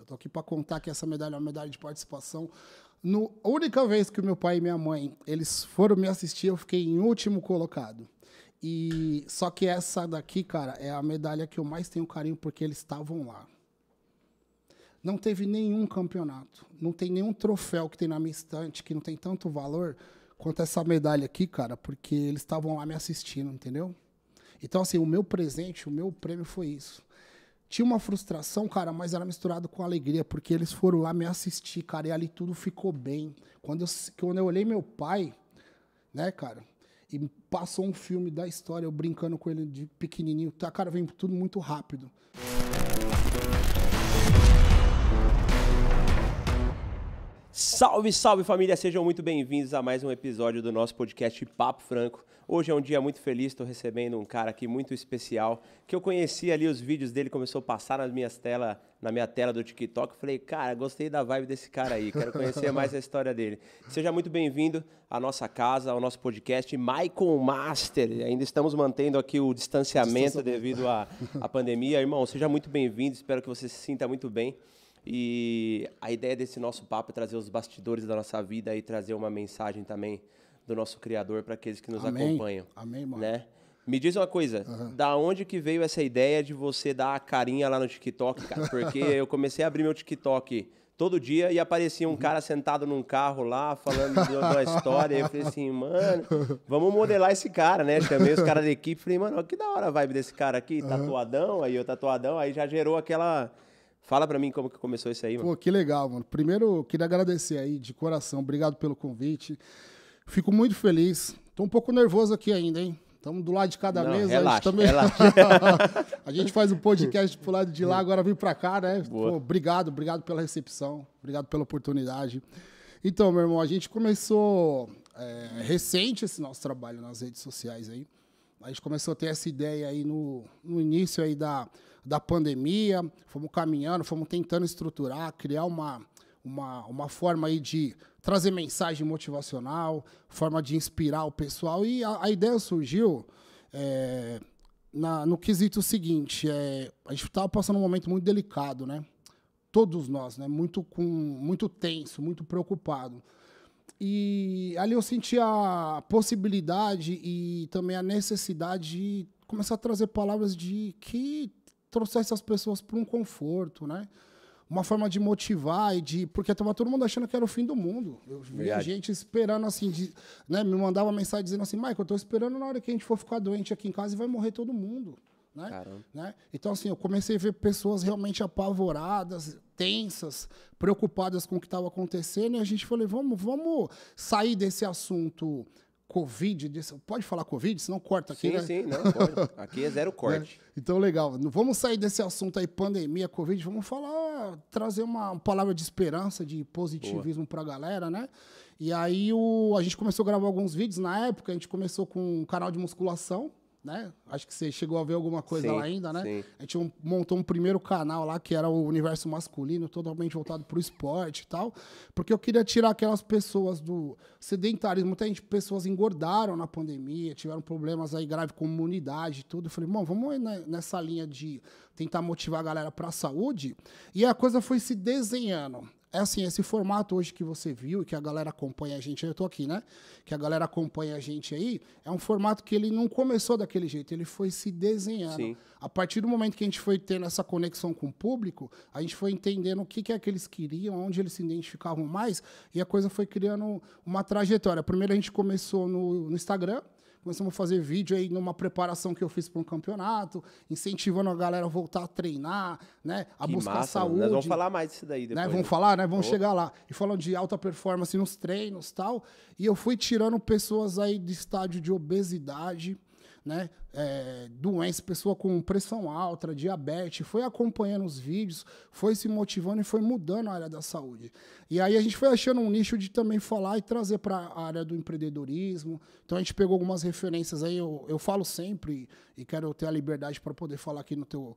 Eu tô aqui para contar que essa medalha é uma medalha de participação. A única vez que o meu pai e minha mãe, eles foram me assistir, eu fiquei em último colocado. E só que essa daqui, cara, é a medalha que eu mais tenho carinho porque eles estavam lá. Não teve nenhum campeonato, não tem nenhum troféu que tem na minha estante que não tem tanto valor quanto essa medalha aqui, cara, porque eles estavam lá me assistindo, entendeu? Então, assim, o meu presente, o meu prêmio foi isso. Tinha uma frustração, cara, mas era misturado com alegria, porque eles foram lá me assistir, cara, e ali tudo ficou bem. Quando eu olhei meu pai, né, cara, e passou um filme da história, eu brincando com ele de pequenininho, tá, cara, vem tudo muito rápido. Salve, salve família, sejam muito bem-vindos a mais um episódio do nosso podcast Papo Franco. Hoje é um dia muito feliz, estou recebendo um cara aqui muito especial, que eu conheci ali, os vídeos dele começou a passar na minha tela do TikTok. Falei, cara, gostei da vibe desse cara aí, quero conhecer mais a história dele. Seja muito bem-vindo à nossa casa, ao nosso podcast Michael Master. Ainda estamos mantendo aqui o distanciamento devido à pandemia. Irmão, seja muito bem-vindo, espero que você se sinta muito bem. E a ideia desse nosso papo é trazer os bastidores da nossa vida e trazer uma mensagem também do nosso Criador para aqueles que nos acompanham. Amém, mano. Né? Me diz uma coisa, da onde que veio essa ideia de você dar a carinha lá no TikTok, cara? Porque eu comecei a abrir meu TikTok todo dia e aparecia um cara sentado num carro lá, falando de uma história. E eu falei assim, mano, vamos modelar esse cara, né? Chamei os caras da equipe e falei, mano, que da hora a vibe desse cara aqui, tatuadão, aí já gerou aquela... Fala pra mim como que começou isso aí, mano. Pô, que legal, mano. Primeiro, eu queria agradecer aí de coração. Obrigado pelo convite. Fico muito feliz. Tô um pouco nervoso aqui ainda, hein? Estamos do lado de cada mesa. Relaxa, relaxa. A gente faz um podcast pro lado de lá, agora vim pra cá, né? Pô, obrigado pela recepção. Obrigado pela oportunidade. Então, meu irmão, a gente começou recente esse nosso trabalho nas redes sociais aí. A gente começou a ter essa ideia aí no início aí da pandemia, fomos caminhando, fomos tentando estruturar, criar uma forma aí de trazer mensagem motivacional, forma de inspirar o pessoal. E a ideia surgiu no quesito seguinte, a gente estava passando um momento muito delicado, né? Todos nós, né? Muito tenso, muito preocupado. E ali eu senti a possibilidade e também a necessidade de começar a trazer palavras que trouxesse as pessoas para um conforto, né? Uma forma de motivar porque estava todo mundo achando que era o fim do mundo. Eu via gente esperando assim, né? Me mandava mensagem dizendo assim, Michael, eu estou esperando na hora que a gente for ficar doente aqui em casa e vai morrer todo mundo. Né? Então, assim, eu comecei a ver pessoas realmente apavoradas, tensas, preocupadas com o que estava acontecendo, e a gente falou, vamos sair desse assunto Covid, pode falar Covid, senão corta aqui, sim, né? Sim, não, pode. Aqui é zero corte. Então, legal. Vamos sair desse assunto aí, pandemia, Covid, vamos trazer uma palavra de esperança, de positivismo para a galera, né? E aí a gente começou a gravar alguns vídeos. Na época, a gente começou com um canal de musculação, né? Acho que você chegou a ver alguma coisa lá ainda, né? Sim. A gente montou um primeiro canal lá, que era o universo masculino, totalmente voltado para o esporte e tal, porque eu queria tirar aquelas pessoas do sedentarismo. Muita gente, pessoas engordaram na pandemia, tiveram problemas aí graves com imunidade e tudo. Eu falei, vamos nessa linha de tentar motivar a galera para a saúde. E a coisa foi se desenhando. É assim, esse formato hoje que você viu e que a galera acompanha a gente, eu tô aqui, né? Que a galera acompanha a gente aí, é um formato que ele não começou daquele jeito, ele foi se desenhando. Sim. A partir do momento que a gente foi tendo essa conexão com o público, a gente foi entendendo o que é que eles queriam, onde eles se identificavam mais, e a coisa foi criando uma trajetória. Primeiro a gente começou no Instagram, começamos a fazer vídeo aí numa preparação que eu fiz para um campeonato, incentivando a galera a voltar a treinar, né? A buscar saúde. Nós vamos falar mais disso daí depois. Né? Vamos falar, né? Vamos chegar lá. E falando de alta performance nos treinos e tal. E eu fui tirando pessoas aí de estágio de obesidade, né? Doença, pessoa com pressão alta, diabetes, foi acompanhando os vídeos, foi se motivando e foi mudando a área da saúde. E aí a gente foi achando um nicho de também falar e trazer para a área do empreendedorismo. Então a gente pegou algumas referências aí, eu falo sempre e quero ter a liberdade para poder falar aqui no teu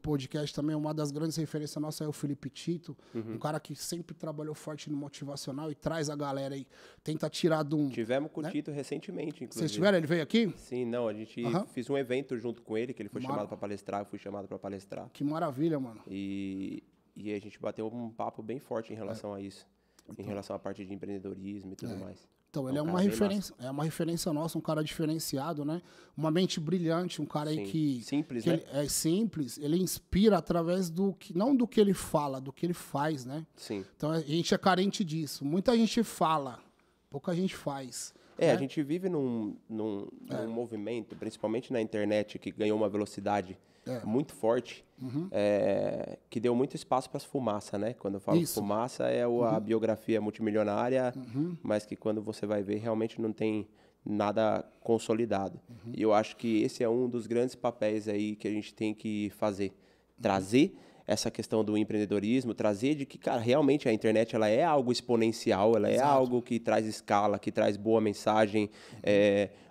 podcast também. Uma das grandes referências nossas é o Felipe Tito, um cara que sempre trabalhou forte no motivacional e traz a galera aí, tenta tirar de um... Tivemos com o Tito recentemente, inclusive. Vocês tiveram? Ele veio aqui? Sim, não, a gente fiz um evento junto com ele, que ele foi chamado para palestrar, eu fui chamado para palestrar. Que maravilha, mano. E E a gente bateu um papo bem forte em relação a isso. Em relação à parte de empreendedorismo e tudo mais. Então, ele é uma referência nossa, um cara diferenciado, né? Uma mente brilhante, um cara aí que... Simples, que né? É simples, ele inspira através do que... Não do que ele fala, do que ele faz, né? Sim. Então, a gente é carente disso. Muita gente fala, pouca gente faz. A né? gente vive num movimento, principalmente na internet, que ganhou uma velocidade muito forte, que deu muito espaço para as fumaças, né? Quando eu falo fumaça, é a biografia multimilionária, mas que quando você vai ver, realmente não tem nada consolidado. E eu acho que esse é um dos grandes papéis aí que a gente tem que fazer. Trazer essa questão do empreendedorismo, trazer de que, cara, realmente a internet ela é algo exponencial, ela é algo que traz escala, que traz boa mensagem.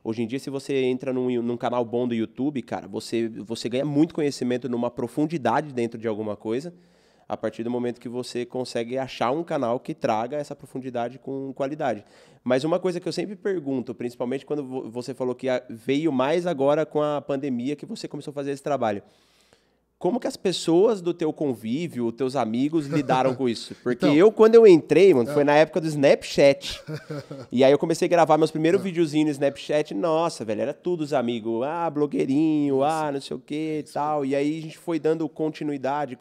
Hoje em dia, se você entra num canal bom do YouTube, cara, você ganha muito conhecimento numa profundidade dentro de alguma coisa, a partir do momento que você consegue achar um canal que traga essa profundidade com qualidade. Mas uma coisa que eu sempre pergunto, principalmente quando você falou que veio mais agora com a pandemia que você começou a fazer esse trabalho, como que as pessoas do teu convívio, teus amigos, lidaram com isso? Porque então, quando eu entrei, mano, foi na época do Snapchat. E aí eu comecei a gravar meus primeiros videozinhos no Snapchat. Nossa, velho, era tudo os amigos. Blogueirinho, não sei o que e tal. E aí a gente foi dando continuidade.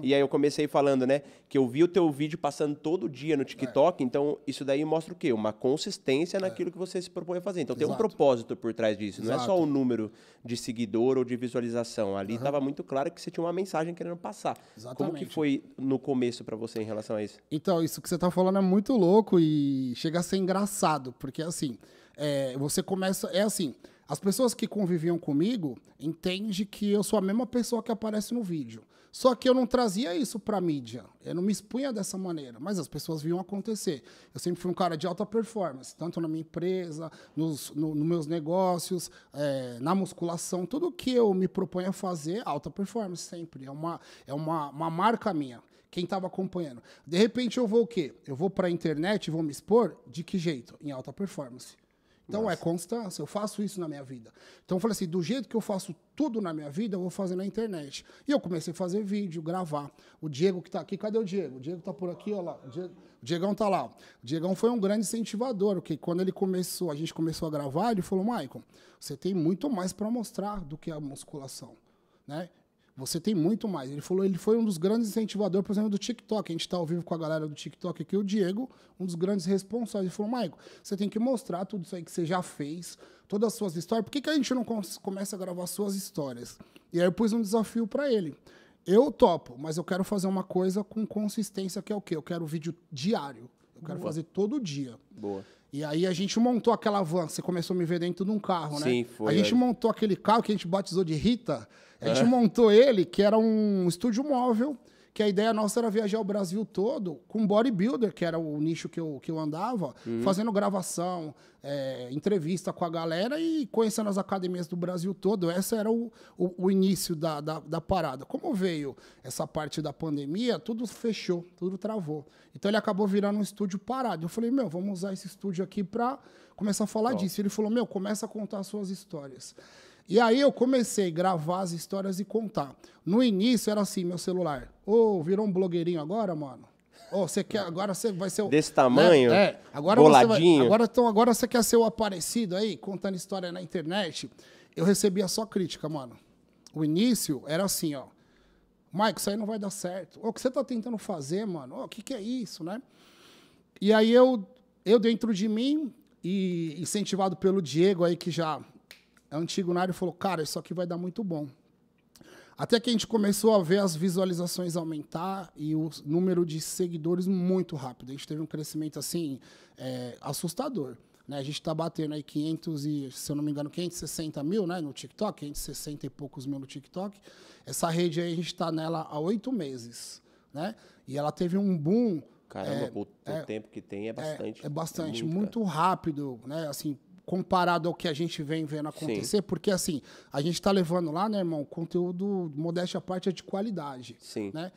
E aí eu comecei falando, né, que eu vi o teu vídeo passando todo dia no TikTok. Então isso daí mostra o quê? Uma consistência naquilo que você se propõe a fazer. Então tem um propósito por trás disso. Não é só o número de seguidor ou de visualização. Ali estava muito claro que você tinha uma mensagem querendo passar. Exatamente. Como que foi no começo para você em relação a isso? Então, isso que você tá falando é muito louco e chega a ser engraçado, porque assim, você começa... É assim, as pessoas que conviviam comigo entendem que eu sou a mesma pessoa que aparece no vídeo. Só que eu não trazia isso pra mídia. Eu não me expunha dessa maneira, mas as pessoas viam acontecer. Eu sempre fui um cara de alta performance, tanto na minha empresa, nos meus negócios, na musculação. Tudo que eu me proponho a fazer, alta performance sempre. É uma marca minha. Quem estava acompanhando. De repente eu vou o quê? Eu vou pra internet e vou me expor? De que jeito? Em alta performance. Então, é constância, eu faço isso na minha vida. Então, eu falei assim, do jeito que eu faço tudo na minha vida, eu vou fazer na internet. E eu comecei a fazer vídeo, gravar. O Diego que tá aqui, cadê o Diego? O Diego tá por aqui, ó lá. O Diegão tá lá. O Diegão foi um grande incentivador, porque quando a gente começou a gravar, ele falou, Maicon, você tem muito mais para mostrar do que a musculação, né? Você tem muito mais. Ele falou, ele foi um dos grandes incentivadores, por exemplo, do TikTok. A gente está ao vivo com a galera do TikTok aqui, o Diego, um dos grandes responsáveis. Ele falou, Maicon, você tem que mostrar tudo isso aí que você já fez, todas as suas histórias. Por que a gente não começa a gravar suas histórias? E aí eu pus um desafio para ele. Eu topo, mas eu quero fazer uma coisa com consistência, que é o quê? Eu quero vídeo diário. Eu quero fazer todo dia. Boa. E aí a gente montou aquela van, você começou a me ver dentro de um carro, né? Sim, foi. A gente montou aquele carro que a gente batizou de Rita. A gente montou ele, que era um estúdio móvel, que a ideia nossa era viajar o Brasil todo com bodybuilder, que era o nicho que eu andava, fazendo gravação, entrevista com a galera e conhecendo as academias do Brasil todo. Esse era o início da parada. Como veio essa parte da pandemia, tudo fechou, tudo travou. Então ele acabou virando um estúdio parado. Eu falei, vamos usar esse estúdio aqui para começar a falar disso. Ele falou, começa a contar as suas histórias. E aí eu comecei a gravar as histórias e contar. No início era assim, meu celular. Virou um blogueirinho agora, mano? Você quer, agora você vai ser o... Desse tamanho? Agora boladinho? Agora você quer ser o aparecido aí, contando história na internet? Eu recebia só crítica, mano. O início era assim, ó. Maicon, isso aí não vai dar certo. O que você tá tentando fazer, mano? O que é isso, né? E aí eu dentro de mim, e incentivado pelo Diego aí, que já... é antigo na área, falou, cara, isso aqui vai dar muito bom. Até que a gente começou a ver as visualizações aumentar e o número de seguidores muito rápido. A gente teve um crescimento, assim, assustador. Né? A gente está batendo aí 500 e, se eu não me engano, 560 mil, né, no TikTok, 560 e poucos mil no TikTok. Essa rede aí, a gente está nela há 8 meses. Né? E ela teve um boom... Caramba, o tempo que tem é bastante. É bastante, muito rápido, né, assim... comparado ao que a gente vem vendo acontecer, sim. Porque assim, a gente está levando lá, né, irmão, conteúdo, modéstia à parte, é de qualidade. Sim. Né?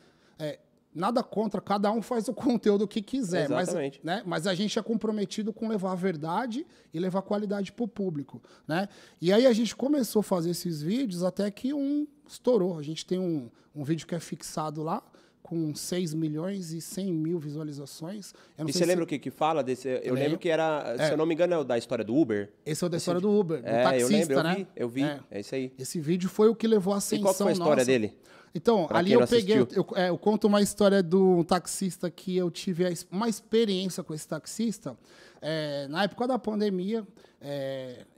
Nada contra, cada um faz o conteúdo que quiser. Exatamente. Mas a gente é comprometido com levar a verdade e levar qualidade para o público. Né? E aí a gente começou a fazer esses vídeos até que um estourou. A gente tem um vídeo que é fixado lá, com 6 milhões e 100 mil visualizações. E você lembra o que fala desse? Eu lembro que era, se eu não me engano, é o da história do Uber. Esse é o da história do Uber, do taxista, eu lembro, né? Eu vi, é isso aí. Esse vídeo foi o que levou a ascensão. E qual foi a história dele? Então, Pra ali quem não eu peguei, assistiu. eu conto uma história de um taxista que eu tive uma experiência com esse taxista. Na época da pandemia,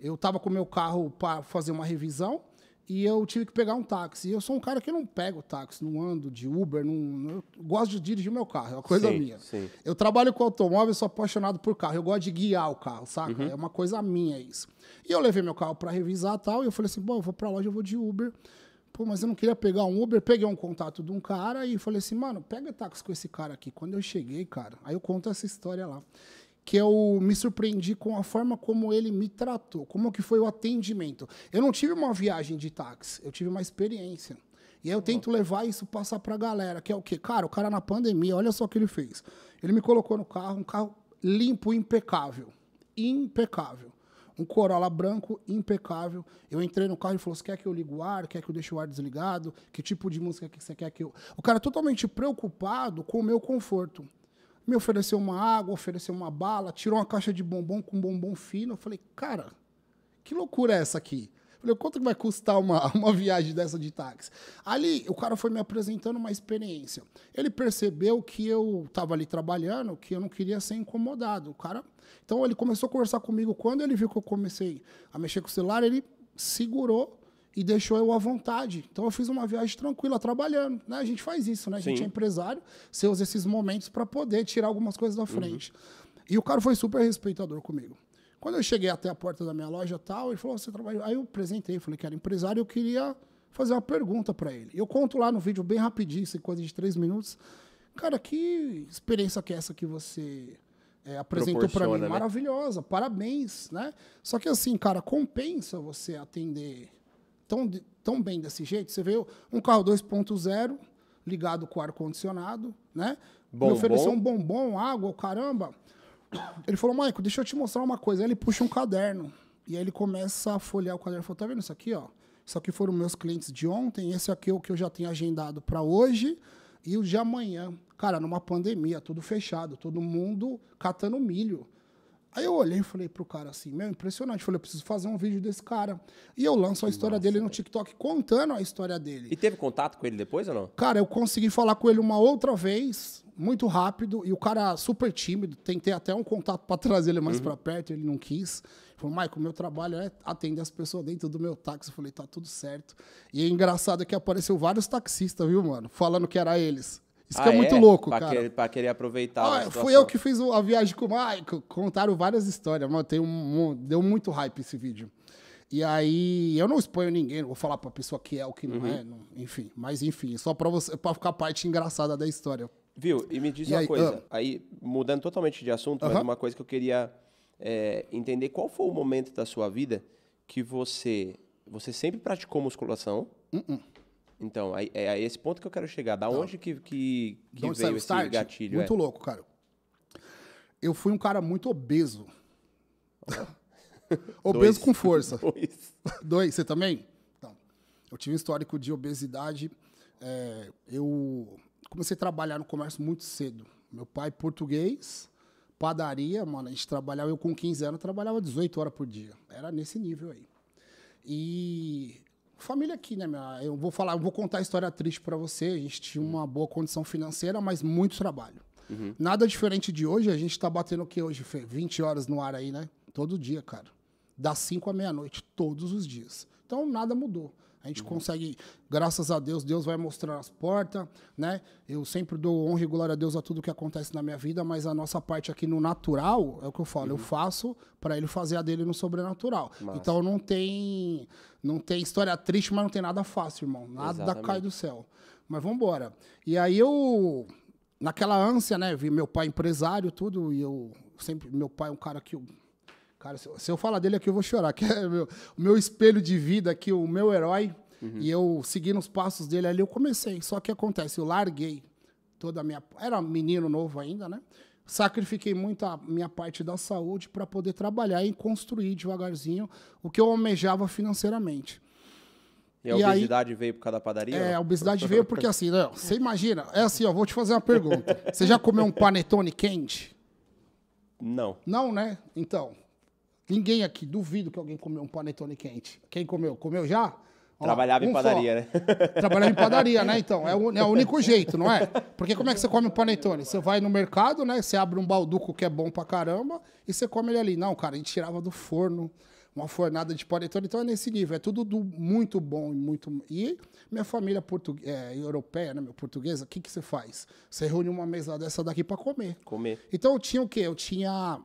eu estava com o meu carro para fazer uma revisão e eu tive que pegar um táxi. E eu sou um cara que não pego táxi, não ando de Uber, eu gosto de dirigir meu carro, é uma coisa minha. Sim. Eu trabalho com automóvel, sou apaixonado por carro, eu gosto de guiar o carro, saca? É uma coisa minha isso. E eu levei meu carro para revisar e tal, e eu falei assim, bom, eu vou para a loja, eu vou de Uber. Pô, mas eu não queria pegar um Uber, peguei um contato de um cara e falei assim, mano, pega táxi com esse cara aqui. Quando eu cheguei, cara, aí eu conto essa história lá, que eu me surpreendi com a forma como ele me tratou, como que foi o atendimento. Eu não tive uma viagem de táxi, eu tive uma experiência. E aí eu tento levar isso, passar pra galera, que é o quê? Cara, o cara na pandemia, olha só o que ele fez. Ele me colocou no carro, um carro limpo, impecável. Impecável. Um Corolla branco, impecável. Eu entrei no carro e falou, você quer que eu ligue o ar? Quer que eu deixe o ar desligado? Que tipo de música que você quer que eu... O cara totalmente preocupado com o meu conforto. Me ofereceu uma água, ofereceu uma bala, tirou uma caixa de bombom com bombom fino. Eu falei, cara, que loucura é essa aqui? Eu falei, quanto que vai custar uma viagem dessa de táxi? Ali, o cara foi me apresentando uma experiência. Ele percebeu que eu estava ali trabalhando, que eu não queria ser incomodado. O cara... Então, ele começou a conversar comigo. Quando ele viu que eu comecei a mexer com o celular, ele segurou e deixou eu à vontade. Então, eu fiz uma viagem tranquila, trabalhando. Né? A gente faz isso, né? A gente é empresário, você usa esses momentos para poder tirar algumas coisas da frente. E o cara foi super respeitador comigo. Quando eu cheguei até a porta da minha loja tal, ele falou, você trabalha... Aí eu apresentei, falei que era empresário e eu queria fazer uma pergunta para ele. Eu conto lá no vídeo bem rapidinho, isso é coisa de 3 minutos. Cara, que experiência que é essa que você... apresentou para mim, né? Maravilhosa, parabéns, né? Só que assim, cara, compensa você atender tão bem desse jeito. Você vê um carro 2.0 ligado com ar-condicionado, né? Me ofereceu um bombom, água, caramba. Ele falou, Maico, deixa eu te mostrar uma coisa. Aí ele puxa um caderno e aí ele começa a folhear o caderno. Ele falou, tá vendo isso aqui, ó? Isso aqui foram meus clientes de ontem, esse aqui é o que eu já tenho agendado para hoje e o de amanhã. Cara, numa pandemia, tudo fechado, todo mundo catando milho. Aí eu olhei e falei pro cara assim, meu, impressionante. Falei, eu preciso fazer um vídeo desse cara. E eu lanço a história dele no TikTok, contando a história dele. E teve contato com ele depois ou não? Cara, eu consegui falar com ele uma outra vez, muito rápido, e o cara super tímido. Tentei até um contato para trazer ele mais para perto, ele não quis. Ele falou, Maico, meu trabalho é atender as pessoas dentro do meu táxi. Eu falei, tá tudo certo. E é engraçado que apareceu vários taxistas, viu, mano? Falando que era eles. Isso que é muito louco, cara. Pra querer aproveitar. Fui eu que fiz a viagem com o Maico. Contaram várias histórias, mano. Deu muito hype esse vídeo. E aí, eu não exponho ninguém, não vou falar pra pessoa que é ou que não é, enfim. Mas enfim, só pra ficar a parte engraçada da história. Viu? E me diz uma coisa, aí mudando totalmente de assunto, mas uma coisa que eu queria entender, qual foi o momento da sua vida que você sempre praticou musculação? Então, é esse ponto que eu quero chegar. Da onde que veio esse gatilho? Muito louco, cara. Eu fui um cara muito obeso. Obeso com força. Dois. Você também? Então, eu tive um histórico de obesidade. Eu comecei a trabalhar no comércio muito cedo. Meu pai português, padaria, mano, a gente trabalhava, eu com 15 anos trabalhava 18 horas por dia. Era nesse nível aí. E família aqui, né, eu vou contar a história triste para você. A gente tinha uma boa condição financeira, mas muito trabalho. Nada diferente de hoje, a gente tá batendo o que hoje, Fê? 20 horas no ar aí, né? Todo dia, cara. Das 5 à meia-noite, todos os dias. Então, nada mudou. A gente consegue, graças a Deus, Deus vai mostrar as portas, né? Eu sempre dou honra e glória a Deus a tudo que acontece na minha vida, mas a nossa parte aqui no natural, é o que eu falo, eu faço para ele fazer a dele no sobrenatural. Massa. Então, não tem história triste, mas não tem nada fácil, irmão. Nada cai do céu. Mas vamos embora. E aí eu, naquela ânsia, né? Vi meu pai empresário, tudo, e eu sempre, meu pai é um cara que... Cara, se eu falar dele aqui, eu vou chorar, que é o meu espelho de vida aqui, o meu herói, e eu seguindo os passos dele ali, eu comecei. Só que acontece, eu larguei toda a minha... Era menino novo ainda, né? Sacrifiquei muito a minha parte da saúde para poder trabalhar e construir devagarzinho o que eu almejava financeiramente. E a obesidade veio por causa da padaria? A obesidade veio porque assim, não, você imagina, é assim, ó, vou te fazer uma pergunta. Você já comeu um panetone quente? Não. Não, né? Então, ninguém aqui, duvido que alguém comeu um panetone quente. Quem comeu? Comeu já? Ó, Trabalhava em padaria, só. né? Trabalhava em padaria, né? Então, é o único jeito, não é? Porque como é que você come um panetone? Você vai no mercado, né? Você abre um balduco que é bom pra caramba e você come ele ali. Não, cara, a gente tirava do forno uma fornada de panetone. Então é nesse nível, é tudo muito bom e muito... E minha família europeia, né? Portuguesa, o que você faz? Você reúne uma mesa dessa daqui pra comer. Então eu tinha o quê? Eu tinha...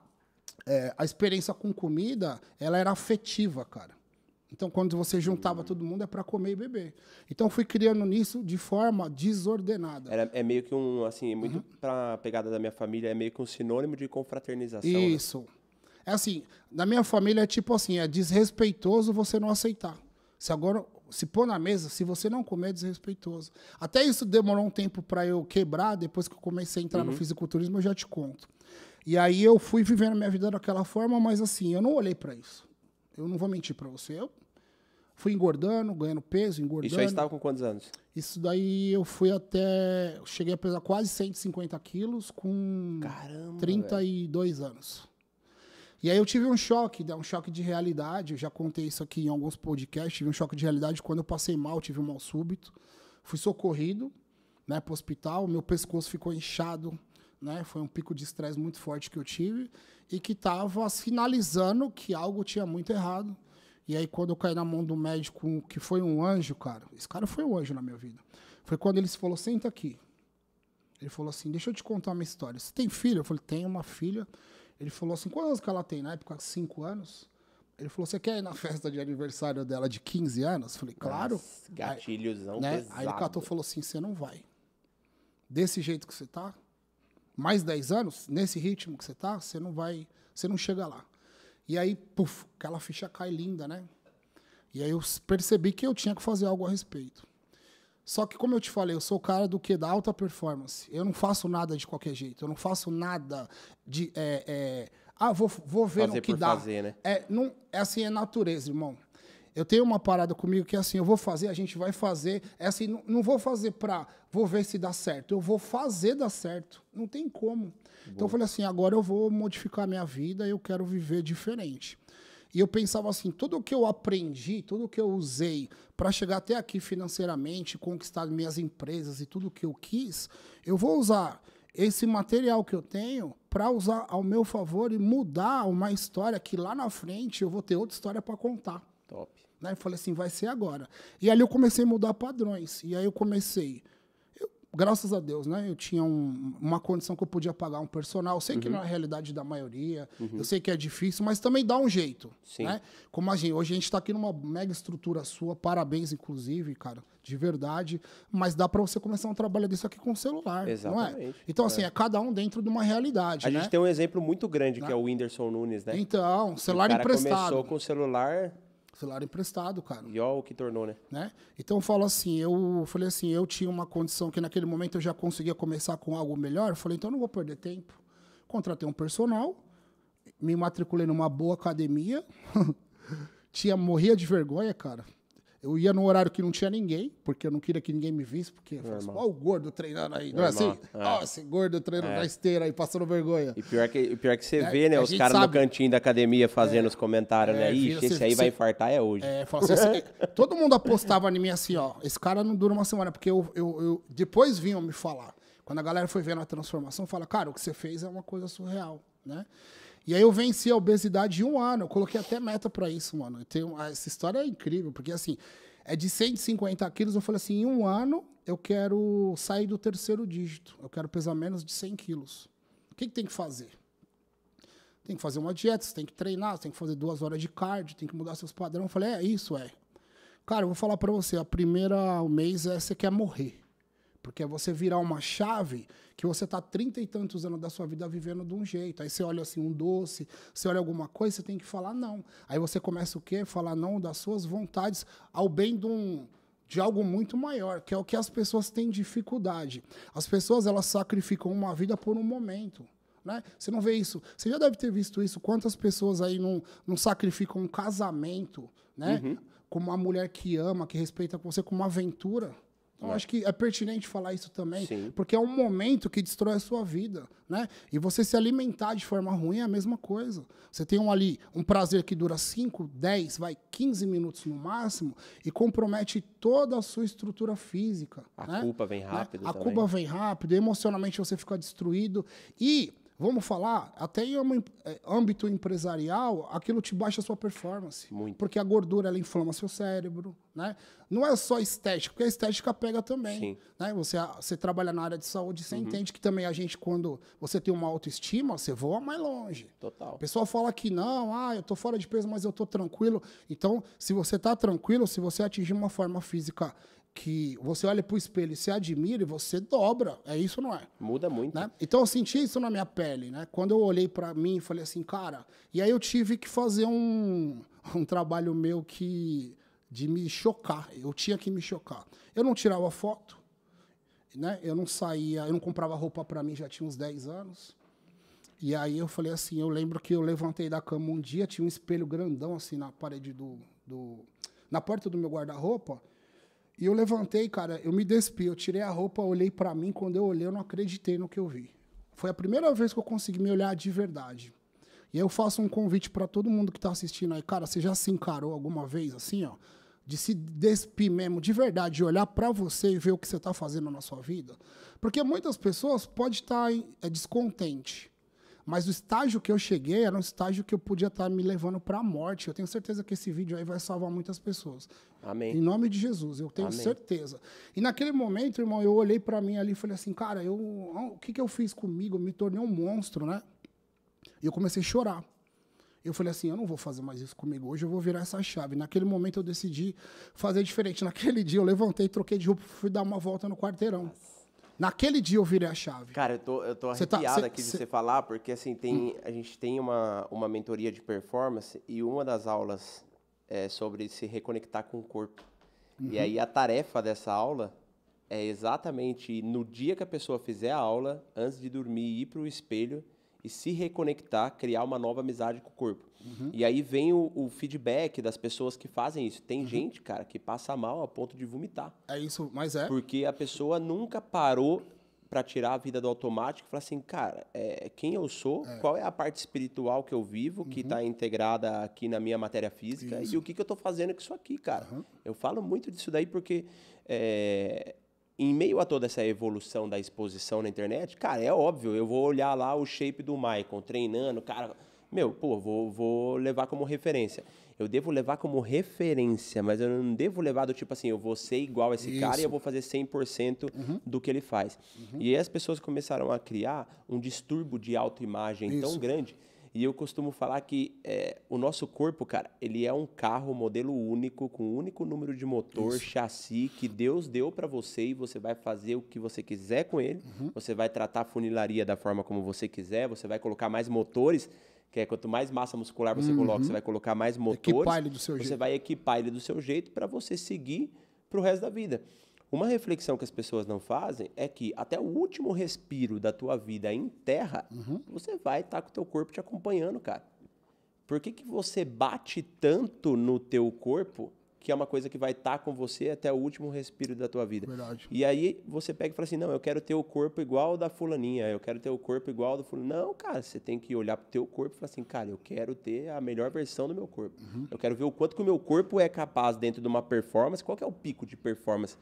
a experiência com comida, ela era afetiva, cara. Então, quando você juntava todo mundo, é para comer e beber. Então, fui criando nisso de forma desordenada. É meio que assim, muito pra pegada da minha família, é meio que um sinônimo de confraternização. Isso. Né? É assim, na minha família é tipo assim, é desrespeitoso você não aceitar. Se pôr na mesa, se você não comer, é desrespeitoso. Até isso demorou um tempo para eu quebrar, depois que eu comecei a entrar no fisiculturismo, eu já te conto. E aí eu fui vivendo a minha vida daquela forma, mas assim, eu não olhei para isso. Eu não vou mentir para você. Eu fui engordando, ganhando peso, engordando. Isso aí estava com quantos anos? Isso daí eu fui até... Eu cheguei a pesar quase 150 quilos com 32 anos. E aí eu tive um choque de realidade. Eu já contei isso aqui em alguns podcasts. Tive um choque de realidade quando eu passei mal, tive um mal súbito. Fui socorrido, né, para o hospital. Meu pescoço ficou inchado, né? Foi um pico de estresse muito forte que eu tive e que estava sinalizando que algo tinha muito errado. E aí, quando eu caí na mão do médico, que foi um anjo, cara, esse cara foi um anjo na minha vida. Foi quando ele falou, senta aqui. Ele falou assim, deixa eu te contar uma história. Você tem filha? Eu falei, tenho uma filha. Ele falou assim, quantos anos que ela tem? Na época, 5 anos. Ele falou, você quer ir na festa de aniversário dela de 15 anos? Eu falei, claro. Nossa, gatilhozão né? pesado. Aí ele catou e falou assim, você não vai. Desse jeito que você tá, mais 10 anos, nesse ritmo que você tá, você não vai, você não chega lá. E aí, puf, aquela ficha cai linda, né? E aí eu percebi que eu tinha que fazer algo a respeito. Só que, como eu te falei, eu sou o cara do quê? Da alta performance. Eu não faço nada de qualquer jeito. Eu não faço nada de... vou ver fazer no que por dá. Fazer, né? É assim, é natureza, irmão. Eu tenho uma parada comigo que é assim, eu vou fazer, a gente vai fazer. É assim, não vou fazer vou ver se dá certo. Eu vou fazer dar certo. Não tem como. Boa. Então eu falei assim, agora eu vou modificar a minha vida e eu quero viver diferente. E eu pensava assim, tudo o que eu aprendi, tudo o que eu usei para chegar até aqui financeiramente, conquistar minhas empresas e tudo o que eu quis, eu vou usar esse material que eu tenho para usar ao meu favor e mudar uma história que lá na frente eu vou ter outra história para contar. Top. Né? Eu falei assim, vai ser agora. E ali eu comecei a mudar padrões. E aí eu comecei... Graças a Deus, né? Eu tinha uma condição que eu podia pagar um personal. Eu sei que não é a realidade da maioria. Eu sei que é difícil, mas também dá um jeito. Sim. Né? Como hoje a gente está aqui numa mega estrutura sua. Parabéns, inclusive, cara. De verdade. Mas dá para você começar um trabalho desse aqui com o celular. Exatamente. Não é? Então, assim, é cada um dentro de uma realidade. A né? gente tem um exemplo muito grande, que é o Whindersson Nunes, né? Então, celular emprestado. O cara começou com o celular... Celular emprestado, cara. E olha o que tornou, né? Então eu falo assim, eu falei assim, eu tinha uma condição que naquele momento eu já conseguia começar com algo melhor. Eu falei, então eu não vou perder tempo. Contratei um personal, me matriculei numa boa academia, morria de vergonha, cara. Eu ia no horário que não tinha ninguém, porque eu não queria que ninguém me visse, porque eu falava assim, olha o gordo treinando aí, não é assim? Ó, esse gordo treinando na esteira aí, passando vergonha. E pior que você vê, né, os caras no cantinho da academia fazendo os comentários, né? Ixi, esse aí vai infartar hoje. Fala assim, todo mundo apostava em mim assim, ó, esse cara não dura uma semana, porque eu depois vinham me falar. Quando a galera foi vendo a transformação, fala, cara, o que você fez é uma coisa surreal, né? E aí eu venci a obesidade em 1 ano. Eu coloquei até meta pra isso, mano. Essa história é incrível, porque assim, é de 150 quilos. Eu falei assim, em 1 ano eu quero sair do 3º dígito. Eu quero pesar menos de 100 quilos. O que tem que fazer? Tem que fazer uma dieta, você tem que treinar, você tem que fazer 2 horas de cardio, tem que mudar seus padrões. Eu falei, isso. Cara, eu vou falar pra você, o mês você quer morrer. Porque é você virar uma chave que você tá 30 e tantos anos da sua vida vivendo de um jeito. Aí você olha assim um doce, você olha alguma coisa, você tem que falar não. Aí você começa o quê? Falar não das suas vontades ao bem de algo muito maior, que é o que as pessoas têm dificuldade. As pessoas, elas sacrificam uma vida por um momento. Né? Você não vê isso. Você já deve ter visto isso. Quantas pessoas aí não sacrificam um casamento, né? como uma mulher que ama, que respeita você, como uma aventura. Então, acho que é pertinente falar isso também, Sim. porque é um momento que destrói a sua vida, né? E você se alimentar de forma ruim é a mesma coisa. Você tem ali um prazer que dura 5, 10, 15 minutos no máximo e compromete toda a sua estrutura física. A culpa vem rápido A também. culpa vem rápido, emocionalmente você fica destruído. E, vamos falar, até em âmbito empresarial, aquilo te baixa a sua performance. Muito. Porque a gordura, ela inflama seu cérebro, né? Não é só estética, porque a estética pega também. Sim. Né? Você trabalha na área de saúde, você entende que também a gente, quando você tem uma autoestima, você voa mais longe. Total. O pessoal fala que não, eu tô fora de peso, mas eu tô tranquilo. Então, se você tá tranquilo, se você atingir uma forma física que você olha pro espelho e se admira, você dobra. É isso, não é? Muda muito. Né? Então, eu senti isso na minha pele, né? Quando eu olhei para mim e falei assim, cara... E aí eu tive que fazer um trabalho meu de me chocar. Eu tinha que me chocar. Eu não tirava foto, né? Eu não saía, eu não comprava roupa para mim, já tinha uns 10 anos. E aí eu falei assim, eu lembro que eu levantei da cama um dia, tinha um espelho grandão assim na parede na porta do meu guarda-roupa. E eu levantei, cara, eu me despi, eu tirei a roupa, olhei pra mim, quando eu olhei, eu não acreditei no que eu vi. Foi a primeira vez que eu consegui me olhar de verdade. E aí eu faço um convite pra todo mundo que tá assistindo aí. Cara, você já se encarou alguma vez assim, ó? De se despir mesmo, de verdade, de olhar pra você e ver o que você tá fazendo na sua vida? Porque muitas pessoas podem estar descontente. Mas o estágio que eu cheguei era um estágio que eu podia estar me levando para a morte. Eu tenho certeza que esse vídeo aí vai salvar muitas pessoas. Amém. Em nome de Jesus, eu tenho certeza. E naquele momento, irmão, eu olhei para mim ali e falei assim, cara, o que eu fiz comigo? Eu me tornei um monstro, né? E eu comecei a chorar. Eu falei assim, eu não vou fazer mais isso comigo. Hoje eu vou virar essa chave. Naquele momento eu decidi fazer diferente. Naquele dia eu levantei, troquei de roupa, fui dar uma volta no quarteirão. Nossa. Naquele dia eu virei a chave. Cara, eu tô arrepiado aqui de você falar, porque assim, a gente tem uma mentoria de performance e uma das aulas é sobre se reconectar com o corpo. E aí a tarefa dessa aula é exatamente no dia que a pessoa fizer a aula, antes de dormir, ir para o espelho e se reconectar, criar uma nova amizade com o corpo. E aí vem o feedback das pessoas que fazem isso. Tem gente, cara, que passa mal a ponto de vomitar. É isso, mas é. Porque a pessoa nunca parou para tirar a vida do automático e falar assim, cara, quem eu sou, qual é a parte espiritual que eu vivo, que está integrada aqui na minha matéria física, e o que eu estou fazendo com isso aqui, cara. Eu falo muito disso daí porque... em meio a toda essa evolução da exposição na internet, cara, é óbvio, eu vou olhar lá o shape do Michael treinando, cara, vou levar como referência. Eu devo levar como referência, mas eu não devo levar do tipo assim, eu vou ser igual a esse cara e eu vou fazer 100% do que ele faz. E aí as pessoas começaram a criar um distúrbio de autoimagem tão grande. E eu costumo falar que o nosso corpo, cara, ele é um carro modelo único, com um único número de motor, chassi, que Deus deu para você e você vai fazer o que você quiser com ele. Você vai tratar a funilaria da forma como você quiser, você vai colocar mais motores, que é quanto mais massa muscular você coloca, você vai colocar mais motores. Equipar ele do seu jeito. Você vai equipar ele do seu jeito para você seguir pro resto da vida. Uma reflexão que as pessoas não fazem é que até o último respiro da tua vida em terra, você vai estar com o teu corpo te acompanhando, cara. Por que você bate tanto no teu corpo, que é uma coisa que vai estar com você até o último respiro da tua vida? Verdade. E aí você pega e fala assim, não, eu quero ter o corpo igual ao da fulaninha, eu quero ter o corpo igual ao do fulano. Não, cara, você tem que olhar pro teu corpo e falar assim, cara, eu quero ter a melhor versão do meu corpo. Eu quero ver o quanto que o meu corpo é capaz dentro de uma performance, qual que é o pico de performance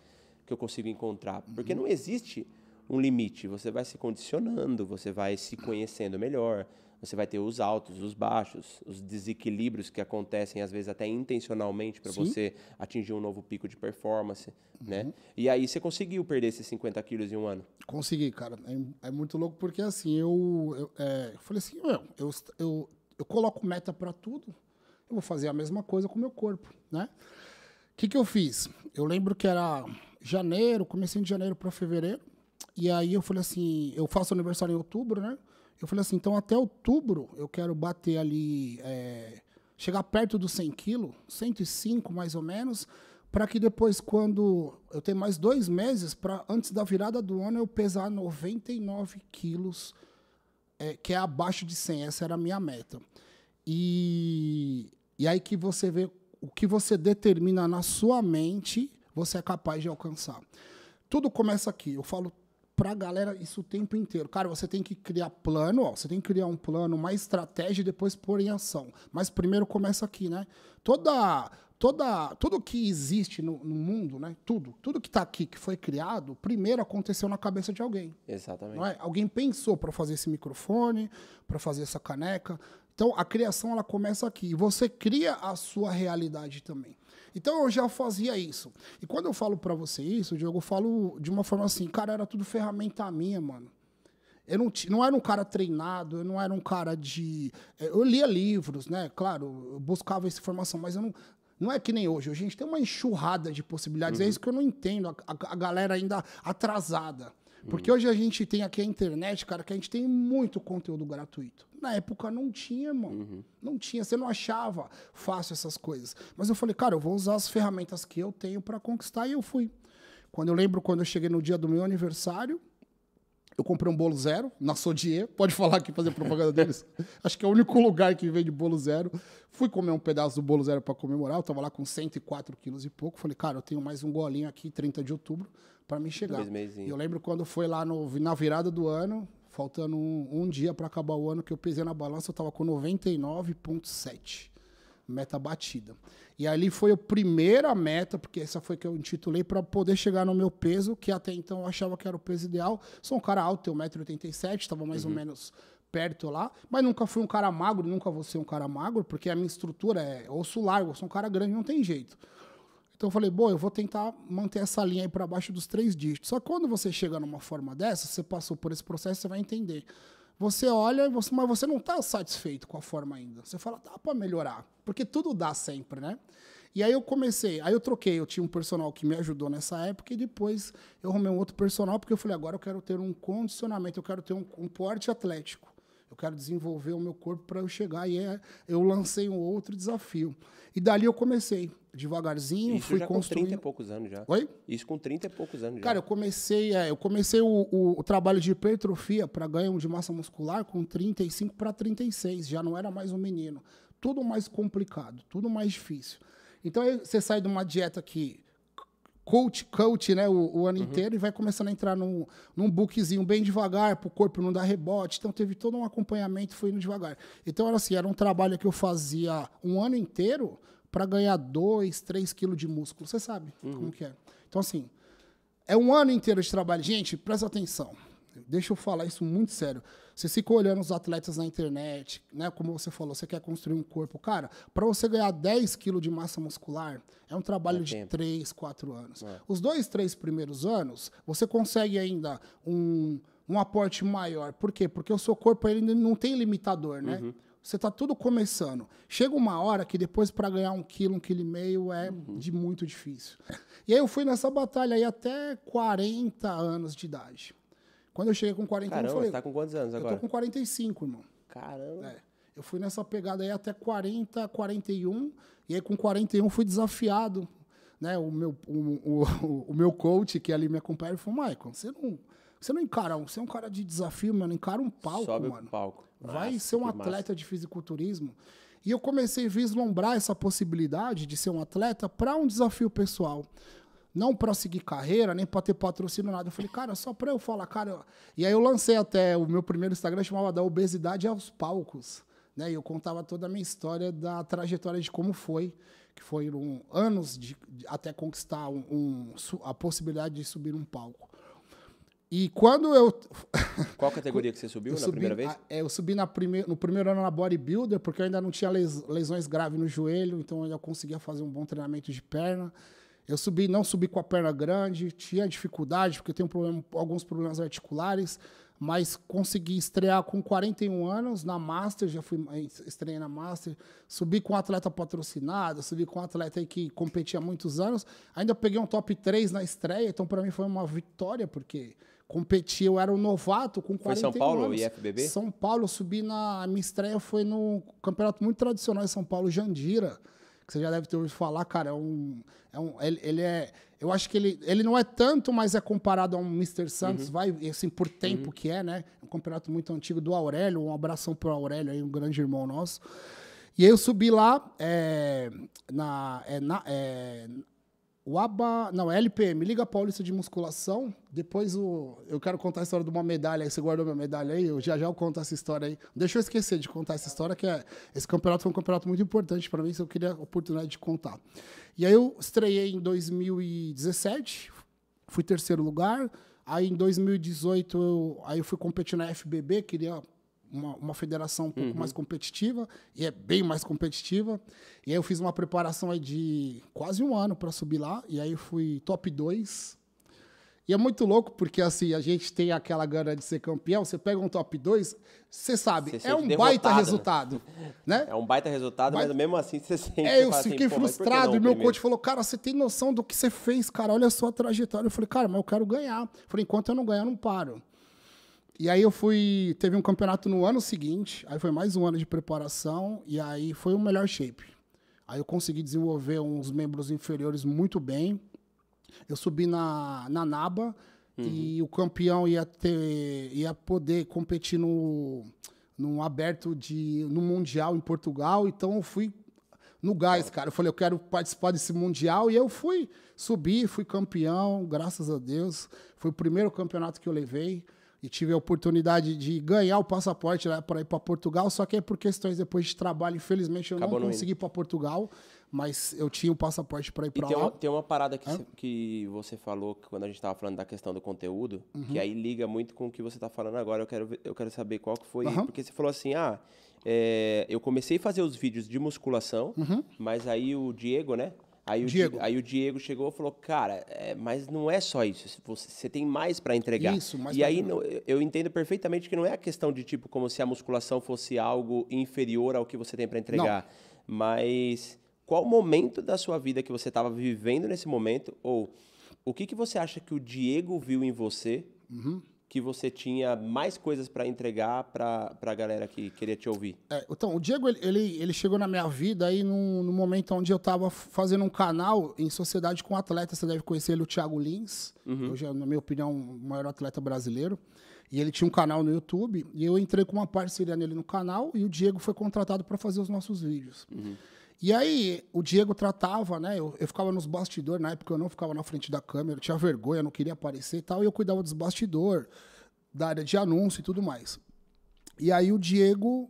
que eu consigo encontrar. Porque não existe um limite. Você vai se condicionando, você vai se conhecendo melhor, você vai ter os altos, os baixos, os desequilíbrios que acontecem, às vezes, até intencionalmente para você atingir um novo pico de performance, né? E aí você conseguiu perder esses 50 quilos em um ano? Consegui, cara. É muito louco porque, assim, eu falei assim, eu coloco meta para tudo, eu vou fazer a mesma coisa com o meu corpo, né? O que eu fiz? Eu lembro que era janeiro, comecinho de janeiro para fevereiro, e aí eu falei assim, eu faço aniversário em outubro, né? Eu falei assim, então até outubro eu quero bater ali, chegar perto dos 100 quilos, 105 mais ou menos, para que depois, quando eu tenho mais 2 meses, antes da virada do ano, eu pesar 99 quilos, que é abaixo de 100, essa era a minha meta. E aí que você vê o que você determina na sua mente, você é capaz de alcançar. Tudo começa aqui. Eu falo pra galera isso o tempo inteiro. Cara, você tem que criar plano, ó, você tem que criar um plano, uma estratégia e depois pôr em ação. Mas primeiro começa aqui, né? Tudo que existe no mundo, né? Tudo que está aqui, que foi criado, primeiro aconteceu na cabeça de alguém. Exatamente. Não é? Alguém pensou para fazer esse microfone, para fazer essa caneca. Então, a criação ela começa aqui. E você cria a sua realidade também. Então, eu já fazia isso. E quando eu falo para você isso, Diogo, eu falo de uma forma assim, cara, era tudo ferramenta minha, mano. Eu não era um cara treinado, eu não era um cara de... Eu lia livros, né? Claro, eu buscava essa informação, mas eu não é que nem hoje. Hoje a gente tem uma enxurrada de possibilidades. É isso que eu não entendo, a galera ainda atrasada. Porque hoje a gente tem aqui a internet, cara, que a gente tem muito conteúdo gratuito. Na época não tinha, irmão. Não tinha, você não achava fácil essas coisas. Mas eu falei, cara, eu vou usar as ferramentas que eu tenho para conquistar, e eu fui. Quando eu cheguei no dia do meu aniversário, eu comprei um bolo zero na Sodier. Pode falar aqui, fazer propaganda deles. Acho que é o único lugar que vende bolo zero. Fui comer um pedaço do bolo zero para comemorar. Eu tava lá com 104 quilos e pouco. Falei, cara, eu tenho mais um golinho aqui, 30 de outubro, para me chegar. E eu lembro quando foi lá na virada do ano, faltando um dia para acabar o ano, que eu pesei na balança, eu tava com 99,7. Meta batida. E ali foi a primeira meta, porque essa foi que eu intitulei, para poder chegar no meu peso, que até então eu achava que era o peso ideal. Sou um cara alto, tenho 1,87 m, estava mais ou menos perto lá, mas nunca fui um cara magro, nunca vou ser um cara magro, porque a minha estrutura é osso largo, eu sou um cara grande, não tem jeito. Então eu falei, bom, eu vou tentar manter essa linha aí para baixo dos 3 dígitos. Só que quando você chega numa forma dessa, você passou por esse processo, você vai entender. Você olha, mas você não está satisfeito com a forma ainda. Você fala, dá para melhorar. Porque tudo dá sempre, né? E aí eu troquei. Eu tinha um personal que me ajudou nessa época e depois eu arrumei um outro personal porque eu falei, agora eu quero ter um condicionamento, eu quero ter um porte atlético. Eu quero desenvolver o meu corpo para eu chegar. E eu lancei um outro desafio. E dali eu comecei devagarzinho, isso fui já construindo. Com 30 e poucos anos já. Oi? Isso com 30 e poucos anos já. Cara, eu comecei o trabalho de hipertrofia para ganho de massa muscular com 35 para 36. Já não era mais um menino. Tudo mais complicado, tudo mais difícil. Então, aí você sai de uma dieta que coach, né, o ano inteiro, e vai começando a entrar num bookzinho bem devagar, para o corpo não dar rebote. Então, teve todo um acompanhamento, foi indo devagar. Então, era um trabalho que eu fazia um ano inteiro para ganhar 2, 3 quilos de músculo. Você sabe como que é. Então, assim, é um ano inteiro de trabalho. Gente, presta atenção. Deixa eu falar isso muito sério. Você fica olhando os atletas na internet, né? Como você falou, você quer construir um corpo. Cara, para você ganhar 10 quilos de massa muscular, é um trabalho de 3, 4 anos. Os 2, 3 primeiros anos, você consegue ainda um aporte maior. Por quê? Porque o seu corpo ele não tem limitador, né? Você está tudo começando. Chega uma hora que depois para ganhar 1 quilo, 1,5 quilo é de muito difícil. E aí eu fui nessa batalha aí até 40 anos de idade. Quando eu cheguei com 41, Caramba, eu falei... você tá com quantos anos agora? Eu tô com 45, irmão. Caramba. Eu fui nessa pegada aí até 40, 41, e aí com 41 fui desafiado, né? O meu coach, que ali me acompanha, ele falou, Michael, você não encara, você é um cara de desafio, mano, encara um palco, Sobe mano. O palco. Vai ser um atleta de fisiculturismo. E eu comecei a vislumbrar essa possibilidade de ser um atleta para um desafio pessoal. Não para seguir carreira, nem para ter patrocínio, nada. Eu falei, cara, só para eu falar, cara... E aí eu lancei até o meu primeiro Instagram, chamava Da Obesidade aos Palcos. Né? E eu contava toda a minha história da trajetória de como foi, que foram anos até conquistar a possibilidade de subir um palco. E quando eu... Qual categoria que você subiu primeira vez? Eu subi no primeiro ano na bodybuilder, porque eu ainda não tinha lesões graves no joelho, então eu ainda conseguia fazer um bom treinamento de perna. Eu não subi com a perna grande, tinha dificuldade, porque eu tenho alguns problemas articulares, mas consegui estrear com 41 anos na Master, estreiei na Master, subi com um atleta patrocinado, subi com um atleta aí que competia há muitos anos, ainda peguei um top 3 na estreia, então para mim foi uma vitória, porque competi, eu era um novato com 41 anos. Foi São Paulo ou IFBB? São Paulo, eu subi a minha estreia foi no campeonato muito tradicional em São Paulo, Jandira, que você já deve ter ouvido falar, cara, eu acho que ele não é tanto, mas é comparado a um Mr. Santos, vai, assim, por tempo que é, né? É um campeonato muito antigo do Aurélio, um abração pro Aurélio aí, um grande irmão nosso. E aí eu subi lá, LPM, Liga Paulista de Musculação. Depois eu quero contar a história de uma medalha aí. Você guardou minha medalha aí? Já eu conto essa história aí. Deixa eu esquecer de contar essa história, esse campeonato foi um campeonato muito importante para mim, se eu queria a oportunidade de contar. E aí eu estreiei em 2017, fui terceiro lugar. Aí em 2018 eu fui competir na FBB, queria uma federação um pouco mais competitiva, e é bem mais competitiva. E aí eu fiz uma preparação aí de quase um ano para subir lá, e aí eu fui top 2. E é muito louco, porque assim, a gente tem aquela gana de ser campeão, você pega um top 2, você sabe, é um baita resultado. Né? É um baita resultado, mas mesmo assim você sente... eu fiquei frustrado, e meu coach falou, cara, você tem noção do que você fez, cara, olha a sua trajetória. Eu falei, cara, mas eu quero ganhar. Eu falei, enquanto eu não ganhar, eu não paro. E aí teve um campeonato no ano seguinte, aí foi mais um ano de preparação, e aí foi o melhor shape. Aí eu consegui desenvolver uns membros inferiores muito bem. Eu subi na NABA, e o campeão ia poder competir no aberto no Mundial em Portugal, então eu fui no gás, cara. Eu falei, eu quero participar desse Mundial, e eu subi, fui campeão, graças a Deus. Foi o primeiro campeonato que eu levei. E tive a oportunidade de ganhar o passaporte lá para ir para Portugal, só que é por questões depois de trabalho, infelizmente eu não consegui ir para Portugal, mas eu tinha o passaporte para ir para lá. Tem uma parada que você falou quando a gente estava falando da questão do conteúdo, que aí liga muito com o que você está falando agora. Eu quero saber qual que foi, porque você falou assim, eu comecei a fazer os vídeos de musculação, mas aí o Diego, né? Aí o Diego chegou e falou, cara, mas não é só isso, você tem mais para entregar. Isso, mais e aí eu entendo perfeitamente que não é a questão de tipo como se a musculação fosse algo inferior ao que você tem para entregar. Não. Mas qual momento da sua vida que você estava vivendo nesse momento, ou o que você acha que o Diego viu em você que você tinha mais coisas para entregar para a galera que queria te ouvir? Então, o Diego, ele chegou na minha vida aí no momento onde eu estava fazendo um canal em sociedade com atletas. Você deve conhecer ele, o Thiago Lins. Hoje é, na minha opinião, o maior atleta brasileiro. E ele tinha um canal no YouTube, e eu entrei com uma parceria nele no canal, e o Diego foi contratado para fazer os nossos vídeos. E aí, o Diego tratava, né? Eu ficava nos bastidores, na época eu não ficava na frente da câmera, eu tinha vergonha, eu não queria aparecer e tal, e eu cuidava dos bastidores, da área de anúncio e tudo mais. E aí o Diego,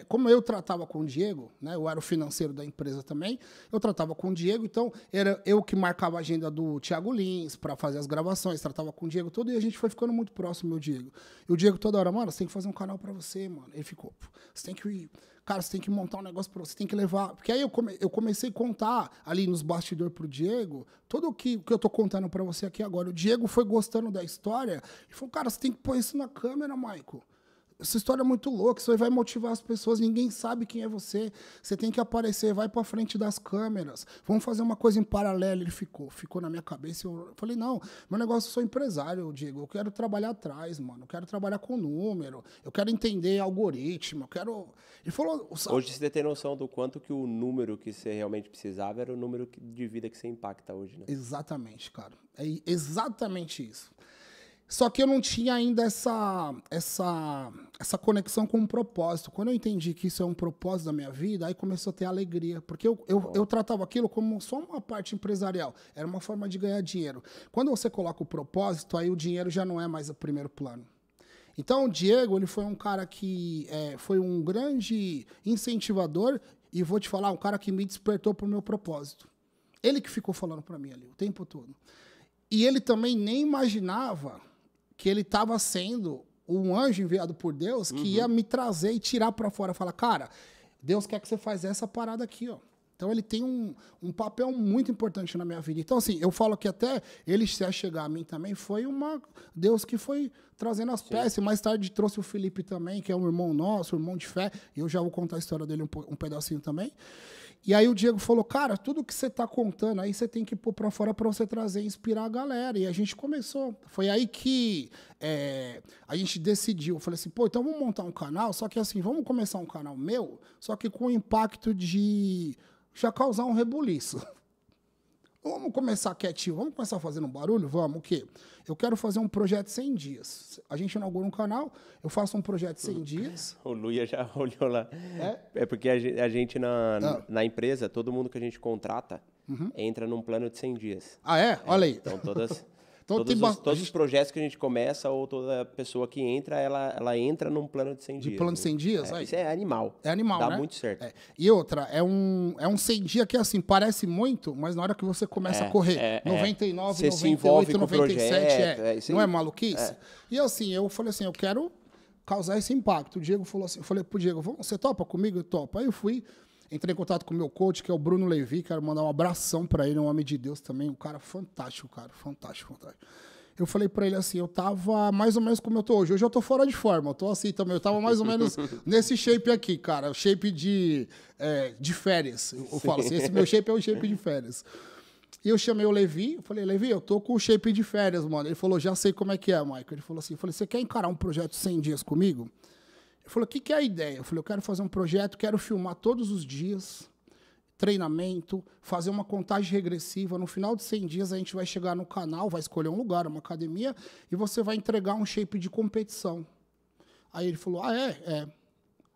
como eu tratava com o Diego, né? Eu era o financeiro da empresa também, eu tratava com o Diego, então era eu que marcava a agenda do Thiago Lins para fazer as gravações, tratava com o Diego todo, e a gente foi ficando muito próximo, meu Diego. E o Diego toda hora, mano, você tem que fazer um canal para você, mano. Ele ficou, você tem que... Cara, você tem que montar um negócio para você, tem que levar... Porque aí eu comecei a contar ali nos bastidores pro Diego, tudo o que eu tô contando para você aqui agora. O Diego foi gostando da história e falou, cara, você tem que pôr isso na câmera, Michael. Essa história é muito louca, isso aí vai motivar as pessoas, ninguém sabe quem é você. Você tem que aparecer, vai pra frente das câmeras. Vamos fazer uma coisa em paralelo. Ele ficou na minha cabeça. Eu falei, não, meu negócio, eu sou empresário, Diego. Eu quero trabalhar atrás, mano. Eu quero trabalhar com número. Eu quero entender algoritmo. Eu quero... Ele falou... Hoje você tem noção do quanto que o número que você realmente precisava era o número de vida que você impacta hoje, né? Exatamente, cara. É exatamente isso. Só que eu não tinha ainda essa conexão com um propósito. Quando eu entendi que isso é um propósito da minha vida, aí começou a ter alegria. Porque eu tratava aquilo como só uma parte empresarial. Era uma forma de ganhar dinheiro. Quando você coloca o propósito, aí o dinheiro já não é mais o primeiro plano. Então, o Diego, ele foi um cara que foi um grande incentivador e vou te falar, um cara que me despertou para o meu propósito. Ele que ficou falando para mim ali o tempo todo. E ele também nem imaginava que ele estava sendo um anjo enviado por Deus que ia me trazer e tirar para fora. Falar, cara, Deus quer que você faça essa parada aqui, ó. Então, ele tem um papel muito importante na minha vida. Então, assim, eu falo que até ele se chegar a mim também foi Deus que foi trazendo as peças. Mais tarde trouxe o Felipe também, que é um irmão nosso, um irmão de fé. E eu já vou contar a história dele um pedacinho também. E aí o Diego falou, cara, tudo que você está contando aí você tem que pôr para fora para você trazer e inspirar a galera. E a gente começou. Foi aí que a gente decidiu. Eu falei assim, pô, então vamos montar um canal, só que assim, vamos começar um canal meu, só que com o impacto de já causar um rebuliço. Vamos começar quietinho, vamos começar fazendo um barulho? Vamos, o quê? Eu quero fazer um projeto de 100 dias. A gente inaugura um canal, eu faço um projeto de 100 dias. O Luia já olhou lá. É porque a gente na empresa, todo mundo que a gente contrata entra num plano de 100 dias. Ah, é? Olha aí. Então, todos os projetos que a gente começa, ou toda pessoa que entra, ela entra num plano de 100 dias. De plano de 100 dias? Isso é animal. É animal, Dá né? muito certo. É. E outra, é um 100 dias que, assim, parece muito, mas na hora que você começa a correr, 99, você 98, se envolve 97, com o projeto, não é maluquice? E assim, eu falei assim, eu quero causar esse impacto. O Diego falou assim, eu falei pro Diego, você topa comigo? Eu topo. Aí eu fui, entrei em contato com o meu coach, que é o Bruno Levi, quero mandar um abração pra ele, um homem de Deus também, um cara fantástico, fantástico. Eu falei pra ele assim, eu tava mais ou menos como eu tô hoje. Hoje eu tô fora de forma, eu tô assim também. Eu tava mais ou menos nesse shape aqui, cara. Shape de férias. Eu falo assim, esse meu shape é o shape de férias. E eu chamei o Levi, eu falei, Levi, eu tô com o shape de férias, mano. Ele falou, já sei como é que é, Michael. Ele falou assim, eu falei, você quer encarar um projeto 100 dias comigo? Ele falou, o que é a ideia? Eu falei, eu quero fazer um projeto, quero filmar todos os dias, treinamento, fazer uma contagem regressiva. No final de 100 dias, a gente vai chegar no canal, vai escolher um lugar, uma academia, e você vai entregar um shape de competição. Aí ele falou, é.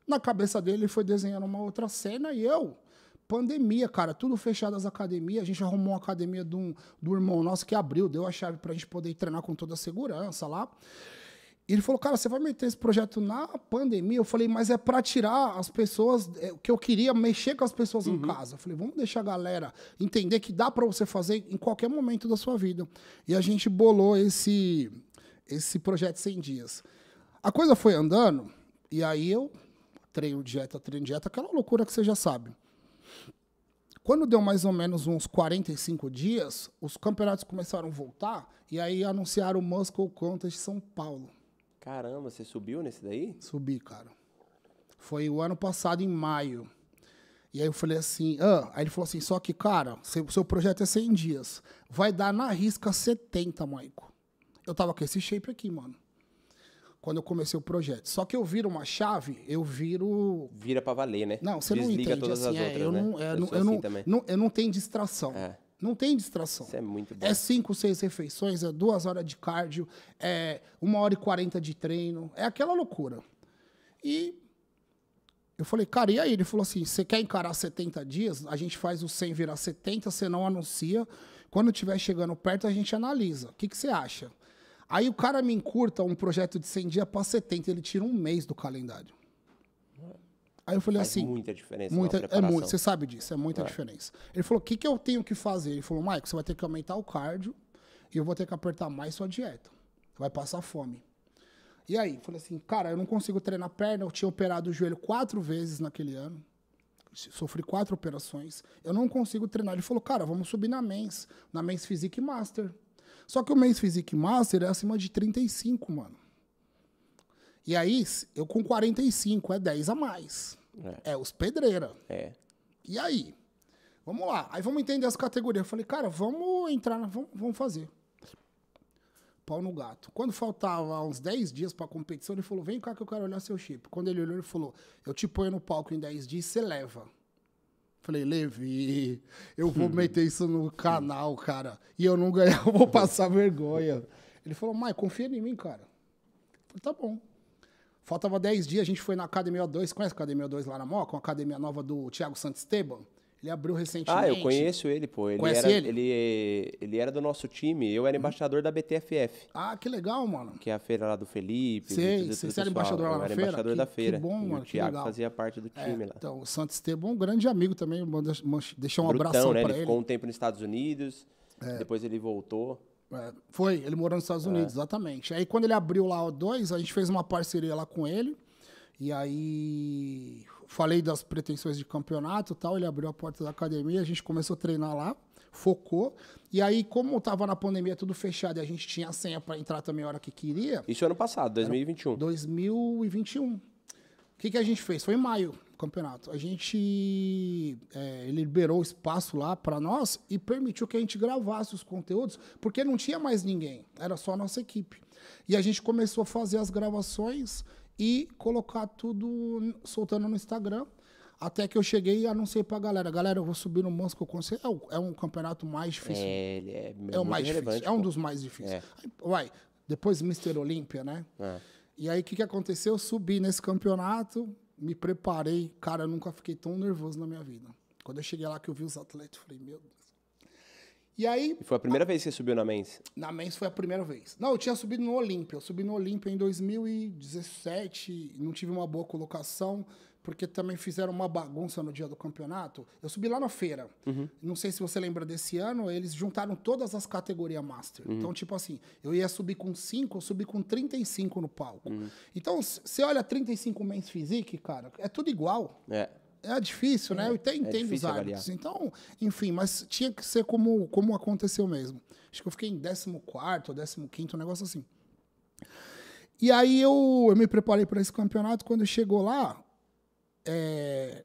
Na cabeça dele, ele foi desenhando uma outra cena, e pandemia, cara, tudo fechado as academias. A gente arrumou uma academia do irmão nosso que abriu, deu a chave pra gente poder treinar com toda a segurança lá. E ele falou, cara, você vai meter esse projeto na pandemia? Eu falei, mas é para tirar as pessoas, que eu queria mexer com as pessoas em casa. Eu falei, vamos deixar a galera entender que dá para você fazer em qualquer momento da sua vida. E a gente bolou esse projeto 100 dias. A coisa foi andando, e aí eu treino dieta, aquela loucura que você já sabe. Quando deu mais ou menos uns 45 dias, os campeonatos começaram a voltar, e aí anunciaram o Muscle Contest São Paulo. Caramba, você subiu nesse daí? Subi, cara. Foi o ano passado, em maio. E aí eu falei assim, aí ele falou assim, só que, cara, seu projeto é 100 dias. Vai dar na risca 70, Maico. Eu tava com esse shape aqui, mano. Quando eu comecei o projeto. Só que eu viro uma chave, Vira pra valer, né? Não, você Desliga não entende. todas assim, as outras, né? Eu não tenho distração. Não tem distração. Isso é muito bom. É 5, 6 refeições, é 2 horas de cardio, é 1h40 de treino. É aquela loucura. E eu falei, cara, e aí? Ele falou assim, você quer encarar 70 dias? A gente faz o 100 virar 70, você não anuncia. Quando estiver chegando perto, a gente analisa. O que você acha? Aí o cara me encurta um projeto de 100 dias para 70, ele tira um mês do calendário. Aí eu falei Faz assim... muita diferença você sabe disso, é muita diferença. Ele falou, o que eu tenho que fazer? Ele falou, Maico, você vai ter que aumentar o cardio e eu vou ter que apertar mais sua dieta. Vai passar fome. E aí, eu falei assim, cara, eu não consigo treinar perna, eu tinha operado o joelho 4 vezes naquele ano. Sofri 4 operações. Eu não consigo treinar. Ele falou, cara, vamos subir na Men's Physique Master. Só que o Men's Physique Master é acima de 35, mano. E aí, eu com 45, é 10 a mais. É os pedreira. E aí? Vamos lá. Aí vamos entender as categorias. Eu falei, cara, vamos entrar, vamos fazer. Pau no gato. Quando faltava uns 10 dias pra competição, ele falou, vem cá que eu quero olhar seu shape. Quando ele olhou, ele falou, eu te ponho no palco em 10 dias, você leva. Falei, Levi, eu vou meter isso no canal, cara. E eu não ganhar, eu vou passar vergonha. Ele falou, Mãe, confia em mim, cara. Eu falei, tá bom. Faltava 10 dias, a gente foi na Academia 2. Conhece a Academia 2 lá na Moca? Uma academia nova do Thiago Santisteban. Ele abriu recentemente. Eu conheço ele, pô. Ele era do nosso time. Eu era embaixador da BTFF. Ah, que legal, mano. Que é a feira lá do Felipe. Você era embaixador lá na feira? Eu era embaixador da feira. Que bom, mano. O Thiago fazia parte do time lá. Então, o Santisteban, um grande amigo também. Deixou um Brutão, abração né? pra ele. Ele ficou um tempo nos Estados Unidos. Depois ele voltou. Foi, ele morou nos Estados Unidos, exatamente. Aí quando ele abriu lá o 2, a gente fez uma parceria lá com ele. E aí falei das pretensões de campeonato e tal, ele abriu a porta da academia, a gente começou a treinar lá, focou. E aí, como tava na pandemia tudo fechado e a gente tinha a senha para entrar também a hora que queria... Isso ano passado, 2021. 2021. O que a gente fez? Foi em maio o campeonato. A gente ele liberou o espaço lá para nós e permitiu que a gente gravasse os conteúdos, porque não tinha mais ninguém, era só a nossa equipe. E a gente começou a fazer as gravações e colocar tudo soltando no Instagram. Até que eu cheguei e anunciei pra galera. Galera, eu vou subir no Moscow Conceito. É um campeonato mais difícil. Ele é o muito mais relevante, difícil. É um dos mais difíceis. Aí, vai, depois Mr. Olímpia, né? E aí, o que aconteceu? Eu subi nesse campeonato, me preparei. Cara, eu nunca fiquei tão nervoso na minha vida. Quando eu cheguei lá que eu vi os atletas, eu falei, meu Deus. E aí... E foi a primeira vez que você subiu na Men's? Na Men's foi a primeira vez. Não, eu tinha subido no Olímpia. Eu subi no Olímpia em 2017, não tive uma boa colocação, porque também fizeram uma bagunça no dia do campeonato. Eu subi lá na feira. Não sei se você lembra desse ano, eles juntaram todas as categorias Master. Então, tipo assim, eu ia subir com 5, eu subi com 35 no palco. Então, você olha 35 Men's Physique, cara, é tudo igual. É difícil, né? Eu até entendo os árbitros. Então, enfim, mas tinha que ser como aconteceu mesmo. Acho que eu fiquei em 14º ou 15º, um negócio assim. E aí eu me preparei para esse campeonato. Quando chegou lá,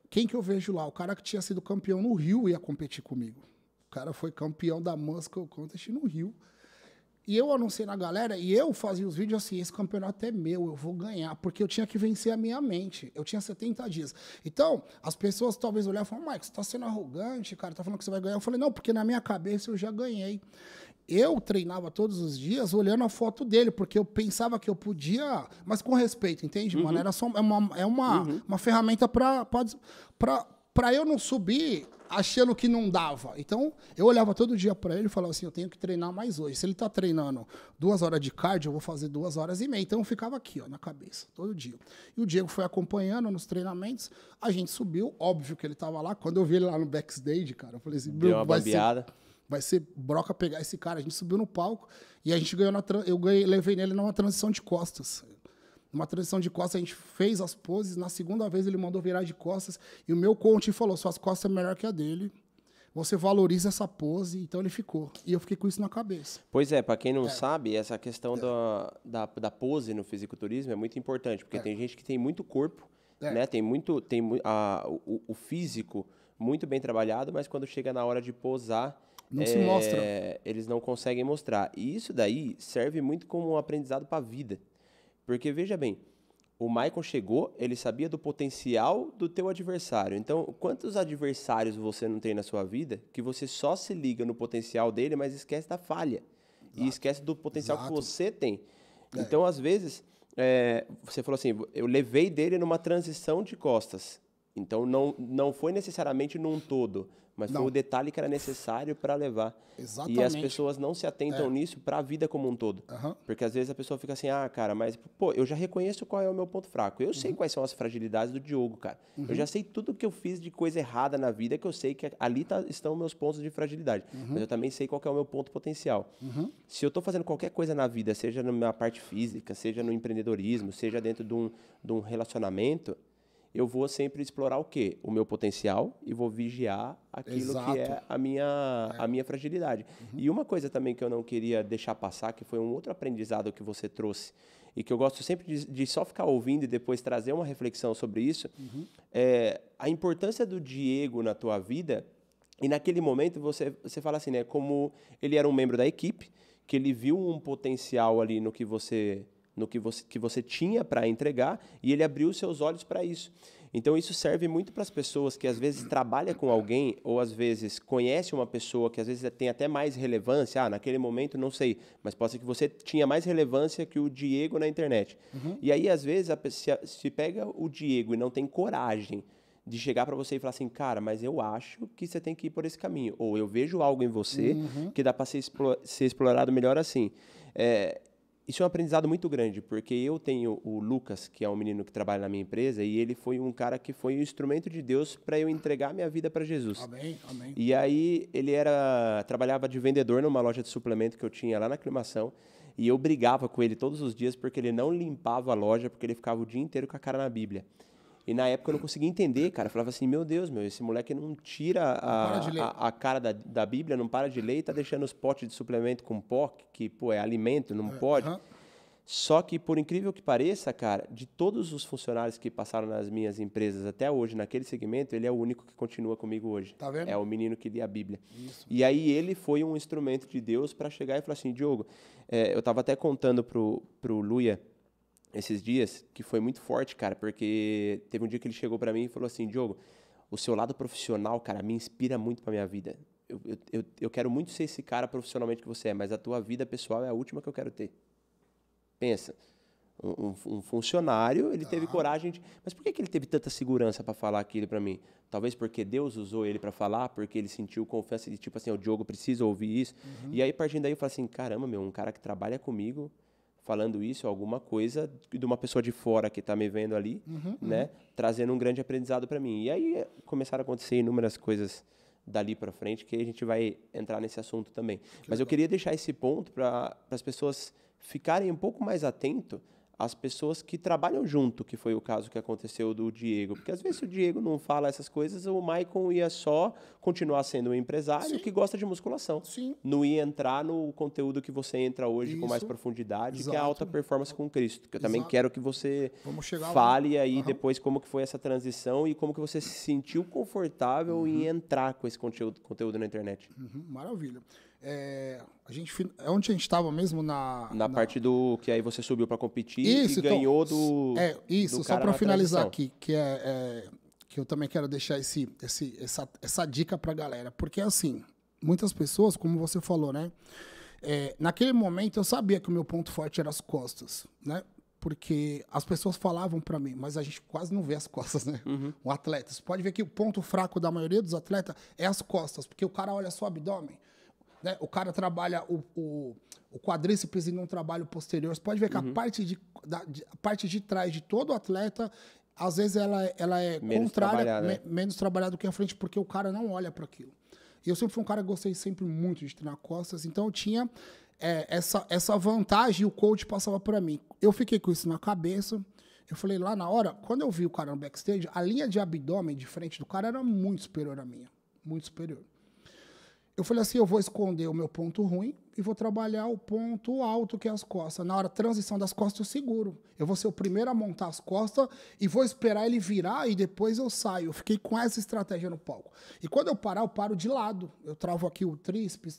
quem que eu vejo lá? O cara que tinha sido campeão no Rio ia competir comigo. O cara foi campeão da Muscle Contest no Rio. E eu anunciei na galera, e eu fazia os vídeos assim, esse campeonato é meu, eu vou ganhar, porque eu tinha que vencer a minha mente. Eu tinha 70 dias. Então, as pessoas talvez olhavam e falavam, Mike, você tá sendo arrogante, cara, tá falando que você vai ganhar. Eu falei, não, porque na minha cabeça eu já ganhei. Eu treinava todos os dias olhando a foto dele, porque eu pensava que eu podia, mas com respeito, entende, mano? Era só uma ferramenta pra eu não subir achando que não dava. Então, eu olhava todo dia para ele e falava assim, eu tenho que treinar mais hoje. Se ele tá treinando 2 horas de cardio, eu vou fazer 2 horas e meia. Então, eu ficava aqui, ó, na cabeça, todo dia. E o Diego foi acompanhando nos treinamentos, a gente subiu, óbvio que ele tava lá. Quando eu vi ele lá no backstage, cara, eu falei assim, deu uma bambeada. Vai ser broca pegar esse cara. A gente subiu no palco e a gente ganhou levei nele numa transição de costas. Numa transição de costas, a gente fez as poses. Na segunda vez, ele mandou virar de costas. E o meu coach falou, suas costas é melhor que a dele. Você valoriza essa pose. Então, ele ficou. E eu fiquei com isso na cabeça. Pois é, para quem não sabe, essa questão da pose no fisiculturismo é muito importante. Porque tem gente que tem muito corpo, né? Tem o físico muito bem trabalhado, mas quando chega na hora de posar, não se mostra. Eles não conseguem mostrar. E isso daí serve muito como um aprendizado para a vida. Porque, veja bem, o Michael chegou, ele sabia do potencial do teu adversário. Então, quantos adversários você não tem na sua vida que você só se liga no potencial dele, mas esquece da falha? Exato. E esquece do potencial que você tem. Então, às vezes, você falou assim, eu levei dele numa transição de costas. Então, não foi necessariamente num todo, mas foi o detalhe que era necessário para levar. Exatamente. E as pessoas não se atentam nisso para a vida como um todo. Porque às vezes a pessoa fica assim, cara, mas pô, eu já reconheço qual é o meu ponto fraco. Eu sei quais são as fragilidades do Diogo, cara. Eu já sei tudo que eu fiz de coisa errada na vida, que eu sei que ali estão meus pontos de fragilidade. Mas eu também sei qual que é o meu ponto potencial. Se eu estou fazendo qualquer coisa na vida, seja na parte física, seja no empreendedorismo, seja dentro de um relacionamento, eu vou sempre explorar o quê? O meu potencial e vou vigiar aquilo que é a minha fragilidade. E uma coisa também que eu não queria deixar passar, que foi um outro aprendizado que você trouxe, e que eu gosto sempre de só ficar ouvindo e depois trazer uma reflexão sobre isso, é a importância do Diego na tua vida. E naquele momento você fala assim, né? Como ele era um membro da equipe, que ele viu um potencial ali no que você tinha para entregar, e ele abriu seus olhos para isso. Então, isso serve muito para as pessoas que, às vezes, trabalham com alguém, ou, às vezes, conhece uma pessoa que, às vezes, tem até mais relevância. Naquele momento, não sei, mas pode ser que você tinha mais relevância que o Diego na internet. E aí, às vezes, se pega o Diego e não tem coragem de chegar para você e falar assim, cara, mas eu acho que você tem que ir por esse caminho. Ou eu vejo algo em você que dá para ser explorado melhor assim. Isso é um aprendizado muito grande, porque eu tenho o Lucas, que é um menino que trabalha na minha empresa, e ele foi um cara que foi um instrumento de Deus para eu entregar minha vida para Jesus. Amém, amém. E aí ele trabalhava de vendedor numa loja de suplemento que eu tinha lá na Aclimação, e eu brigava com ele todos os dias porque ele não limpava a loja, porque ele ficava o dia inteiro com a cara na Bíblia. E na época eu não conseguia entender, cara. Eu falava assim, meu Deus, esse moleque não tira a cara da Bíblia, não para de ler e tá deixando os potes de suplemento com pó, que pô, é alimento, não pode. Só que, por incrível que pareça, cara, de todos os funcionários que passaram nas minhas empresas até hoje, naquele segmento, ele é o único que continua comigo hoje. Tá vendo? É o menino que lia a Bíblia. Isso. E aí ele foi um instrumento de Deus para chegar e falar assim, Diogo, eu tava até contando pro Luia esses dias, que foi muito forte, cara, porque teve um dia que ele chegou para mim e falou assim, Diogo, o seu lado profissional, cara, me inspira muito pra minha vida. Eu quero muito ser esse cara profissionalmente que você é, mas a tua vida pessoal é a última que eu quero ter. Pensa. Um funcionário, ele teve coragem de... Mas por que ele teve tanta segurança para falar aquilo para mim? Talvez porque Deus usou ele para falar, porque ele sentiu confiança de, tipo assim, o Diogo precisa ouvir isso. E aí, partindo daí, eu falei assim, caramba, um cara que trabalha comigo, falando isso, alguma coisa de uma pessoa de fora que tá me vendo ali, né? Trazendo um grande aprendizado para mim. E aí, começaram a acontecer inúmeras coisas dali para frente, que a gente vai entrar nesse assunto também. Mas eu queria deixar esse ponto para as pessoas ficarem um pouco mais atentos as pessoas que trabalham junto, que foi o caso que aconteceu do Diego. Porque às vezes se o Diego não fala essas coisas, o Maicon ia só continuar sendo um empresário que gosta de musculação. Sim. Não ia entrar no conteúdo que você entra hoje com mais profundidade, que é a alta performance com Cristo. Que eu também quero que você fale aí depois como que foi essa transição e como que você se sentiu confortável em entrar com esse conteúdo na internet. Maravilha. Onde a gente estava mesmo na parte do que aí você subiu para competir isso, e ganhou do isso, só para finalizar aqui, que eu também quero deixar essa dica para a galera, porque assim, muitas pessoas, como você falou, né, naquele momento eu sabia que o meu ponto forte era as costas, né, porque as pessoas falavam para mim, mas a gente quase não vê as costas, né, o atleta, você pode ver que o ponto fraco da maioria dos atletas é as costas, porque o cara olha só o abdômen, né? O cara trabalha o quadríceps e não trabalha o posterior. Você pode ver que a parte de trás de todo atleta, às vezes ela é menos contrária, menos trabalhada do que a frente, porque o cara não olha para aquilo. E eu sempre fui um cara que gostei sempre muito de treinar costas, então eu tinha essa vantagem e o coach passava para mim. Eu fiquei com isso na cabeça. Eu falei lá na hora, quando eu vi o cara no backstage, a linha de abdômen de frente do cara era muito superior à minha. Muito superior. Eu falei assim, eu vou esconder o meu ponto ruim e vou trabalhar o ponto alto, que é as costas. Na hora da transição das costas, eu seguro. Eu vou ser o primeiro a montar as costas e vou esperar ele virar e depois eu saio. Eu fiquei com essa estratégia no palco. E quando eu parar, eu paro de lado. Eu travo aqui o tríceps,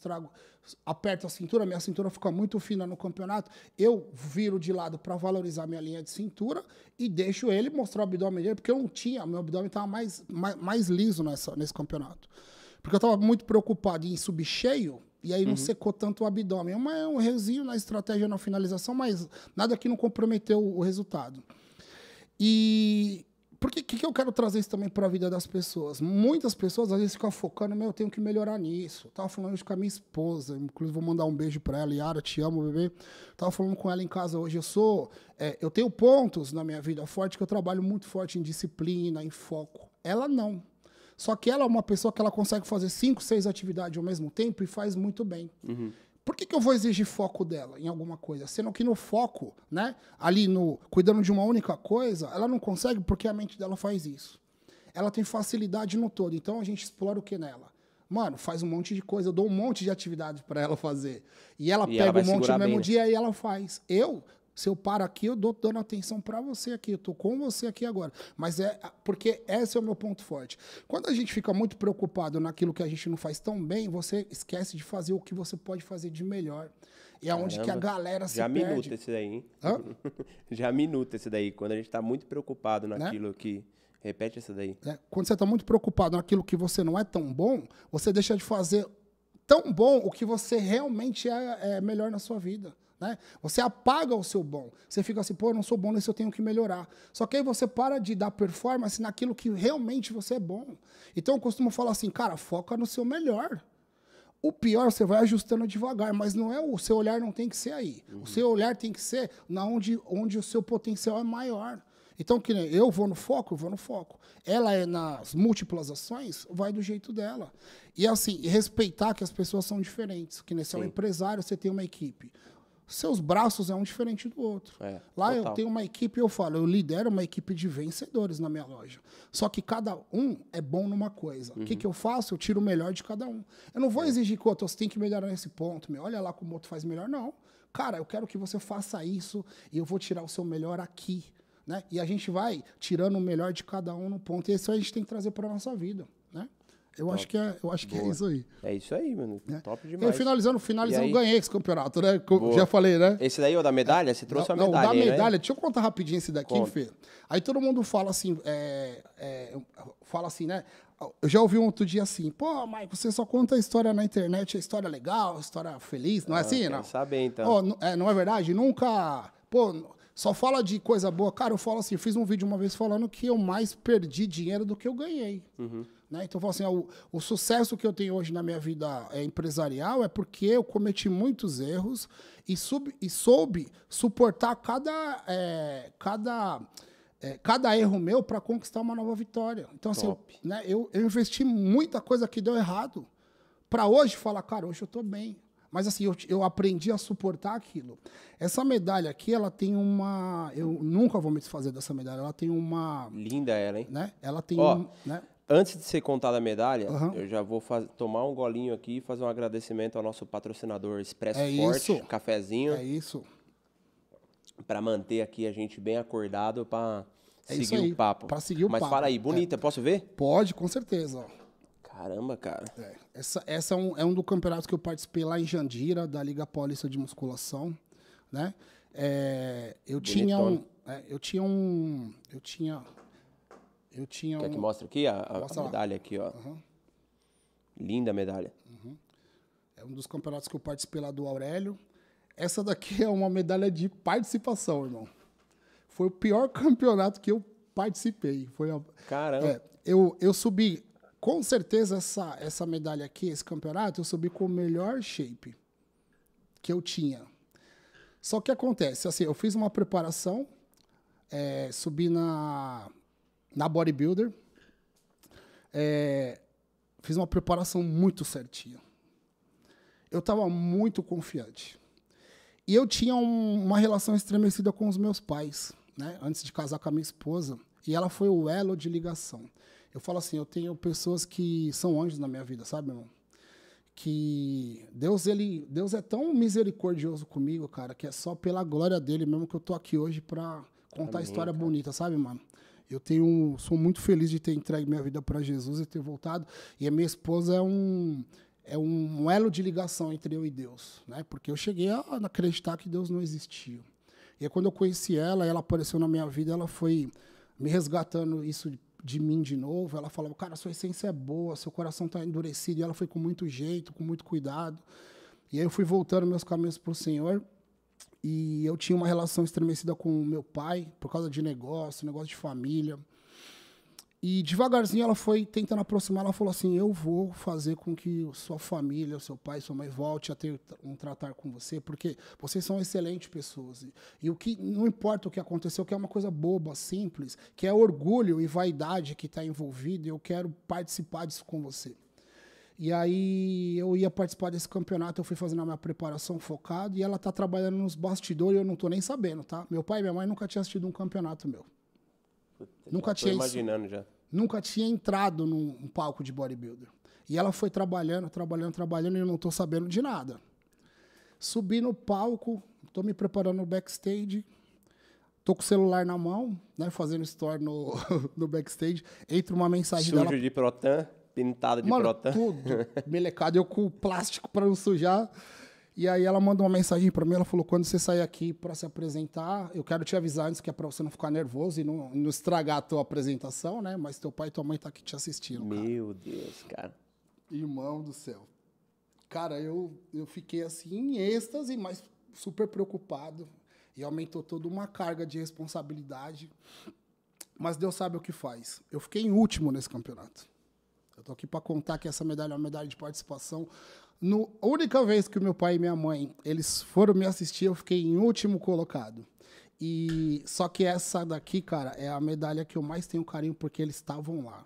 aperto a cintura, minha cintura fica muito fina no campeonato. Eu viro de lado para valorizar minha linha de cintura e deixo ele mostrar o abdômen dele, porque eu não tinha, meu abdômen estava mais liso nesse campeonato. Porque eu estava muito preocupado em subir cheio, e aí não secou tanto o abdômen. É um rezinho na estratégia, na finalização, mas nada que não comprometeu o resultado. E por que eu quero trazer isso também para a vida das pessoas? Muitas pessoas, às vezes, ficam focando, eu tenho que melhorar nisso. Eu estava falando isso com a minha esposa, inclusive vou mandar um beijo para ela, Yara, te amo, bebê. Estava falando com ela em casa hoje, eu tenho pontos na minha vida forte, que eu trabalho muito forte em disciplina, em foco. Ela não. Só que ela é uma pessoa que ela consegue fazer 5, 6 atividades ao mesmo tempo e faz muito bem. Por que eu vou exigir foco dela em alguma coisa? Sendo que no foco, né, ali cuidando de uma única coisa, ela não consegue porque a mente dela faz isso. Ela tem facilidade no todo. Então a gente explora o que nela? Mano, faz um monte de coisa, eu dou um monte de atividade para ela fazer. E ela pega um monte no mesmo dia e ela faz. Se eu paro aqui, eu dou dando atenção para você aqui. Eu tô com você aqui agora. Mas porque esse é o meu ponto forte. Quando a gente fica muito preocupado naquilo que a gente não faz tão bem, você esquece de fazer o que você pode fazer de melhor. E é onde que a galera se perde. Já minuta esse daí, hein? Já minuta esse daí. Quando a gente tá muito preocupado naquilo que... Repete essa daí. Quando você tá muito preocupado naquilo que você não é tão bom, você deixa de fazer tão bom o que você realmente é melhor na sua vida. Né? Você apaga o seu bom. Você fica assim, eu não sou bom nisso, eu tenho que melhorar. Só que aí você para de dar performance naquilo que realmente você é bom. Então eu costumo falar assim, cara, foca no seu melhor. O pior você vai ajustando devagar, mas não o seu olhar não tem que ser aí. O seu olhar tem que ser onde o seu potencial é maior. Então, que nem eu vou no foco. Ela é nas múltiplas ações, vai do jeito dela. E assim, respeitar que as pessoas são diferentes. Que nem você é um empresário, você tem uma equipe. Seus braços é um diferente do outro. Lá eu tenho uma equipe, eu lidero uma equipe de vencedores na minha loja. Só que cada um é bom numa coisa. O que eu faço? Eu tiro o melhor de cada um. Eu não vou exigir que o outro, você tem que melhorar nesse ponto. Olha lá como o outro faz melhor. Não. Cara, eu quero que você faça isso e eu vou tirar o seu melhor aqui. Né? E a gente vai tirando o melhor de cada um no ponto. E isso a gente tem que trazer para a nossa vida. Né? Eu acho que é isso aí. É isso aí, mano. Top E demais. finalizando, aí? Ganhei esse campeonato, né? Já falei, né? Esse daí é o da medalha? Você trouxe a medalha, Não, da aí, medalha, né? deixa eu contar rapidinho esse daqui, Fê. Aí todo mundo fala assim, né? Eu já ouvi um outro dia assim, pô, Mike, você só conta a história na internet, a história legal, a história feliz, não é assim, não? Quero saber, então. Não é verdade? Nunca, pô, só fala de coisa boa. Cara, eu falo assim, eu fiz um vídeo uma vez falando que eu mais perdi dinheiro do que eu ganhei. Né? Então, eu falo assim, o sucesso que eu tenho hoje na minha vida empresarial é porque eu cometi muitos erros e soube suportar cada erro meu para conquistar uma nova vitória. Então, assim, eu investi muita coisa que deu errado para hoje falar, cara, hoje eu estou bem. Mas, assim, eu aprendi a suportar aquilo. Essa medalha aqui, ela tem uma... Eu nunca vou me desfazer dessa medalha. Ela tem uma... Linda ela, hein? Né? Ela tem né? Antes de você contar da medalha, eu já vou tomar um golinho aqui e fazer um agradecimento ao nosso patrocinador Expresso Forte, isso. cafezinho. É isso. Para manter aqui a gente bem acordado para seguir o papo. Para seguir o papo. Mas fala aí, bonita, posso ver? Pode, com certeza. Caramba, cara. Essa é um dos campeonatos que eu participei lá em Jandira, da Liga Paulista de Musculação, né? Eu tinha Quer que mostre aqui a medalha aqui, ó. Linda medalha. É um dos campeonatos que eu participei lá do Aurélio. Essa daqui é uma medalha de participação, irmão. Foi o pior campeonato que eu participei. Caramba. Eu subi, com certeza, essa medalha aqui, esse campeonato, eu subi com o melhor shape que eu tinha. Só que acontece, assim, eu fiz uma preparação, subi na bodybuilder, fiz uma preparação muito certinha. Eu estava muito confiante. E eu tinha uma relação estremecida com os meus pais, né? Antes de casar com a minha esposa. E ela foi o elo de ligação. Eu falo assim, eu tenho pessoas que são anjos na minha vida, sabe, irmão? Que Deus é tão misericordioso comigo, cara, que é só pela glória dele mesmo que eu tô aqui hoje para contar a história bonita, sabe, mano? Sou muito feliz de ter entregue minha vida para Jesus e ter voltado. E a minha esposa é um elo de ligação entre eu e Deus, né? Porque eu cheguei a acreditar que Deus não existia. E aí, quando eu conheci ela apareceu na minha vida, ela foi me resgatando isso de mim de novo. Ela falava, cara, sua essência é boa, seu coração está endurecido. E ela foi com muito jeito, com muito cuidado. E aí eu fui voltando meus caminhos para o Senhor. E eu tinha uma relação estremecida com o meu pai, por causa de negócio de família. E devagarzinho ela foi tentando aproximar, ela falou assim, eu vou fazer com que sua família, seu pai, sua mãe volte a ter um tratar com você, porque vocês são excelentes pessoas. E o que não importa o que aconteceu, que é uma coisa boba, simples, que é orgulho e vaidade que está envolvido, e eu quero participar disso com você. E aí eu ia participar desse campeonato, eu fui fazendo a minha preparação focado, e ela está trabalhando nos bastidores, e eu não estou nem sabendo, tá? Meu pai e minha mãe nunca tinham assistido um campeonato meu. Nunca tinha entrado num palco de bodybuilder. E ela foi trabalhando, e eu não estou sabendo de nada. Subi no palco, estou me preparando no backstage, estou com o celular na mão, né, fazendo story no backstage, entra uma mensagem dela. Sujo de protan, pintado de protan. Tudo melecado, eu com plástico para não sujar. E aí ela mandou uma mensagem para mim, ela falou, quando você sair aqui para se apresentar, eu quero te avisar antes, que é para você não ficar nervoso e não estragar a tua apresentação, né? Mas teu pai e tua mãe tá aqui te assistindo, cara. Meu Deus, cara. Irmão do céu. Cara, eu fiquei assim em êxtase, mas super preocupado. E aumentou toda uma carga de responsabilidade. Mas Deus sabe o que faz. Eu fiquei em último nesse campeonato. Eu tô aqui para contar que essa medalha é uma medalha de participação. A única vez que o meu pai e minha mãe eles foram me assistir, eu fiquei em último colocado. E só que essa daqui, cara, é a medalha que eu mais tenho carinho porque eles estavam lá.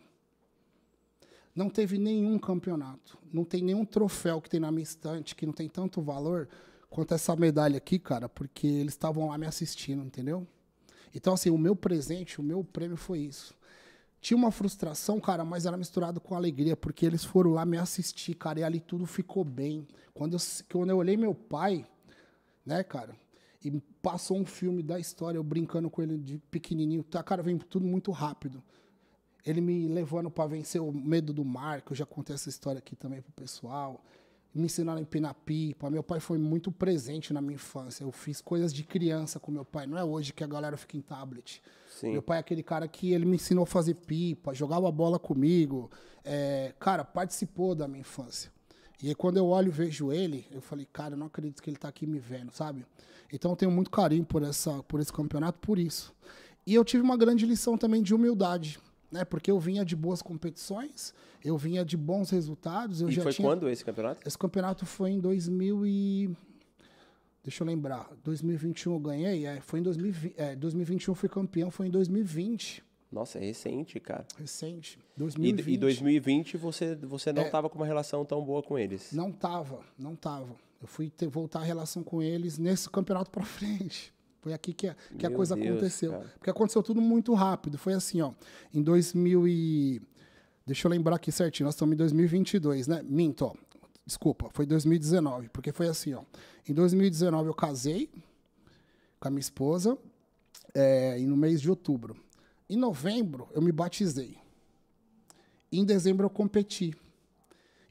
Não teve nenhum campeonato, não tem nenhum troféu que tem na minha estante que não tem tanto valor quanto essa medalha aqui, cara, porque eles estavam lá me assistindo, entendeu? Então, assim, o meu presente, o meu prêmio foi isso. Tinha uma frustração, cara, mas era misturado com alegria, porque eles foram lá me assistir, cara, e ali tudo ficou bem. Quando eu olhei meu pai, né, cara, e passou um filme da história, eu brincando com ele de pequenininho, tá, cara, vem tudo muito rápido. ele me levando para vencer o medo do mar, que eu já contei essa história aqui também pro pessoal. Me ensinando a empinar pipa. Meu pai foi muito presente na minha infância. Eu fiz coisas de criança com meu pai. Não é hoje que a galera fica em tablet. Sim. Meu pai é aquele cara que ele me ensinou a fazer pipa, jogava bola comigo. Cara, participou da minha infância. E aí, quando eu olho e vejo ele, eu falei, cara, eu não acredito que ele tá aqui me vendo, sabe? Então, eu tenho muito carinho por esse campeonato, por isso. E eu tive uma grande lição também de humildade, né? Porque eu vinha de boas competições, eu vinha de bons resultados. E foi quando esse campeonato? Esse campeonato foi em Deixa eu lembrar. 2021 eu ganhei, foi em 2020. 2021 eu fui campeão, foi em 2020. Nossa, é recente, cara. Recente. 2020. E 2020 você não estava com uma relação tão boa com eles? Não tava. Eu fui voltar a relação com eles nesse campeonato pra frente. Foi aqui que a coisa aconteceu. Cara. Porque aconteceu tudo muito rápido. Foi assim, ó. Em 2000 e... Deixa eu lembrar aqui certinho. Nós estamos em 2022, né? Minto, ó. Desculpa, foi 2019. Porque foi assim, ó. Em 2019 eu casei com a minha esposa. E no mês de outubro. Em novembro, eu me batizei. Em dezembro, eu competi.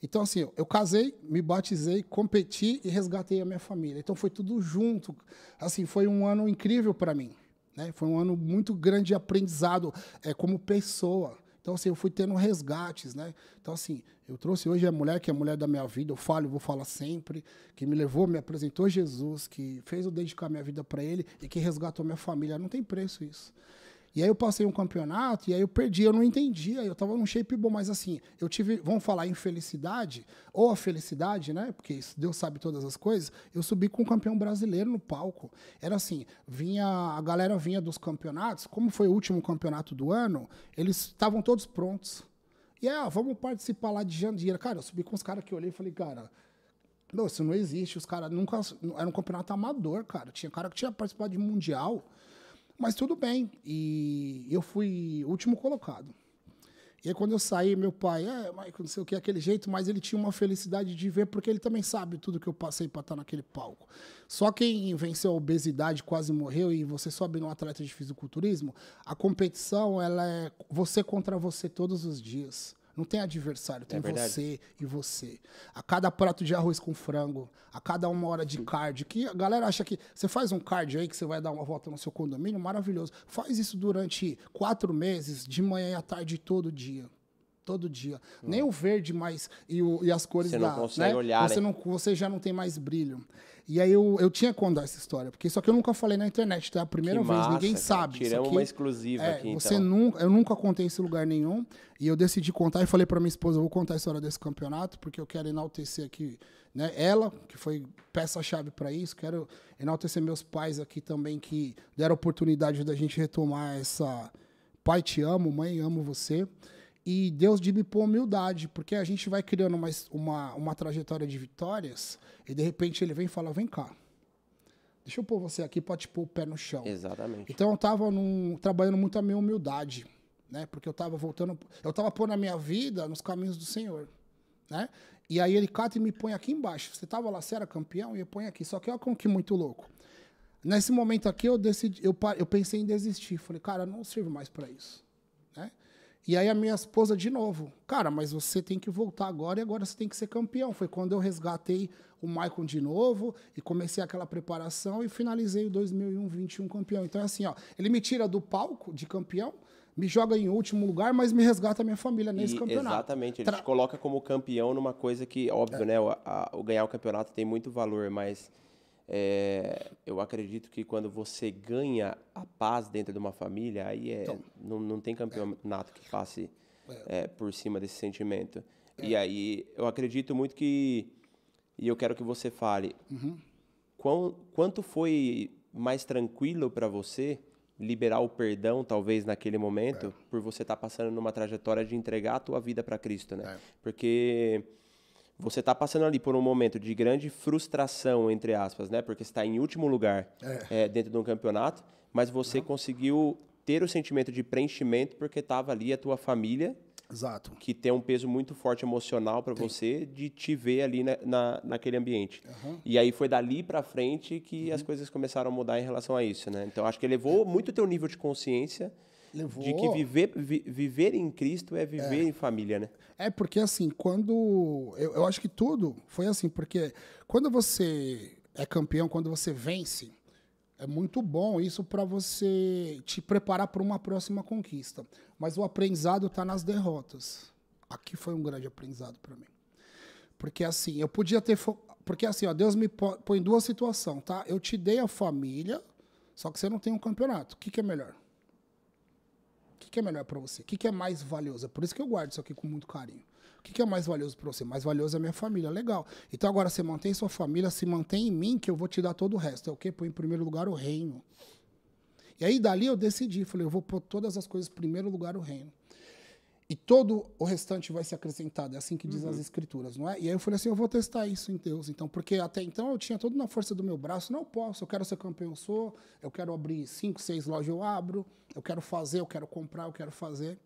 Então, assim, eu casei, me batizei, competi e resgatei a minha família. Então, foi tudo junto. Assim, foi um ano incrível para mim, né? Foi um ano muito grande de aprendizado como pessoa. Então, assim, eu fui tendo resgates, né? Então, assim, eu trouxe hoje a mulher que é a mulher da minha vida, eu vou falar sempre, que me levou, me apresentou Jesus, que fez eu dedicar minha vida para ele e que resgatou minha família. Não tem preço isso. E aí eu passei um campeonato e aí eu perdi, eu não entendia, eu tava num shape bom, mas assim, eu tive, vamos falar infelicidade, ou a felicidade, né, porque Deus sabe todas as coisas, eu subi com um campeão brasileiro no palco. Era assim, a galera vinha dos campeonatos, como foi o último campeonato do ano, eles estavam todos prontos. E vamos participar lá de Jandira. Cara, eu subi com os caras que eu olhei e falei, cara, não, isso não existe, os caras nunca, era um campeonato amador, cara, tinha cara que tinha participado de mundial. Mas tudo bem. E eu fui o último colocado. E aí, quando eu saí, meu pai, Michael, não sei o que, aquele jeito, mas ele tinha uma felicidade de ver, porque ele também sabe tudo que eu passei para estar naquele palco. Só quem venceu a obesidade quase morreu, e você sobe num atleta de fisiculturismo, a competição, ela é você contra você todos os dias. Não tem adversário, tem você e você. A cada prato de arroz com frango, a cada 1 hora de cardio, que a galera acha que você faz um cardio aí, que você vai dar uma volta no seu condomínio, maravilhoso. Faz isso durante 4 meses, de manhã e à tarde, todo dia. Todo dia. Nem o verde mais e as cores você não consegue olhar, você já não tem mais brilho. E aí eu tinha que contar essa história, porque só que eu nunca falei na internet, tá? É a primeira vez, ninguém sabe. Tiramos uma exclusiva aqui, então. Eu nunca contei esse lugar nenhum, e eu decidi contar e falei para minha esposa, eu vou contar a história desse campeonato, porque eu quero enaltecer aqui, né? Ela, que foi peça-chave para isso, quero enaltecer meus pais aqui também, que deram a oportunidade da gente retomar essa... Pai, te amo, mãe, amo você. E Deus de me pôr humildade, porque a gente vai criando uma trajetória de vitórias e, de repente, ele vem e fala, vem cá, deixa eu pôr você aqui para te pôr o pé no chão. Exatamente. Então, eu estava trabalhando muito a minha humildade, né? Porque eu estava pondo a minha vida nos caminhos do Senhor, né? E aí ele cata e me põe aqui embaixo. Você estava lá, você era campeão, e eu ponho aqui. Só que olha como que muito louco. Nesse momento aqui, eu pensei em desistir. Falei, cara, não sirvo mais para isso, né? E aí a minha esposa de novo, cara, mas você tem que voltar agora e agora você tem que ser campeão. Foi quando eu resgatei o Michael de novo e comecei aquela preparação e finalizei o 2021 campeão. Então é assim, ó, ele me tira do palco de campeão, me joga em último lugar, mas me resgata a minha família nesse campeonato. Exatamente, ele te coloca como campeão numa coisa que, óbvio, né, o ganhar o campeonato tem muito valor, mas... eu acredito que quando você ganha a paz dentro de uma família, aí não tem campeonato que passe por cima desse sentimento. E aí eu acredito muito que, e eu quero que você fale, quanto foi mais tranquilo para você liberar o perdão, talvez naquele momento, por você estar passando numa trajetória de entregar a tua vida para Cristo, né? Porque... você está passando ali por um momento de grande frustração, entre aspas, né? Porque você está em último lugar dentro de um campeonato, mas você conseguiu ter o sentimento de preenchimento porque estava ali a tua família, exato, que tem um peso muito forte emocional para você de te ver ali naquele ambiente. E aí foi dali para frente que as coisas começaram a mudar em relação a isso, né? Então acho que elevou muito o teu nível de consciência Levou. De que viver em Cristo é viver em família, né? É porque, assim, quando... Eu acho que tudo foi assim, porque quando você é campeão, quando você vence, é muito bom isso para você te preparar para uma próxima conquista. Mas o aprendizado está nas derrotas. Aqui foi um grande aprendizado para mim. Porque, assim, eu podia ter... Porque, assim, ó, Deus me põe em duas situações, tá? Eu te dei a família, só que você não tem um campeonato. O que é melhor? O que é melhor para você? O que é mais valioso? É por isso que eu guardo isso aqui com muito carinho. O que é mais valioso para você? Mais valioso é a minha família. Legal. Então agora você mantém sua família, se mantém em mim, que eu vou te dar todo o resto. É o quê? Põe em primeiro lugar o reino. E aí dali eu decidi, falei, eu vou pôr todas as coisas em primeiro lugar o reino. E todo o restante vai ser acrescentado. É assim que diz as escrituras, não é? E aí eu falei assim, eu vou testar isso em Deus. Então, porque até então eu tinha tudo na força do meu braço. Não posso, eu quero ser campeão, eu sou. Eu quero abrir 5, 6 lojas, eu abro. Eu quero fazer, eu quero comprar, eu quero fazer.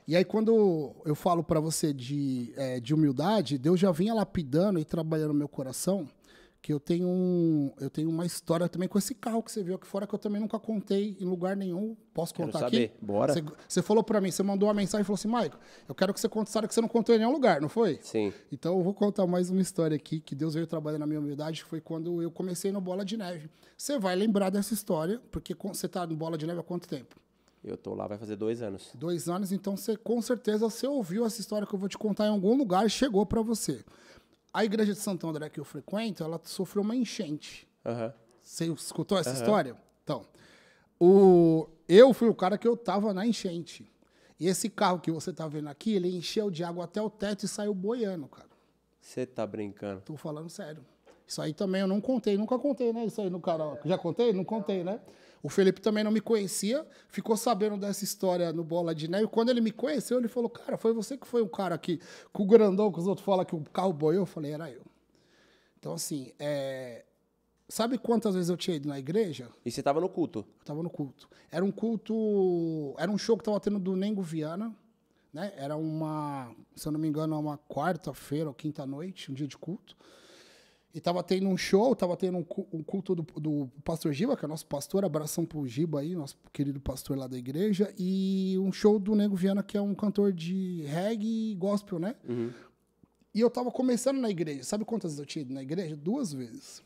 E aí quando eu falo para você de humildade, Deus já vinha lapidando e trabalhando no meu coração, que eu tenho uma história também com esse carro que você viu aqui fora, que eu também nunca contei em lugar nenhum. Posso contar aqui? Quero saber, bora. Você falou para mim, você mandou uma mensagem e falou assim, Maico, eu quero que você conte história que você não contou em nenhum lugar, não foi? Sim. Então eu vou contar mais uma história aqui, que Deus veio trabalhando na minha humildade, que foi quando eu comecei no Bola de Neve. Você vai lembrar dessa história, porque você está no Bola de Neve há quanto tempo? Eu tô lá, vai fazer 2 anos. 2 anos, então com certeza você ouviu essa história que eu vou te contar em algum lugar e chegou para você. A igreja de Santo André que eu frequento, ela sofreu uma enchente. Você escutou essa história? Então, eu fui o cara que eu tava na enchente. E esse carro que você tá vendo aqui, ele encheu de água até o teto e saiu boiando, cara. Você tá brincando? Tô falando sério. Isso aí também eu não contei, nunca contei, né? Isso aí no canal. Já contei? Não contei, né? O Felipe também não me conhecia, ficou sabendo dessa história no Bola de Neve. Quando ele me conheceu, ele falou, cara, foi você que foi o cara aqui, com o grandão que os outros falam que o carro boiou? Eu falei, era eu. Então, assim, sabe quantas vezes eu tinha ido na igreja? E você tava no culto? Eu tava no culto. Era um show que tava tendo do Nengo Viana, né? Era se eu não me engano, uma quarta-feira ou quinta-noite, um dia de culto. E tava tendo um show, tava tendo um culto do pastor Giba, que é nosso pastor, abração pro Giba aí, nosso querido pastor lá da igreja, e um show do Nego Viana, que é um cantor de reggae e gospel, né? E eu tava começando na igreja. Sabe quantas vezes eu tinha ido na igreja? 2 vezes.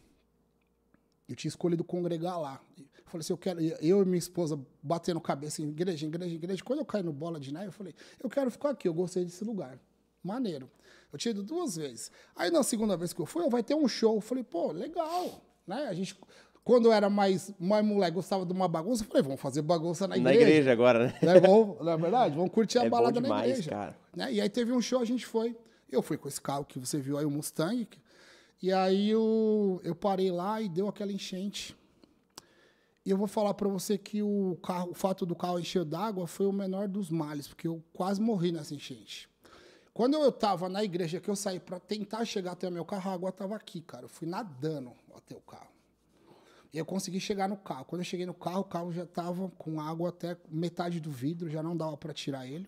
Eu tinha escolhido congregar lá. Eu falei assim, eu e minha esposa batendo cabeça em igreja, igreja, igreja. Quando eu caí no Bola de Neve, eu falei, eu quero ficar aqui, eu gostei desse lugar. Maneiro. Eu tinha ido 2 vezes. Aí, na segunda vez que eu fui, vai ter um show. Eu falei, pô, legal. Né? A gente, quando eu era mais moleque, gostava de uma bagunça, eu falei, vamos fazer bagunça na igreja. Na igreja agora, né? Não é verdade? Vamos curtir a balada bom demais, na igreja. Cara. Né? E aí teve um show, a gente foi. Eu fui com esse carro que você viu aí, o Mustang. E aí eu parei lá e deu aquela enchente. E eu vou falar para você que o fato do carro encher d'água foi o menor dos males, porque eu quase morri nessa enchente. Quando eu estava na igreja, que eu saí para tentar chegar até o meu carro, a água estava aqui, cara. Eu fui nadando até o carro. E eu consegui chegar no carro. Quando eu cheguei no carro, o carro já estava com água até metade do vidro, já não dava para tirar ele.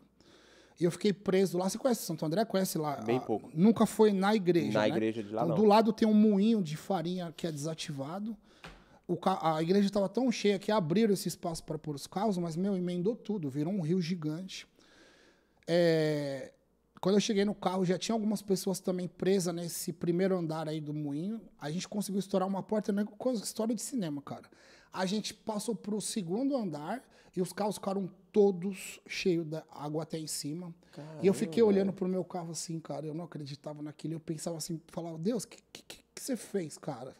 E eu fiquei preso lá. Você conhece Santo André? Conhece lá? Bem pouco. Nunca foi na igreja, Na né? igreja de lá, então, não. do lado tem um moinho de farinha que é desativado. A igreja estava tão cheia que abriram esse espaço para pôr os carros, mas, emendou tudo. Virou um rio gigante. Quando eu cheguei no carro, já tinha algumas pessoas também presas nesse primeiro andar aí do moinho. A gente conseguiu estourar uma porta, né? História de cinema, cara. A gente passou pro segundo andar e os carros ficaram todos cheios da água até em cima. Caramba, e eu fiquei olhando pro meu carro assim, cara. Eu não acreditava naquilo. Eu pensava assim, falava, Deus, o que você fez, cara?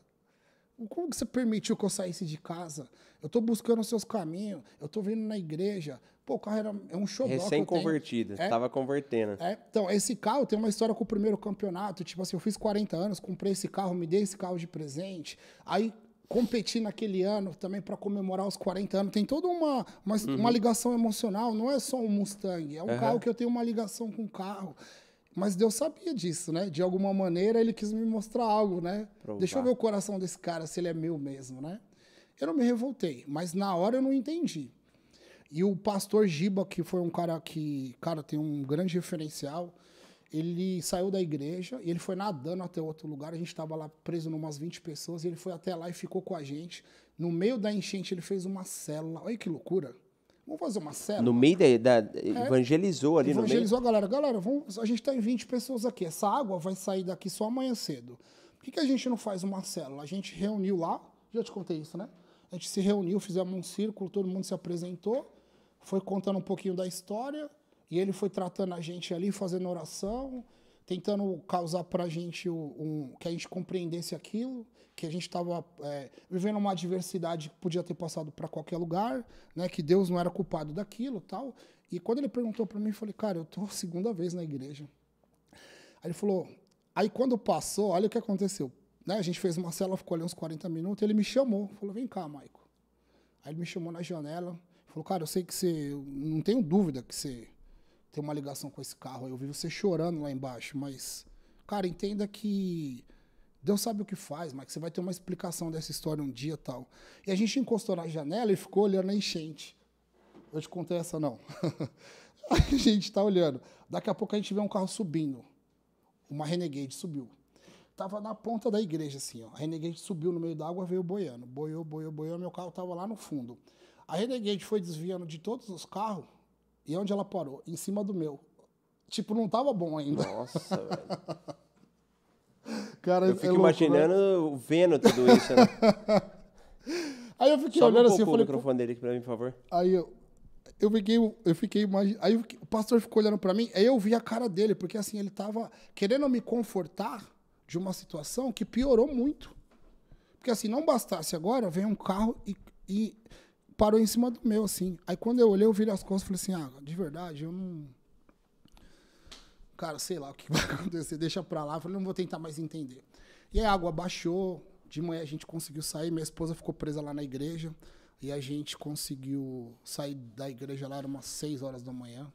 Como que você permitiu que eu saísse de casa? Eu tô buscando os seus caminhos, eu tô vindo na igreja. Pô, o carro é um xodó. Recém-convertido, tava convertendo. Então, esse carro tem uma história com o primeiro campeonato. Tipo assim, eu fiz 40 anos, comprei esse carro, me dei esse carro de presente. Aí, competi naquele ano também para comemorar os 40 anos. Tem toda uma ligação emocional. Não é só um Mustang, é um carro que eu tenho uma ligação com o carro. Mas Deus sabia disso, né? De alguma maneira, ele quis me mostrar algo, né? Provar. Deixa eu ver o coração desse cara, se ele é meu mesmo, né? Eu não me revoltei, mas na hora eu não entendi. E o pastor Giba, que foi um cara que, cara, tem um grande referencial, ele saiu da igreja e ele foi nadando até outro lugar. A gente estava lá preso numas 20 pessoas e ele foi até lá e ficou com a gente. No meio da enchente, ele fez uma célula. Olha que loucura. Vamos fazer uma célula? No meio evangelizou ali Evangelizou no meio. a galera. Galera, a gente está em 20 pessoas aqui. Essa água vai sair daqui só amanhã cedo. Por que a gente não faz uma célula? A gente reuniu lá, já te contei isso, né? A gente se reuniu, fizemos um círculo, todo mundo se apresentou, foi contando um pouquinho da história, e ele foi tratando a gente ali, fazendo oração, tentando causar para a gente que a gente compreendesse aquilo, que a gente estava vivendo uma adversidade que podia ter passado para qualquer lugar, né, que Deus não era culpado daquilo, tal. E quando ele perguntou para mim, eu falei, cara, eu tô a segunda vez na igreja. Aí ele falou, aí quando passou, olha o que aconteceu, né? A gente fez uma célula, ficou ali uns 40 minutos, ele me chamou, falou, vem cá, Maico. Aí ele me chamou na janela, falou, cara, eu sei que eu não tenho dúvida que você tem uma ligação com esse carro, eu vi você chorando lá embaixo, mas, cara, entenda que Deus sabe o que faz, mas que você vai ter uma explicação dessa história um dia e tal. E a gente encostou na janela e ficou olhando a enchente. Eu te contei essa, não. Aí a gente tá olhando. Daqui a pouco a gente vê um carro subindo. Uma Renegade subiu. Tava na ponta da igreja, assim, ó. A Renegade subiu no meio da água, veio boiando. Boiou, meu carro tava lá no fundo. A Renegade foi desviando de todos os carros, e onde ela parou? Em cima do meu. Tipo, não tava bom ainda. Nossa, velho. Cara, eu fico imaginando, vendo tudo isso, né? Aí eu fiquei olhando assim, eu falei... o microfone dele aqui pra mim, por favor. Aí eu fiquei imaginando... Aí o pastor ficou olhando pra mim, aí eu vi a cara dele, porque assim, ele tava querendo me confortar de uma situação que piorou muito. Porque assim, não bastasse agora, veio um carro e parou em cima do meu, assim. Aí quando eu olhei, eu virei as costas e falei assim, de verdade, eu não... Cara, sei lá o que vai acontecer, deixa pra lá. Eu falei, não vou tentar mais entender. E a água baixou, de manhã a gente conseguiu sair, minha esposa ficou presa lá na igreja, e a gente conseguiu sair da igreja lá, era umas 6 horas da manhã.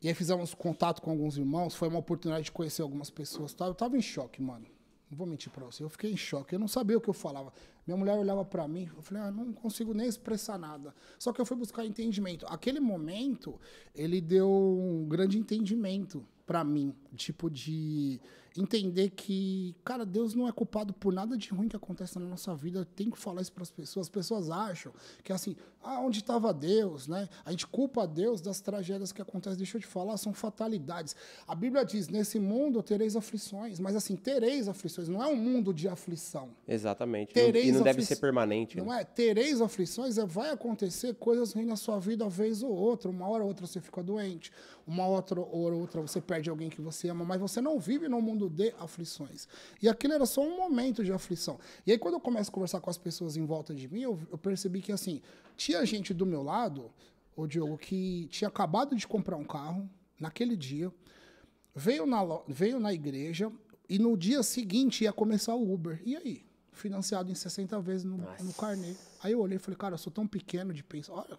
E aí fizemos contato com alguns irmãos, foi uma oportunidade de conhecer algumas pessoas. Eu tava em choque, mano. Não vou mentir pra você, eu fiquei em choque, eu não sabia o que eu falava. Minha mulher olhava pra mim, eu falei, não consigo nem expressar nada. Só que eu fui buscar entendimento. Aquele momento, ele deu um grande entendimento pra mim, tipo de entender que, cara, Deus não é culpado por nada de ruim que acontece na nossa vida. Tem que falar isso para as pessoas. As pessoas acham que assim, onde estava Deus, né? A gente culpa a Deus das tragédias que acontecem. Deixa eu te falar, são fatalidades. A Bíblia diz, nesse mundo tereis aflições, mas assim, tereis aflições, não é um mundo de aflição. Exatamente. E não deve ser permanente. Não né? é? Tereis aflições, vai acontecer coisas ruins na sua vida, vez ou outra. Uma hora ou outra você fica doente, uma outra ou outra você perde alguém que você ama, mas você não vive num mundo de aflições. E aquilo era só um momento de aflição. E aí, quando eu começo a conversar com as pessoas em volta de mim, eu percebi que, assim, tinha gente do meu lado, o Diogo, que tinha acabado de comprar um carro, naquele dia, veio na igreja, e no dia seguinte ia começar o Uber. E aí? Financiado em 60 vezes no carnê. Aí eu olhei e falei, cara, eu sou tão pequeno de pensar, olha...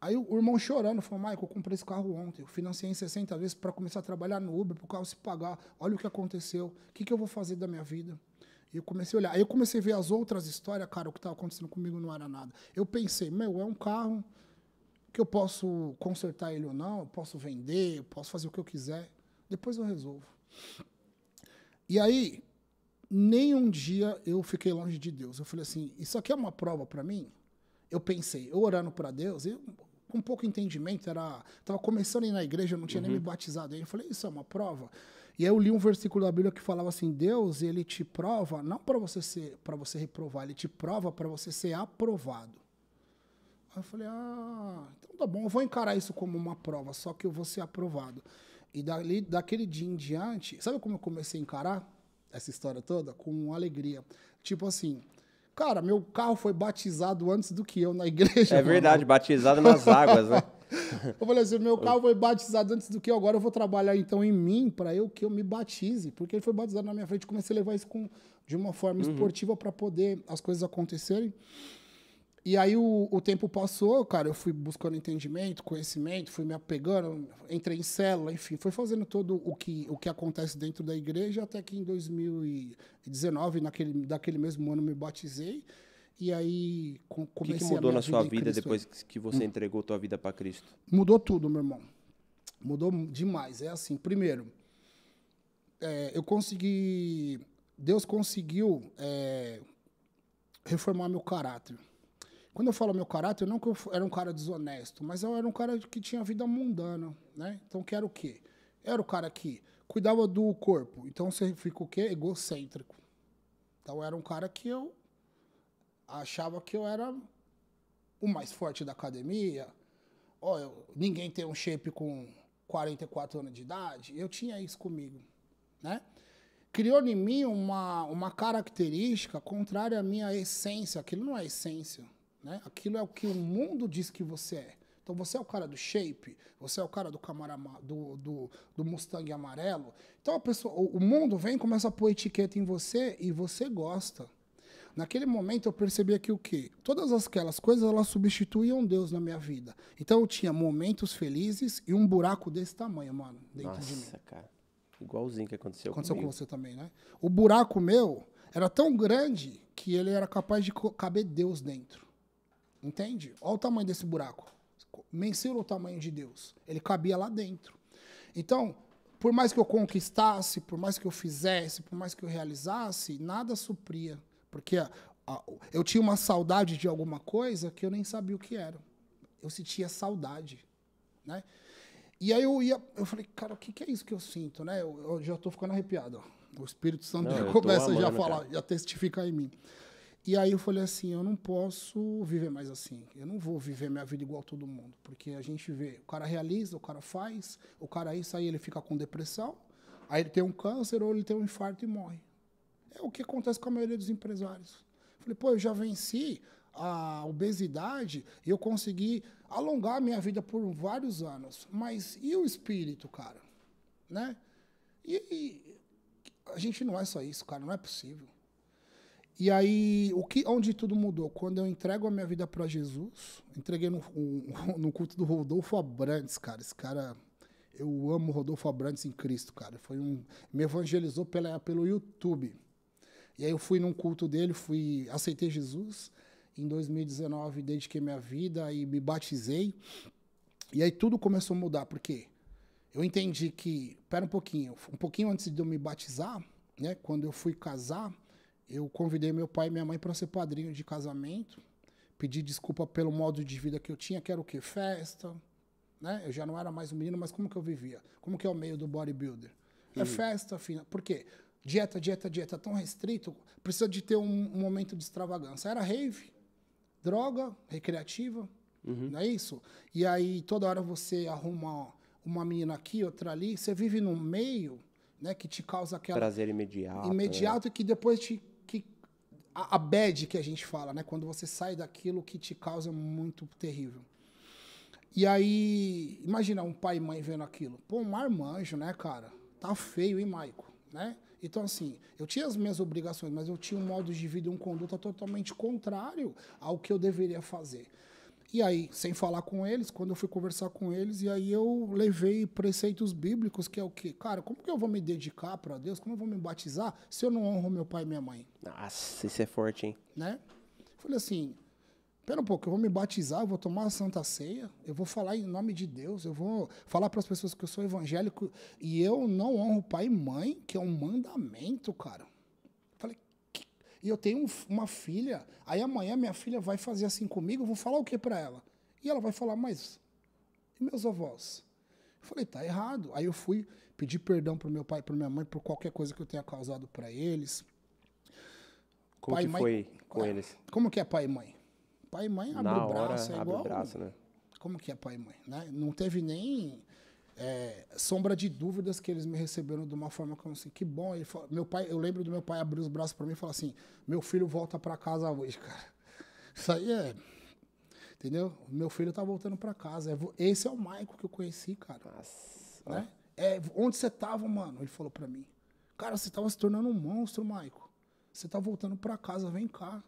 Aí o irmão chorando, falou, Michael, eu comprei esse carro ontem, eu financiei em 60 vezes para começar a trabalhar no Uber, para o carro se pagar, olha o que aconteceu, o que eu vou fazer da minha vida? E eu comecei a olhar, aí eu comecei a ver as outras histórias, cara, o que estava acontecendo comigo não era nada. Eu pensei, é um carro que eu posso consertar ele ou não, eu posso vender, eu posso fazer o que eu quiser, depois eu resolvo. E aí, nem um dia eu fiquei longe de Deus. Eu falei assim, isso aqui é uma prova para mim? Eu pensei, eu orando para Deus, com pouco entendimento, estava começando a ir na igreja, eu não tinha nem me batizado. Aí eu falei, isso é uma prova? E aí eu li um versículo da Bíblia que falava assim, Deus, ele te prova, não para você reprovar, ele te prova para você ser aprovado. Aí eu falei, então tá bom, eu vou encarar isso como uma prova, só que eu vou ser aprovado. E daquele dia em diante, sabe como eu comecei a encarar essa história toda? Com alegria. Tipo assim... Cara, meu carro foi batizado antes do que eu na igreja. É verdade, batizado nas águas, né? Eu falei assim, meu carro foi batizado antes do que eu, agora eu vou trabalhar então em mim para que eu me batize. Porque ele foi batizado na minha frente, comecei a levar isso de uma forma esportiva para poder as coisas acontecerem. E aí o tempo passou, cara, eu fui buscando entendimento, conhecimento, fui me apegando, entrei em célula, enfim, fui fazendo todo o que acontece dentro da igreja, até que em 2019, daquele mesmo ano, me batizei, e aí comecei a O que mudou na sua vida depois que você entregou tua vida para Cristo? Mudou tudo, meu irmão. Mudou demais. É assim, primeiro, Deus conseguiu reformar meu caráter. Quando eu falo meu caráter, não que eu era um cara desonesto, mas eu era um cara que tinha vida mundana, né? Então, que era o quê? Eu era o cara que cuidava do corpo. Então, você fica o quê? Egocêntrico. Então, eu era um cara que eu achava que eu era o mais forte da academia. Ninguém tem um shape com 44 anos de idade. Eu tinha isso comigo, né? Criou em mim uma característica contrária à minha essência. Aquilo não é essência, né? Aquilo é o que o mundo diz que você é. Então, você é o cara do shape, você é o cara do do Mustang amarelo. Então, o mundo vem e começa a pôr etiqueta em você e você gosta. Naquele momento, eu percebia que o quê? Todas aquelas coisas, elas substituíam Deus na minha vida. Então, eu tinha momentos felizes e um buraco desse tamanho, mano, dentro de mim. Nossa, cara. Igualzinho que aconteceu Aconteceu comigo. com você também, né? O buraco meu era tão grande que ele era capaz de caber Deus dentro. Entende? Olha o tamanho desse buraco. Mensura o tamanho de Deus. Ele cabia lá dentro. Então, por mais que eu conquistasse, por mais que eu fizesse, por mais que eu realizasse, nada supria. Porque eu tinha uma saudade de alguma coisa que eu nem sabia o que era. Eu sentia saudade, né? E aí eu falei, cara, o que é isso que eu sinto, né? Eu já estou ficando arrepiado, ó. O Espírito Santo já começa a falar, já testificar em mim. E aí eu falei assim, eu não posso viver mais assim. Eu não vou viver minha vida igual a todo mundo. Porque a gente vê, o cara realiza, o cara faz, o cara isso aí ele fica com depressão, aí ele tem um câncer ou ele tem um infarto e morre. É o que acontece com a maioria dos empresários. Falei, pô, eu já venci a obesidade e eu consegui alongar a minha vida por vários anos. Mas e o espírito, cara? Né? E a gente não é só isso, cara, não é possível. E aí, onde tudo mudou? Quando eu entrego a minha vida para Jesus, entreguei no culto do Rodolfo Abrantes, cara. Esse cara, eu amo o Rodolfo Abrantes em Cristo, cara. Me evangelizou pelo YouTube. E aí eu fui num culto dele, aceitei Jesus. Em 2019, dediquei minha vida e me batizei. E aí tudo começou a mudar, porque eu entendi que, pera um pouquinho antes de eu me batizar, né, quando eu fui casar, eu convidei meu pai e minha mãe para ser padrinho de casamento, pedi desculpa pelo modo de vida que eu tinha, que era o quê? Festa, né? Eu já não era mais um menino, mas como que eu vivia? Como que é o meio do bodybuilder? É festa, fina. Por quê? Dieta tão restrito, precisa de ter um momento de extravagância. Era rave, droga, recreativa, não é isso? E aí toda hora você arruma uma menina aqui, outra ali, você vive num meio, né, que te causa aquela... Prazer imediato. Imediato, né? Que depois a bad que a gente fala, né? Quando você sai daquilo que te causa muito terrível. E aí, imagina um pai e mãe vendo aquilo. Pô, um marmanjo, né, cara? Tá feio, hein, Maico? Né? Então, assim, eu tinha as minhas obrigações, mas eu tinha um modo de vida e uma conduta totalmente contrário ao que eu deveria fazer. E aí, sem falar com eles, quando eu fui conversar com eles, e aí eu levei preceitos bíblicos, que é o quê? Cara, como que eu vou me dedicar para Deus? Como eu vou me batizar se eu não honro meu pai e minha mãe? Nossa, isso é forte, hein? Né? Falei assim, pera um pouco, eu vou me batizar, eu vou tomar a Santa Ceia, eu vou falar em nome de Deus, eu vou falar para as pessoas que eu sou evangélico e eu não honro pai e mãe, que é um mandamento, cara. Falei, e eu tenho uma filha, aí amanhã minha filha vai fazer assim comigo, eu vou falar o que para ela? E ela vai falar, mas e meus avós? Eu falei, tá errado. Aí eu fui pedir perdão pro meu pai e pra minha mãe por qualquer coisa que eu tenha causado para eles. Como pai, que mãe, foi com eles? Como que é pai e mãe? Pai e mãe abre o braço, é igual... Abre o braço, né? Como que é pai e mãe? Né? Não teve nem sombra de dúvidas que eles me receberam de uma forma como assim, que bom. Ele falou, eu lembro do meu pai abrir os braços para mim e falar assim, meu filho volta para casa hoje, cara. Isso aí entendeu? Meu filho tá voltando para casa. Esse é o Maico que eu conheci, cara. Nossa. Né? Onde você tava, mano? Ele falou para mim. Cara, você tava se tornando um monstro, Maico. Você tá voltando para casa, vem cá.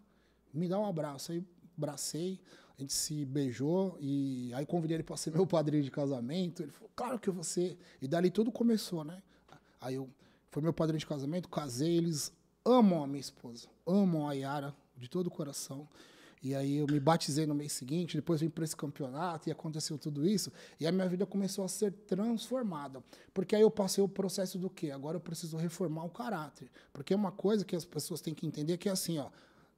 Me dá um abraço. Aí abracei, a gente se beijou e aí convidei ele para ser meu padrinho de casamento. Ele falou, claro que você. E dali tudo começou, né? Aí foi meu padrinho de casamento, casei, eles amam a minha esposa, amam a Yara de todo o coração. E aí eu me batizei no mês seguinte, depois vim para esse campeonato e aconteceu tudo isso. E a minha vida começou a ser transformada. Porque aí eu passei o processo do quê? Agora eu preciso reformar o caráter. Porque uma coisa que as pessoas têm que entender é que é assim, ó,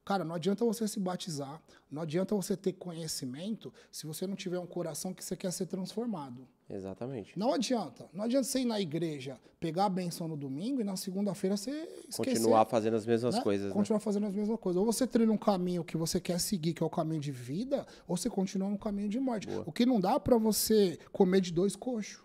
Cara, não adianta você se batizar, não adianta você ter conhecimento se você não tiver um coração que você quer ser transformado. Exatamente. Não adianta. Não adianta você ir na igreja, pegar a benção no domingo e na segunda-feira você esquecer. Continuar fazendo as mesmas coisas, Continuar fazendo as mesmas coisas. Ou você trilha um caminho que você quer seguir, que é o caminho de vida, ou você continua no caminho de morte. Boa. O que não dá para você comer de dois coxos.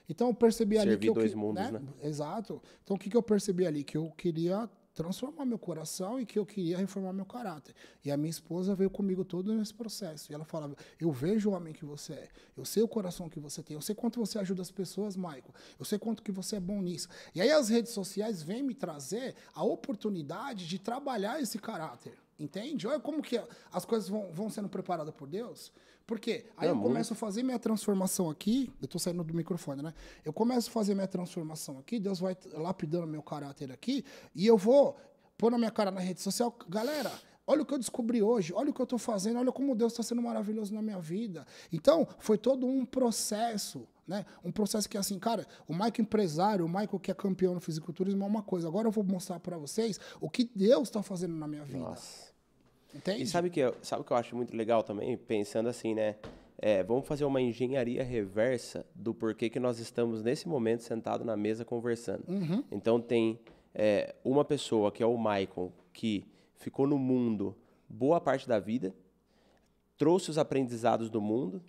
Então eu percebi ali que dois mundos, né? Exato. Então o que eu percebi ali? Que eu queria transformar meu coração e que eu queria reformar meu caráter. E a minha esposa veio comigo todo nesse processo. E ela falava, eu vejo o homem que você é, eu sei o coração que você tem, eu sei quanto você ajuda as pessoas, Michael, eu sei quanto que você é bom nisso. E aí as redes sociais vêm me trazer a oportunidade de trabalhar esse caráter. Entende? Olha como que as coisas vão sendo preparadas por Deus. Por quê? Aí eu começo a fazer minha transformação aqui, eu tô saindo do microfone, né? Eu começo a fazer minha transformação aqui, Deus vai lapidando meu caráter aqui, e eu vou pôr na minha cara na rede social, galera, olha o que eu descobri hoje, olha o que eu tô fazendo, olha como Deus está sendo maravilhoso na minha vida. Então, foi todo um processo, né? Um processo que, assim, cara, o Michael empresário, o Michael que é campeão no fisiculturismo é uma coisa. Agora eu vou mostrar para vocês o que Deus está fazendo na minha vida. Nossa. Entende? E sabe o que eu acho muito legal também? Pensando assim, né? Vamos fazer uma engenharia reversa do porquê que nós estamos, nesse momento, sentados na mesa conversando. Uhum. Então, tem uma pessoa, que é o Michael, que ficou no mundo boa parte da vida, trouxe os aprendizados do mundo,